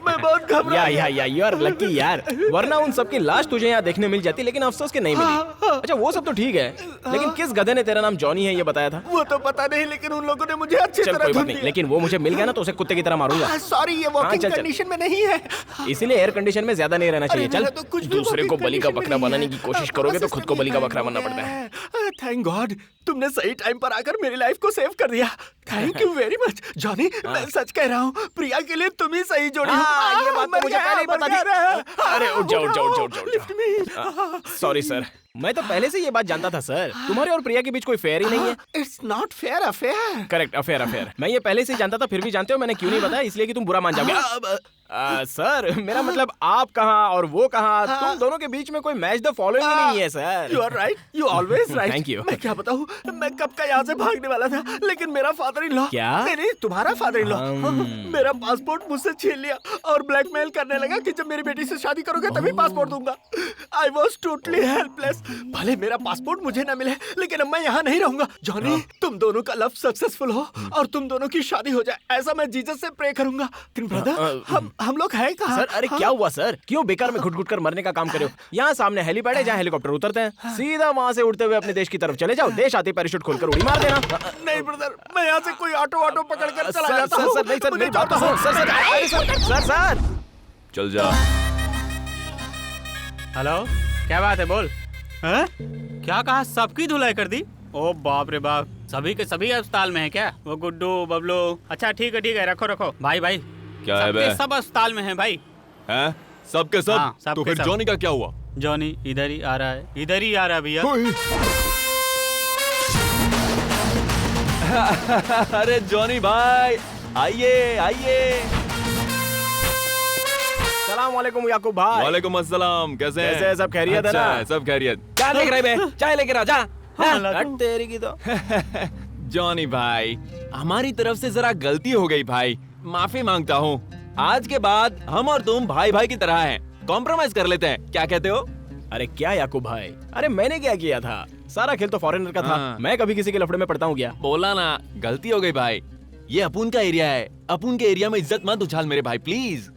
मैं बहुत घबरा गया। यू आर लकी यार, वरना उन सबकी लाश तुझे यहाँ देखने मिल जाती, लेकिन अफसोस के नहीं मिली। अच्छा वो सब तो ठीक है, लेकिन किस गधे ने तेरा नाम जॉनी है ये बताया था? वो तो पता नहीं, लेकिन उन लोगों ने मुझे अच्छी तरह धुन दिया। लेकिन वो मुझे मिल गया ना तो उसे कुत्ते की तरह मारूंगा। सॉरी, ये वर्किंग कंडीशन में नहीं है। इसीलिए एयर कंडीशन में ज्यादा नहीं रहना चाहिए। चल, दूसरे को बलि का बकरा बनाने की कोशिश करोगे तो खुद को बलि का बकरा बनना पड़ता है। थैंक गॉड, तुमने सही टाइम पर आकर मेरी लाइफ को सेव कर दिया। Thank you very much Johnny. मैं सच कह रहा हूँ, प्रिया के लिए तुम ही सही जोड़ी हो। ये बात तो मुझे पहले ही पता थी। अरे उठ जाओ। सॉरी सर, मैं तो पहले से ये बात जानता था सर। तुम्हारे और प्रिया के बीच कोई फेयर ही नहीं है। It's not fair affair. Correct, affair. मैं ये पहले से ही जानता था, फिर भी जानते हो मैंने क्यों नहीं बताया? इसलिए कि तुम बुरा मान जाओगे। सर मेरा मतलब आप कहाँ और वो कहाँ, तुम दोनों के बीच में कोई मैच द फॉलोइंग ही नहीं है sir. You are right, you always right. Thank you. मैं क्या बताऊँ, मैं कब का यहाँ से भागने वाला था, लेकिन मेरा फादर इन लॉ, क्या? नहीं तुम्हारा फादर इन लॉ मेरा पासपोर्ट मुझसे छीन लिया और ब्लैकमेल करने लगा कि जब मेरी बेटी से शादी करोगे तभी पासपोर्ट दूंगा। I was totally helpless. भले मेरा पासपोर्ट मुझे न मिले, लेकिन अब मैं यहाँ नहीं रहूंगा। जॉनी, तुम दोनों का लव सक्सेसफुल हो और तुम दोनों की शादी हो जाए, ऐसा मैं जीसस से प्रे करूंगा। ब्रदर, हम लोग हैं कहाँ? सर अरे क्या हुआ सर? क्यों बेकार में घुट-घुट कर मरने का काम करे हो? यहाँ सामने हेलीपैड है जहाँ हेलीकॉप्टर उतरते हैं। सीधा वहाँ से उड़ते हुए अपने देश की तरफ चले जाओ। देश आते पैराशूट खोलकर उड़ी मार देना। नहीं ब्रदर, मैं यहाँ से कोई ऑटो पकड़ कर चला जाता हूँ। सर नहीं जाता हूँ। सर चल जा। हेलो, क्या बात है बोल। हैं? क्या कहा? सबकी धुलाई कर दी? ओ बाप रे बाप, सभी के सभी अस्पताल में है क्या? वो गुड्डू बबलू। अच्छा ठीक है, रखो भाई। क्या है बे? सब अस्पताल में है भाई। हैं? सबके सब? हाँ, सब तो के फिर सब। जॉनी का क्या हुआ? जॉनी इधर ही आ रहा है भैया। अरे जॉनी भाई, आइए। सलाम वालेकुम याकूब भाई। वालेकुम अस्सलाम। कैसे हैं? सब खैरियत है ना? अच्छा, सब खैरियत। क्या देख रहे बे? चाय लेकर आ जा। हट तेरी की तो। जॉनी भाई, हमारी तरफ से जरा गलती हो गई भाई, माफी मांगता हूँ। आज के बाद हम और तुम भाई की तरह हैं। कॉम्प्रोमाइज कर लेते हैं, क्या कहते हो? अरे क्या याकूब भाई, अरे मैंने क्या किया था? सारा खेल तो फॉरेनर का था। मैं कभी किसी के लफड़े में पड़ता हूँ क्या? बोला ना, गलती हो गई भाई। ये अपुन का एरिया है, अपुन के एरिया में इज्जत मत उछाल मेरे भाई प्लीज।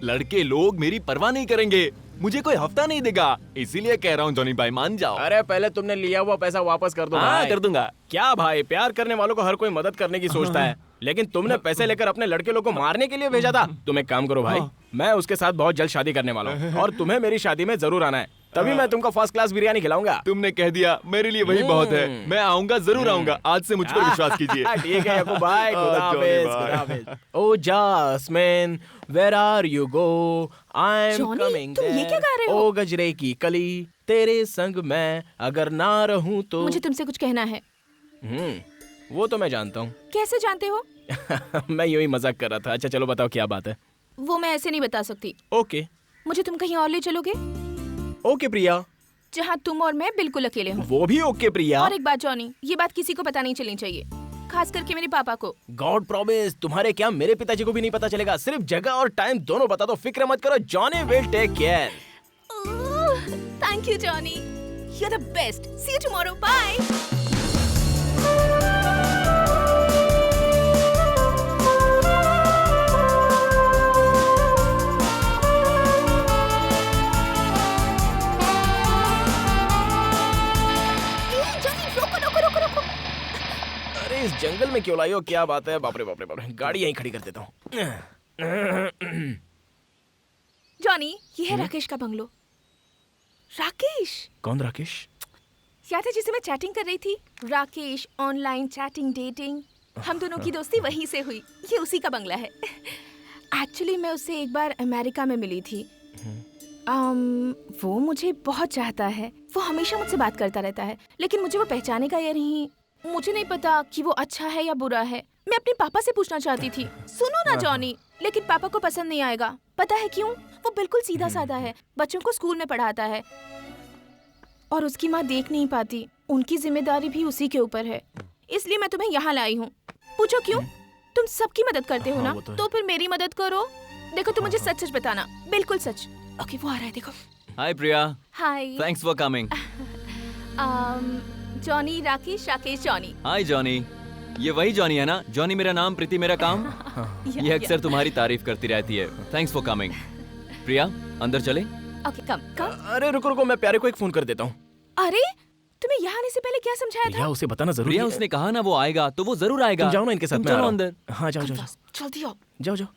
लड़के लोग मेरी परवाह नहीं करेंगे, मुझे कोई हफ्ता नहीं देगा, इसीलिए कह रहा हूँ जॉनी भाई मान जाओ। अरे पहले तुमने लिया हुआ पैसा वापस कर दो। हाँ, भाई। कर दूंगा। क्या भाई, प्यार करने वालों को हर कोई मदद करने की सोचता है, लेकिन तुमने पैसे लेकर अपने लड़के लोग को मारने के लिए भेजा था। तुम एक काम करो भाई, मैं उसके साथ बहुत जल्द शादी करने वाला हूँ और तुम्हें मेरी शादी में जरूर आना है, तभी मैं तुमको फर्स्ट क्लास बिरयानी खिलाऊंगा। तुमने कह दिया, मेरे लिए वही बहुत है। मैं आऊंगा, जरूर आऊंगा। आज से मुझ पर विश्वास कीजिए। ठीक है याकूब भाई, खुदा हाफिज, खुदा हाफिज। Oh Jasmine, where are you go? I am Johnny, coming. तुम ये क्या गा रहे हो? ओ गजरे की कली, तेरे संग मैं अगर ना रहूं तो। मुझे तुमसे कुछ कहना है। वो तो मैं जानता हूँ। कैसे जानते हो? मैं यूं ही मजाक कर रहा था। अच्छा चलो बताओ क्या बात है। वो मैं ऐसे नहीं बता सकती। ओके मुझे तुम कहीं और ले चलोगे? ओके प्रिया। जहाँ तुम और मैं बिल्कुल अकेले हों। वो भी ओके प्रिया। और एक बात जॉनी, ये बात किसी को पता नहीं चलनी चाहिए, खास करके मेरे पापा को। गॉड प्रॉमिस, तुम्हारे क्या मेरे पिताजी को भी नहीं पता चलेगा। सिर्फ जगह और टाइम दोनों बता दो, फिक्र मत करो, Johnny will take care. Thank you Johnny, you are the best. See you tomorrow, bye. अरे इस जंगल में क्यों लाई हो? क्या बात है? बाप रे बाप रे बाप रे, गाड़ी यहीं खड़ी कर देता हूँ। जॉनी, ये है राकेश का बंगलो। राकेश? कौन राकेश? याद है जिसे मैं चैटिंग कर रही थी? राकेश, ऑनलाइन चैटिंग, डेटिंग, हम दोनों की दोस्ती वहीं से हुई। ये उसी का बंगला है। एक्चुअली मैं उससे एक बार अमेरिका में मिली थी। वो मुझे बहुत चाहता है, वो हमेशा मुझसे बात करता रहता है, लेकिन मुझे वो पहचानेगा या नहीं, मुझे नहीं पता कि वो अच्छा है या बुरा है। मैं अपने पापा से पूछना चाहती थी। सुनो ना जॉनी, लेकिन पापा को पसंद नहीं आएगा। पता है क्यों? वो बिल्कुल सीधा साधा है, बच्चों को स्कूल में पढ़ाता है और उसकी माँ देख नहीं पाती, उनकी जिम्मेदारी भी उसी के ऊपर है। इसलिए मैं तुम्हें यहाँ लाई हूँ। पूछो क्यों? तुम सबकी मदद करते हो ना, तो फिर मेरी मदद करो। देखो तुम मुझे सच सच बताना, बिल्कुल सच। ओके वो आ रहा है, देखो। Hi Priya. Hi. Thanks for coming. Johnny, Rakesh, Rakesh, Johnny. Hi Johnny. ये वही जॉनी है ना? जॉनी मेरा नाम, प्रीति मेरा काम। ये अक्सर तुम्हारी तारीफ करती रहती है। Thanks for coming. प्रिया अंदर चले? ओके कम कम। अरे रुको रुको, मैं प्यारे को एक फोन कर देता हूँ। अरे तुम्हें यहाँ आने से पहले क्या समझाया था? प्रिया उसे बताना जरूरी प्रिया है। उसने कहा ना वो आएगा, तो वो जरूर आएगा। तुम जाओ ना इनके साथ, तुम मैं आ चलो रहा हूँ। अंदर। हाँ जाओ जाओ जाओ जल्दी आओ। जाओ जाओ।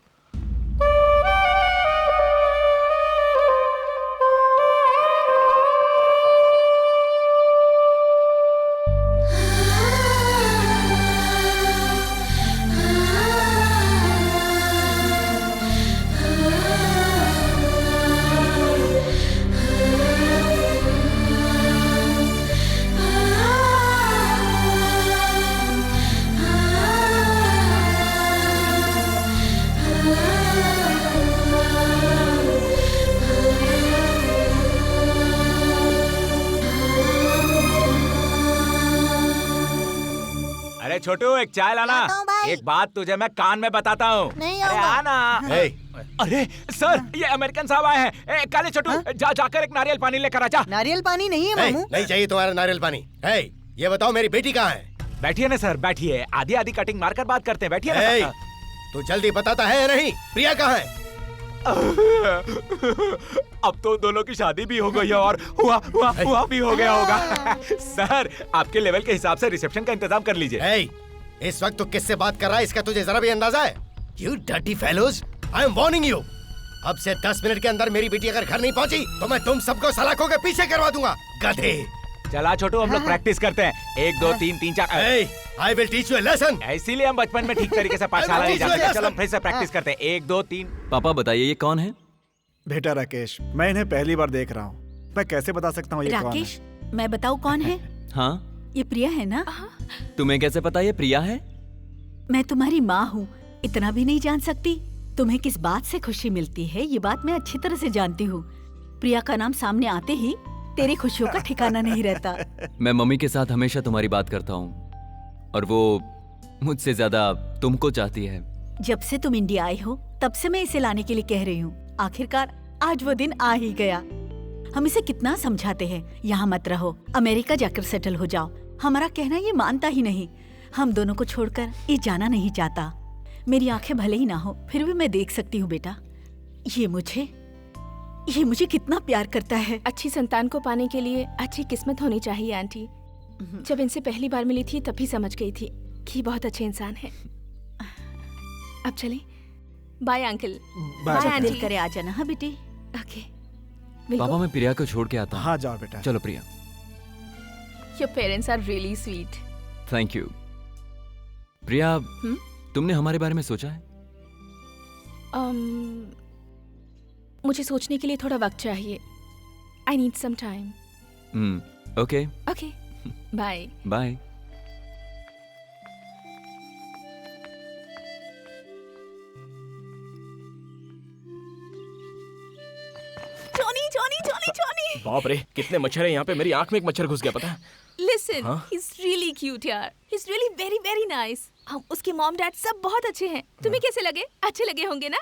अरे छोटू एक चाय लाना। एक बात तुझे मैं कान में बताता हूँ। नहीं अरे आऊंगा। आना। अरे सर ये अमेरिकन साहब आए हैं। काले छोटू जाकर एक नारियल पानी लेकर आ जा। नारियल पानी नहीं है मामू। नहीं चाहिए तुम्हारा नारियल पानी। ये बताओ मेरी बेटी कहाँ है? बैठिए ना सर, बैठिए। आधी आधी कटिंग मारकर बात करते हैं, बैठिए ना। तू जल्दी बताता है या नहीं? प्रिया कहाँ है? अब तो दोनों की शादी भी हो गई है और हुआ भी हो गया होगा। सर आपके लेवल के हिसाब से रिसेप्शन का इंतजाम कर लीजिए। इस वक्त तू किससे बात कर रहा है इसका तुझे जरा भी अंदाजा है? You dirty fellows, I am warning you. अब से 10 मिनट के अंदर मेरी बेटी अगर घर नहीं पहुंची तो मैं तुम सबको सलाखों के पीछे करवा दूंगा। गधे। चला छोटू हम लोग प्रैक्टिस करते हैं। 1 2 3 3 4। I will teach you a lesson. इसीलिए हम बचपन में ठीक तरीके से पाठशाला नहीं जाते। चलो फिर से प्रैक्टिस करते हैं। 1 2 3। पापा बताइए ये कौन है? बेटा राकेश, मैं इन्हें पहली बार देख रहा हूँ। मैं कैसे बता सकता हूँ ये कौन है? राकेश, मैं बताऊँ कौन है? हाँ ये प्रिया है ना? तुम्हें कैसे पता ये प्रिया है? मैं तुम्हारी माँ हूँ, इतना भी नहीं जान सकती? तुम्हें किस बात से खुशी मिलती है ये बात मैं अच्छी तरह से जानती हूँ। प्रिया का नाम सामने आते ही तेरी खुशियों का ठिकाना नहीं रहता। मैं मम्मी के साथ हमेशा तुम्हारी बात करता हूँ और वो मुझसे ज्यादा तुमको चाहती है। जब से तुम इंडिया आए हो तब से मैं इसे लाने के लिए कह रही हूँ। आखिरकार आज वो दिन आ ही गया। हम इसे कितना समझाते हैं, यहाँ मत रहो, अमेरिका जाकर सेटल हो जाओ। हमारा कहना ये मानता ही नहीं। हम दोनों को छोड़कर ये जाना नहीं चाहता। मेरी आंखें भले ही ना हो, फिर भी मैं देख सकती हूँ बेटा, ये मुझे कितना प्यार करता है। अच्छी संतान को पाने के लिए अच्छी किस्मत होनी चाहिए आंटी। जब इनसे पहली बार मिली थी तभी समझ गई थी कि बहुत अच्छे इंसान है। अब चलें। Bye uncle. Bye aunty. करे आ जाना। हाँ बेटी। ओके। पापा मैं प्रिया को छोड़ के आता हूँ। हाँ जाओ बेटा। चलो Priya. Your parents are really sweet. Thank you. Priya, तुमने हमारे बारे में सोचा है? मुझे सोचने के लिए थोड़ा वक्त चाहिए। I need some time. Okay. Okay. Bye. Bye. Johnny. बाप रे, कितने मच्छर है यहाँ पे। मेरी आंख में एक मच्छर घुस गया, पता है? Listen, he's really cute यार। He's really very very nice. हम उसके मॉम डैड सब बहुत अच्छे हैं। तुम्हें कैसे लगे? अच्छे लगे होंगे ना?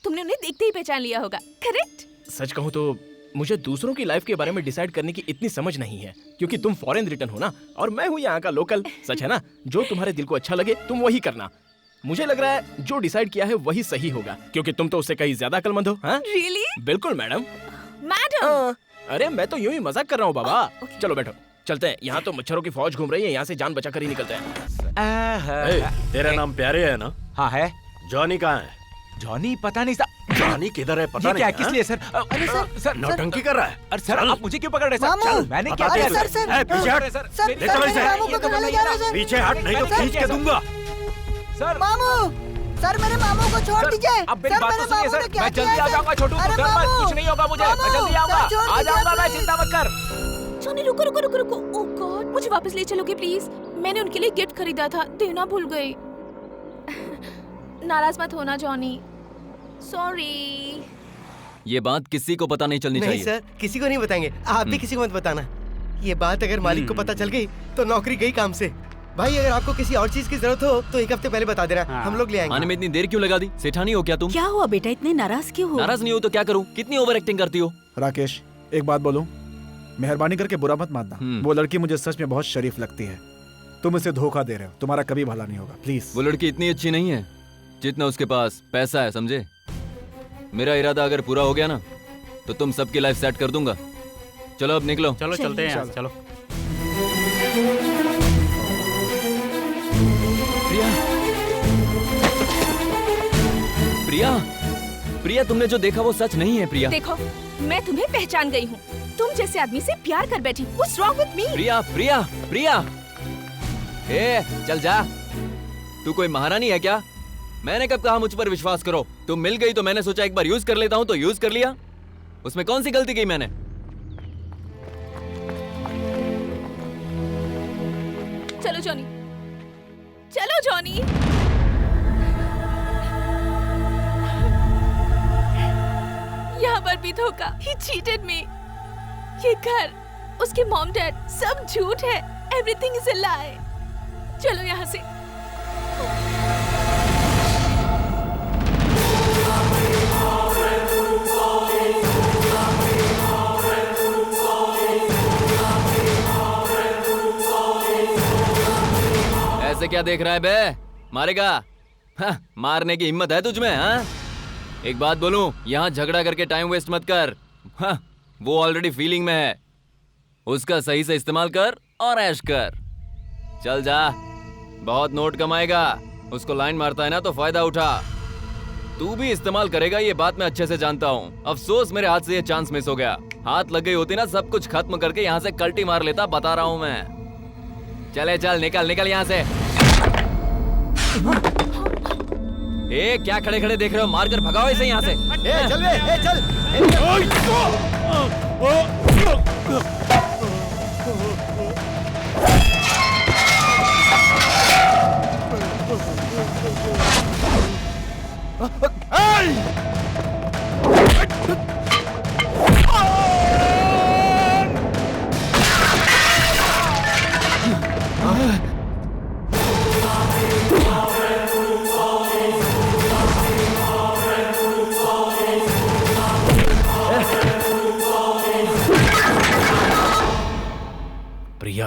तुमने उन्हें देखते ही पहचान लिया होगा, करेक्ट? सच कहूँ तो मुझे दूसरों की लाइफ के बारे में डिसाइड करने की इतनी समझ नहीं है, क्योंकि तुम फॉरेन रिटर्न हो ना, और मैं हूँ यहाँ का लोकल। सच है ना? जो तुम्हारे दिल को अच्छा लगे तुम वही करना। मुझे लग रहा है जो डिसाइड किया है वही सही होगा, क्योंकि तुम तो उससे कहीं ज्यादा अक्लमंद हो। हाँ? Really? बिल्कुल मैडम। मैडम? अरे मैं तो यूं ही मजाक कर रहा हूँ बाबा। चलो बैठो, चलते हैं। यहाँ तो मच्छरों की फौज घूम रही है, यहाँ से जान बचा कर ही निकलते हैं। तेरा नाम प्यारे है ना? हाँ है। जॉनी कहाँ है? जॉनी पता नहीं सर। जॉनी किधर है पता ये नहीं? क्या किस लिए सर? अरे सर नौटंकी कर रहा है। अरे सर आप मुझे क्यों पकड़ रहे मामू, सर? मैंने क्या अरे किया? सर, पीछे हट। सर, ले चलो इसे। मामू को कहाँ ले जा रहे हो, सर? पीछे हट नहीं तो खींच के दूंगा। सर मामू, सर मेरे मामू को छोड़ दीजिए। अब मेरी बात तो सुनिए सर, मैं जल्दी आ जाऊंगा छोटू। कुछ नहीं होगा मुझे, मैं जल्दी आऊंगा। आ जाऊंगा मैं, चिंता मत कर। जॉनी रुको। ओह गॉड, मुझे वापस ले चलोगे प्लीज? मैंने उनके लिए गिफ्ट खरीदा था, देना भूल गई। नाराज मत होना जॉनी। सॉरी। ये बात किसी को पता नहीं चलनी चाहिए। नहीं सर, किसी को नहीं बताएंगे। आप भी किसी को मत बताना। ये बात अगर मालिक को पता चल गई तो नौकरी गई काम से। भाई अगर आपको किसी और चीज की जरूरत हो तो एक हफ्ते पहले बता देना, हम लोग ले आएंगे। आने में इतनी देर क्यों लगा दी? सेठानी हो क्या तुम? क्या हुआ बेटा, इतने नाराज क्यों हो? नाराज नहीं हो तो क्या करूं? कितनी ओवर एक्टिंग करती हो। राकेश एक बात बोलूं, मेहरबानी करके बुरा मत मानना। वो लड़की मुझे सच में बहुत शरीफ लगती है। तुम इसे धोखा दे रहे हो, तुम्हारा कभी भला नहीं होगा, प्लीज। वो लड़की इतनी अच्छी नहीं है जितना उसके पास पैसा है, समझे? मेरा इरादा अगर पूरा हो गया ना तो तुम सबकी लाइफ सेट कर दूंगा। चलो अब निकलो। चलो चलते हैं यहाँ से, चलो। प्रिया, तुमने जो देखा वो सच नहीं है प्रिया। देखो, मैं तुम्हें पहचान गई हूँ। तुम जैसे आदमी से प्यार कर बैठी। What's wrong with me? प्रिया, ए, चल जा। तू कोई महारानी है क्या? मैंने कब कहा मुझ पर विश्वास करो? तुम मिल गई तो मैंने सोचा एक बार यूज कर लेता हूँ, तो यूज कर लिया। उसमें कौन सी गलती की मैंने? चलो जॉनी। यहाँ पर भी धोखा। He cheated me. ये घर, उसके मॉम डैड सब झूठ है। Everything is a lie. चलो यहाँ से। ऐसे क्या देख रहा है बे? मारेगा? हाँ, मारने की हिम्मत है तुझमें? हाँ? एक बात बोलूं, यहाँ झगड़ा करके टाइम वेस्ट मत कर। हाँ, वो ऑलरेडी फीलिंग में है, उसका सही से इस्तेमाल कर और ऐश कर। चल जा, बहुत नोट कमाएगा। उसको लाइन मारता है ना तो फायदा उठा। तू भी इस्तेमाल करेगा, ये बात मैं अच्छे से जानता हूँ। अफसोस मेरे हाथ से ये चांस मिस हो गया। हाथ लग गई होती ना, सब कुछ खत्म करके यहाँ से कल्टी मार लेता, बता रहा हूँ मैं। चले चल, निकल यहाँ से। ए, क्या खड़े खड़े देख रहे हो? मारकर भगाओ इसे यहाँ से। चल बे, चल।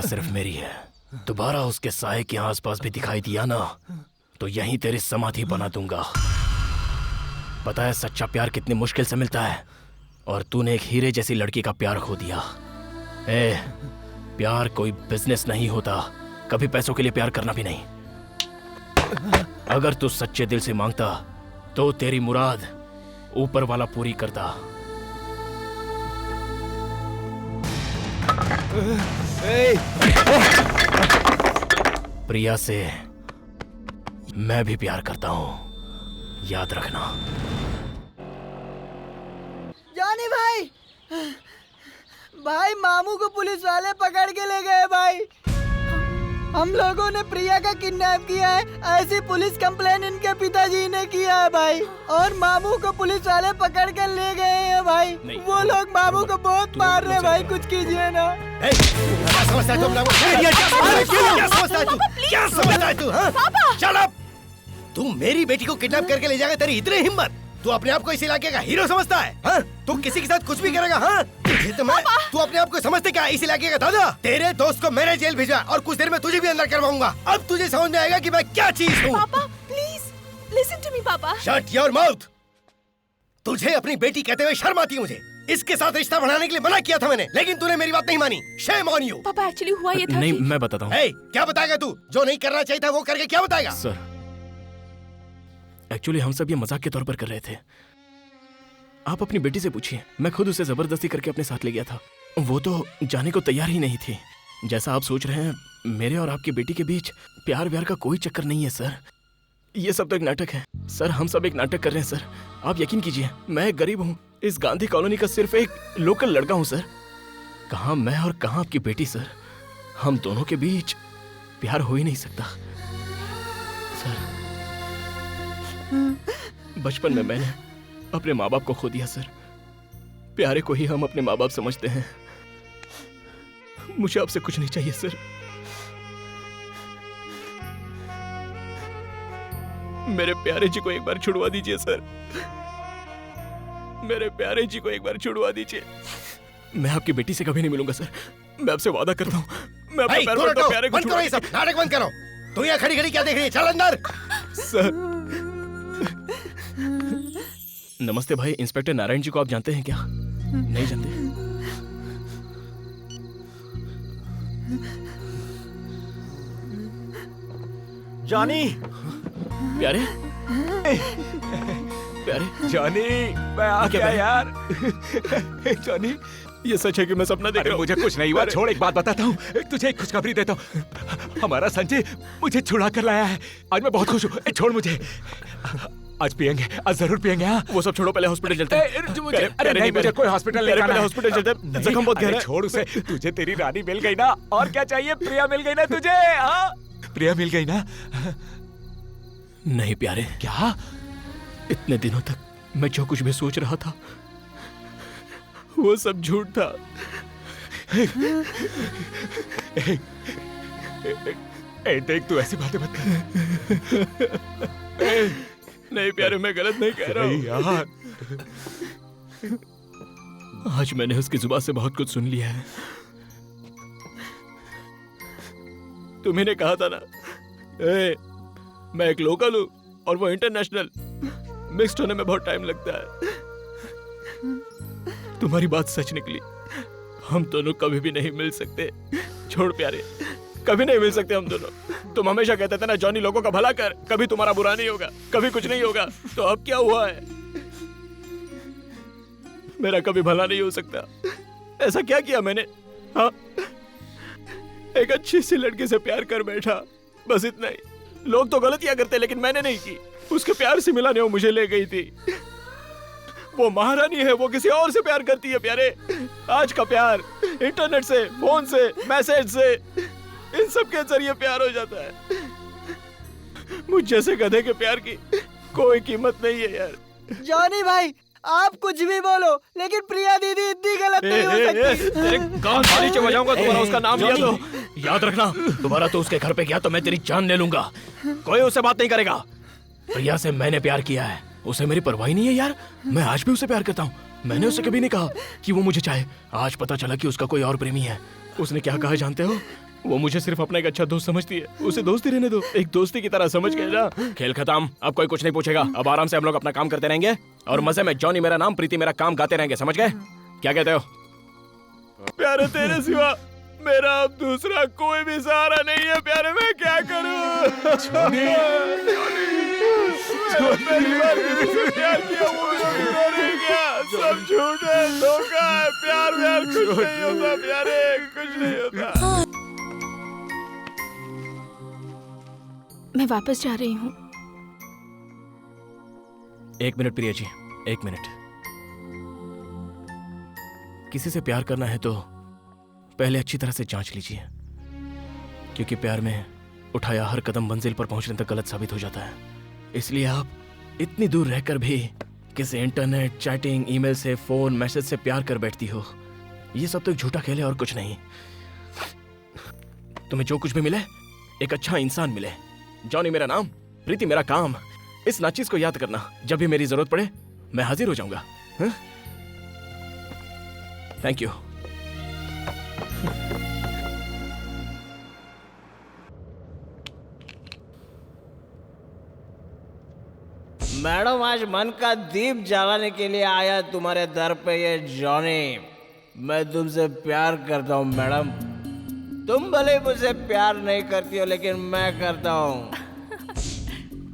प्रिया सिर्फ मेरी है। दोबारा उसके साए के आसपास भी दिखाई दिया ना तो यहीं तेरी समाधि बना दूंगा। पता है सच्चा प्यार कितनी मुश्किल से मिलता है, और तूने एक हीरे जैसी लड़की का प्यार खो दिया। प्यार कोई बिजनेस नहीं होता, कभी पैसों के लिए प्यार करना भी नहीं। अगर तू सच्चे दिल से मांगता तो तेरी मुराद ऊपर वाला पूरी करता। प्रिया से मैं भी प्यार करता हूं, याद रखना। जॉनी भाई, भाई मामू को पुलिस वाले पकड़ के ले गए भाई। हम लोगों ने प्रिया का किडनैप किया है, ऐसी पुलिस कंप्लेन इनके पिताजी ने किया है भाई। और मामू को पुलिस वाले पकड़ के ले गए हैं भाई। वो लोग मामू को बहुत मार रहे हैं भाई, कुछ कीजिए ना। क्या समझता है तू अपना? क्या समझता है तू? Shut up! तू मेरी बेटी को किडनैप करके ले जाएगा, तेरी इतनी हिम्मत? तू अपने आप को इस इलाके का हीरो समझता है? हाँ? तू किसी के साथ कुछ भी करेगा? हाँ? तू अपने आप को समझते क्या इस इलाके का दादा? तेरे दोस्त को मैंने जेल भेजा और कुछ देर में तुझे भी अंदर करवाऊंगा। अब तुझे समझ में आएगा कि मैं क्या चीज हूँ। पापा प्लीज लिसन टू मी पापा। Shut your mouth. तुझे अपनी बेटी कहते हुए शर्म आती है मुझे। इसके साथ रिश्ता बढ़ाने के लिए मना किया था मैंने, लेकिन तूने मेरी बात नहीं मानी। Shame on you. पापा एक्चुअली हुआ ये था नहीं, कि... मैं बताता हूँ। क्या बताएगा तू? जो नहीं करना चाहिए था वो करके क्या बताएगा? सर, एक्चुअली हम सब ये मजाक के तौर पर कर रहे थे। आप अपनी बेटी से पूछिए, मैं खुद उसे जबरदस्ती करके अपने साथ ले गया था। वो तो जाने को तैयार ही नहीं थी। जैसा आप सोच रहे हैं, मेरे और आपकी बेटी के बीच प्यार व्यार का कोई चक्कर नहीं है सर। ये सब तो एक नाटक है सर, हम सब एक नाटक कर रहे हैं सर। आप यकीन कीजिए, मैं एक गरीब हूँ, इस गांधी कॉलोनी का सिर्फ एक लोकल लड़का हूँ सर। कहाँ मैं और कहाँ आपकी बेटी सर। हम दोनों के बीच प्यार हो ही नहीं सकता सर। बचपन में मैंने अपने माँ बाप को खो दिया सर। प्यारे को ही हम अपने माँ बाप समझते हैं। मुझे आपसे कुछ नहीं चाहिए सर। मेरे प्यारे जी को एक बार छुड़वा दीजिए सर। मेरे प्यारे जी को एक बार छुड़वा दीजिए। मैं आपकी बेटी से कभी नहीं मिलूंगा सर। मैं आपसे वादा करता हूँ। मैं अपने प्यारे को छुड़वा। सब नाटक बंद करो। तू यहाँ खड़ी खड़ी क्या देख रही है? चल अंदर। सर नमस्ते भाई, इंस्पेक्टर नारायण जी को आप जानते हैं क्या? नहीं जानते? जॉनी। प्यारे प्यारे जॉनी, मैं आ गया यार। जॉनी, ये सच है कि मैं सपना देख रहा हूँ? मुझे कुछ नहीं हुआ। छोड़, एक बात बताता हूँ तुझे, एक खुशखबरी देता हूँ। हमारा संजय मुझे छुड़ा कर लाया है। आज मैं बहुत खुश हूँ। छोड़ मुझे, आज पियेंगे, आज जरूर पियेंगे। हाँ, वो सब छोड़ो, पहले हॉस्पिटल चलते हैं। अरे नहीं, मुझे कोई हॉस्पिटल नहीं जाना है। हॉस्पिटल चलते हैं, जख्म बहुत गहरा है। छोड़ उसे। तुझे तेरी रानी मिल गई ना, और क्या चाहिए? प्रिया मिल गई ना तुझे? हाँ, प्रिया मिल गई ना? नहीं प्यारे। क्या? इतने दिनों तक मैं जो कुछ भी सोच रहा था वो सब झूठ था। देख, तू ऐसी बातें मत कर। नहीं प्यारे, मैं गलत नहीं कह रहा हूँ यार। आज मैंने उसकी जुबान से बहुत कुछ सुन लिया है। तुम्ही ने कहा था ना, मैं एक लोकल हूँ और वो इंटरनेशनल। मिक्स्ड होने में बहुत टाइम लगता है। तुम्हारी बात सच निकली। हम दोनों कभी भी नहीं मिल सकते। छोड़ प्यारे, कभी नहीं मिल सकते हम दोनों। तुम हमेशा कहते थे ना, जॉनी लोगों का भला कर, कभी तुम्हारा बुरा नहीं होगा, कभी कुछ नहीं होगा। तो अब क्या हुआ है? मेरा कभी भला नहीं हो सकता। ऐसा क्या किया मैंने? हाँ, एक अच्छी सी लड़की से प्यार कर बैठा, बस इतना ही। लोग तो गलतियां करते, लेकिन मैंने नहीं की। उसके प्यार से मिलाने वो मुझे ले गई थी। वो महारानी है, वो किसी और से प्यार करती है प्यारे। आज का प्यार इंटरनेट से, फोन से, मैसेज से, इन सब के जरिए प्यार हो जाता है। मुझ जैसे गधे के प्यार की कोई कीमत नहीं है यार। जॉनी भाई, आप कुछ भी बोलो, लेकिन प्रिया दीदी इतनी गलत नहीं हो सकती। तेरे कान फाड़ी से बजाऊंगा दोबारा उसका नाम लिया तो। याद रखना, दोबारा तो उसके घर पे गया तो मैं तेरी जान ले लूंगा। कोई उससे बात नहीं करेगा। प्रिया से मैंने प्यार किया है, उसे मेरी परवाह नहीं है यार। मैं आज भी उसे प्यार करता हूँ। मैंने उसे कभी नहीं कहा कि वो मुझे चाहे। आज पता चला कि उसका कोई और प्रेमी है। उसने क्या कहा जानते हो? वो मुझे सिर्फ अपना एक अच्छा दोस्त समझती है, उसे दोस्ती रहने दो, एक दोस्ती की तरह समझ के ना। खेल खत्म, अब कोई कुछ नहीं पूछेगा, अब आराम से हम लोग अपना काम करते रहेंगे और मजे में जॉनी मेरा नाम प्रीति मेरा काम गाते रहेंगे, समझ गए? क्या कहते हो? प्यारे तेरे सिवा मेरा अब दूसरा कोई भी सहारा नहीं है प्यारे, मैं क्या करूं? पहली बार किसी से प्यार किया, वो मेरा नहीं किया, सब झूठ है, धोखा है, प्यार व्यार कुछ नहीं होता प्यारे, कुछ नहीं होता। मैं वापस जा रही हूँ। 1 मिनट प्रिया जी, 1 मिनट। किसी से प्यार करना है तो पहले अच्छी तरह से जांच लीजिए, क्योंकि प्यार में उठाया हर कदम मंजिल पर पहुंचने तक गलत साबित हो जाता है। इसलिए आप इतनी दूर रहकर भी किसी इंटरनेट, चैटिंग, ईमेल से, फोन, मैसेज से प्यार कर बैठती हो। ये सब तो एक झूठा खेल है और कुछ नहीं। तुम्हें जो कुछ भी मिले, एक अच्छा इंसान मिले। जॉनी मेरा नाम, प्रीति मेरा काम, इस नाचीज को याद करना। जब भी मेरी जरूरत पड़े मैं हाजिर हो जाऊंगा। Thank you. मैडम, आज मन का दीप जलाने के लिए आया तुम्हारे दर पे ये जॉनी। मैं तुमसे प्यार करता हूँ मैडम। तुम भले मुझे प्यार नहीं करती हो, लेकिन मैं करता हूँ।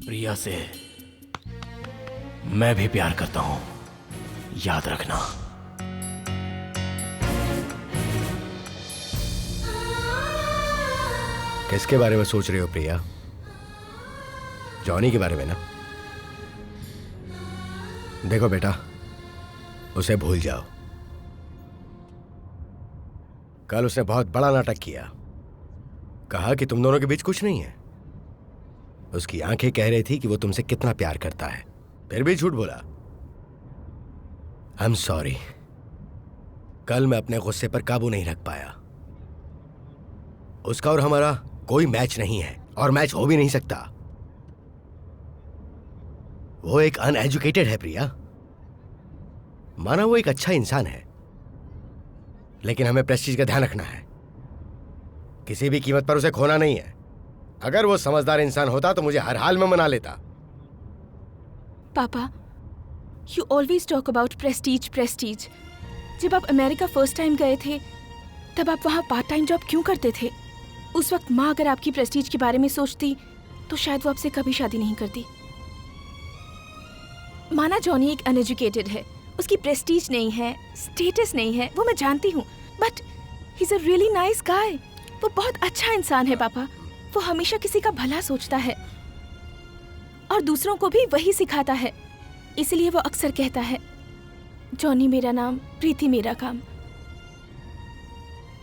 प्रिया से मैं भी प्यार करता हूँ, याद रखना। किसके बारे में सोच रहे हो प्रिया? जॉनी के बारे में ना? देखो बेटा, उसे भूल जाओ। कल उसने बहुत बड़ा नाटक किया, कहा कि तुम दोनों के बीच कुछ नहीं है। उसकी आंखें कह रही थी कि वो तुमसे कितना प्यार करता है, फिर भी झूठ बोला। आई एम सॉरी, कल मैं अपने गुस्से पर काबू नहीं रख पाया। उसका और हमारा कोई मैच नहीं है और मैच हो भी नहीं सकता। वो एक अनएजुकेटेड है प्रिया। माना वो एक अच्छा इंसान है, लेकिन हमें प्रेस्टीज का ध्यान रखना है। किसी भी कीमत पर उसे खोना नहीं है। अगर वो समझदार इंसान होता तो मुझे हर हाल में मना लेता। पापा, you always talk about Prestige Prestige. जब आप अमेरिका फर्स्ट टाइम गए थे, तब आप वहाँ पार्ट टाइम जॉब क्यों करते थे? उस वक्त माँ अगर आपकी प्रेस्टीज के बारे में सोचती तो शायद वो आपसे कभी शादी नहीं करती। माना जॉनी एक अनएजुकेटेड है, उसकी प्रेस्टीज नहीं है, स्टेटस नहीं है, वो मैं जानती हूँ, but he is a really nice guy. वो बहुत अच्छा इंसान है पापा। वो हमेशा किसी का भला सोचता है और दूसरों को भी वही सिखाता है। इसलिए वो अक्सर कहता है, जॉनी मेरा नाम, प्रीति मेरा काम।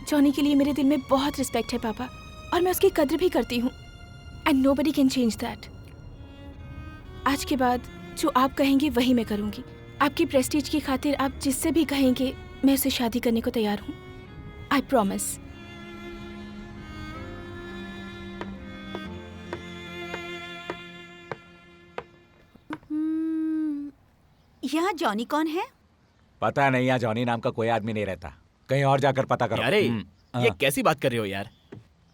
जॉनी के लिए मेरे दिल में बहुत रिस्पेक्ट है पापा, और मैं उसकी कद्र भी करती हूँ, and nobody can change that. आज के बाद जो आप कहेंगे वही मैं करूँगी। आपकी प्रेस्टीज की खातिर आप जिससे भी कहेंगे मैं उससे शादी करने को तैयार हूँ। I promise. यहाँ जॉनी कौन है? पता नहीं, यहाँ जॉनी नाम का कोई आदमी नहीं रहता। कहीं और जाकर पता करो। अरे ये कैसी बात कर रहे हो यार?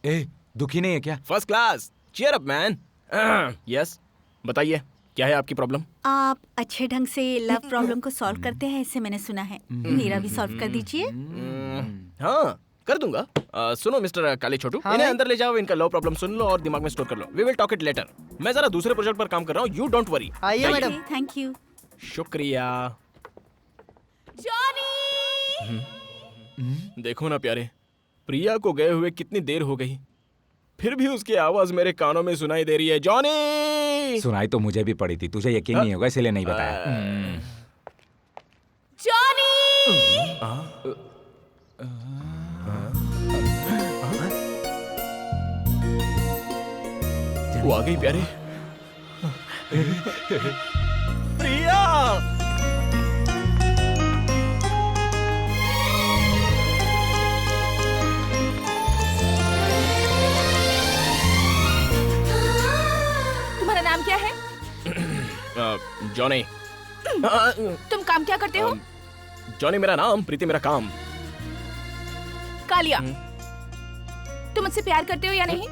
ए, दुखी नहीं है क्या? First class. Cheer up man. Yes, बताइए क्या है आपकी प्रॉब्लम? आप अच्छे ढंग से लव प्रॉब्लम को सॉल्व करते हैं, ऐसे मैंने सुना है। मेरा भी सॉल्व कर दीजिए। हाँ, कर दूंगा। सुनो मिस्टर काले छोटू, हाँ इन्हें भाई? अंदर ले जाओ, इनका लव प्रॉब्लम सुन लो और दिमाग में स्टोर कर लो। We will talk it later. मैं जरा दूसरे प्रोजेक्ट पर काम कर रहा हूँ, यू डोंट वरी। आइए मैडम। Thank you. शुक्रिया। देखो ना प्यारे, प्रिया को गए हुए कितनी देर हो गई, फिर भी उसकी आवाज मेरे कानों में सुनाई दे रही है। जॉनी! सुनाई तो मुझे भी पड़ी थी, तुझे यकीन नहीं होगा इसलिए नहीं बताया। जॉनी! वो आ गई प्यारे। प्रिया! तुम्हारा नाम क्या है? जॉनी। तुम काम क्या करते हो? जॉनी मेरा नाम, प्रीति मेरा काम। कालिया, तुम मुझसे प्यार करते हो या नहीं?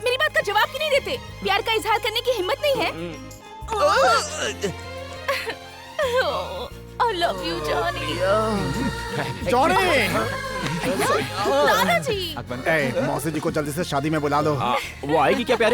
मेरी बात का जवाब क्यों नहीं देते? प्यार का इजहार करने की हिम्मत नहीं है? I love you, Johnny. Johnny! दादाजी! मौसी जी को जल्दी से शादी में बुला लो। वो आएगी क्या प्यारे?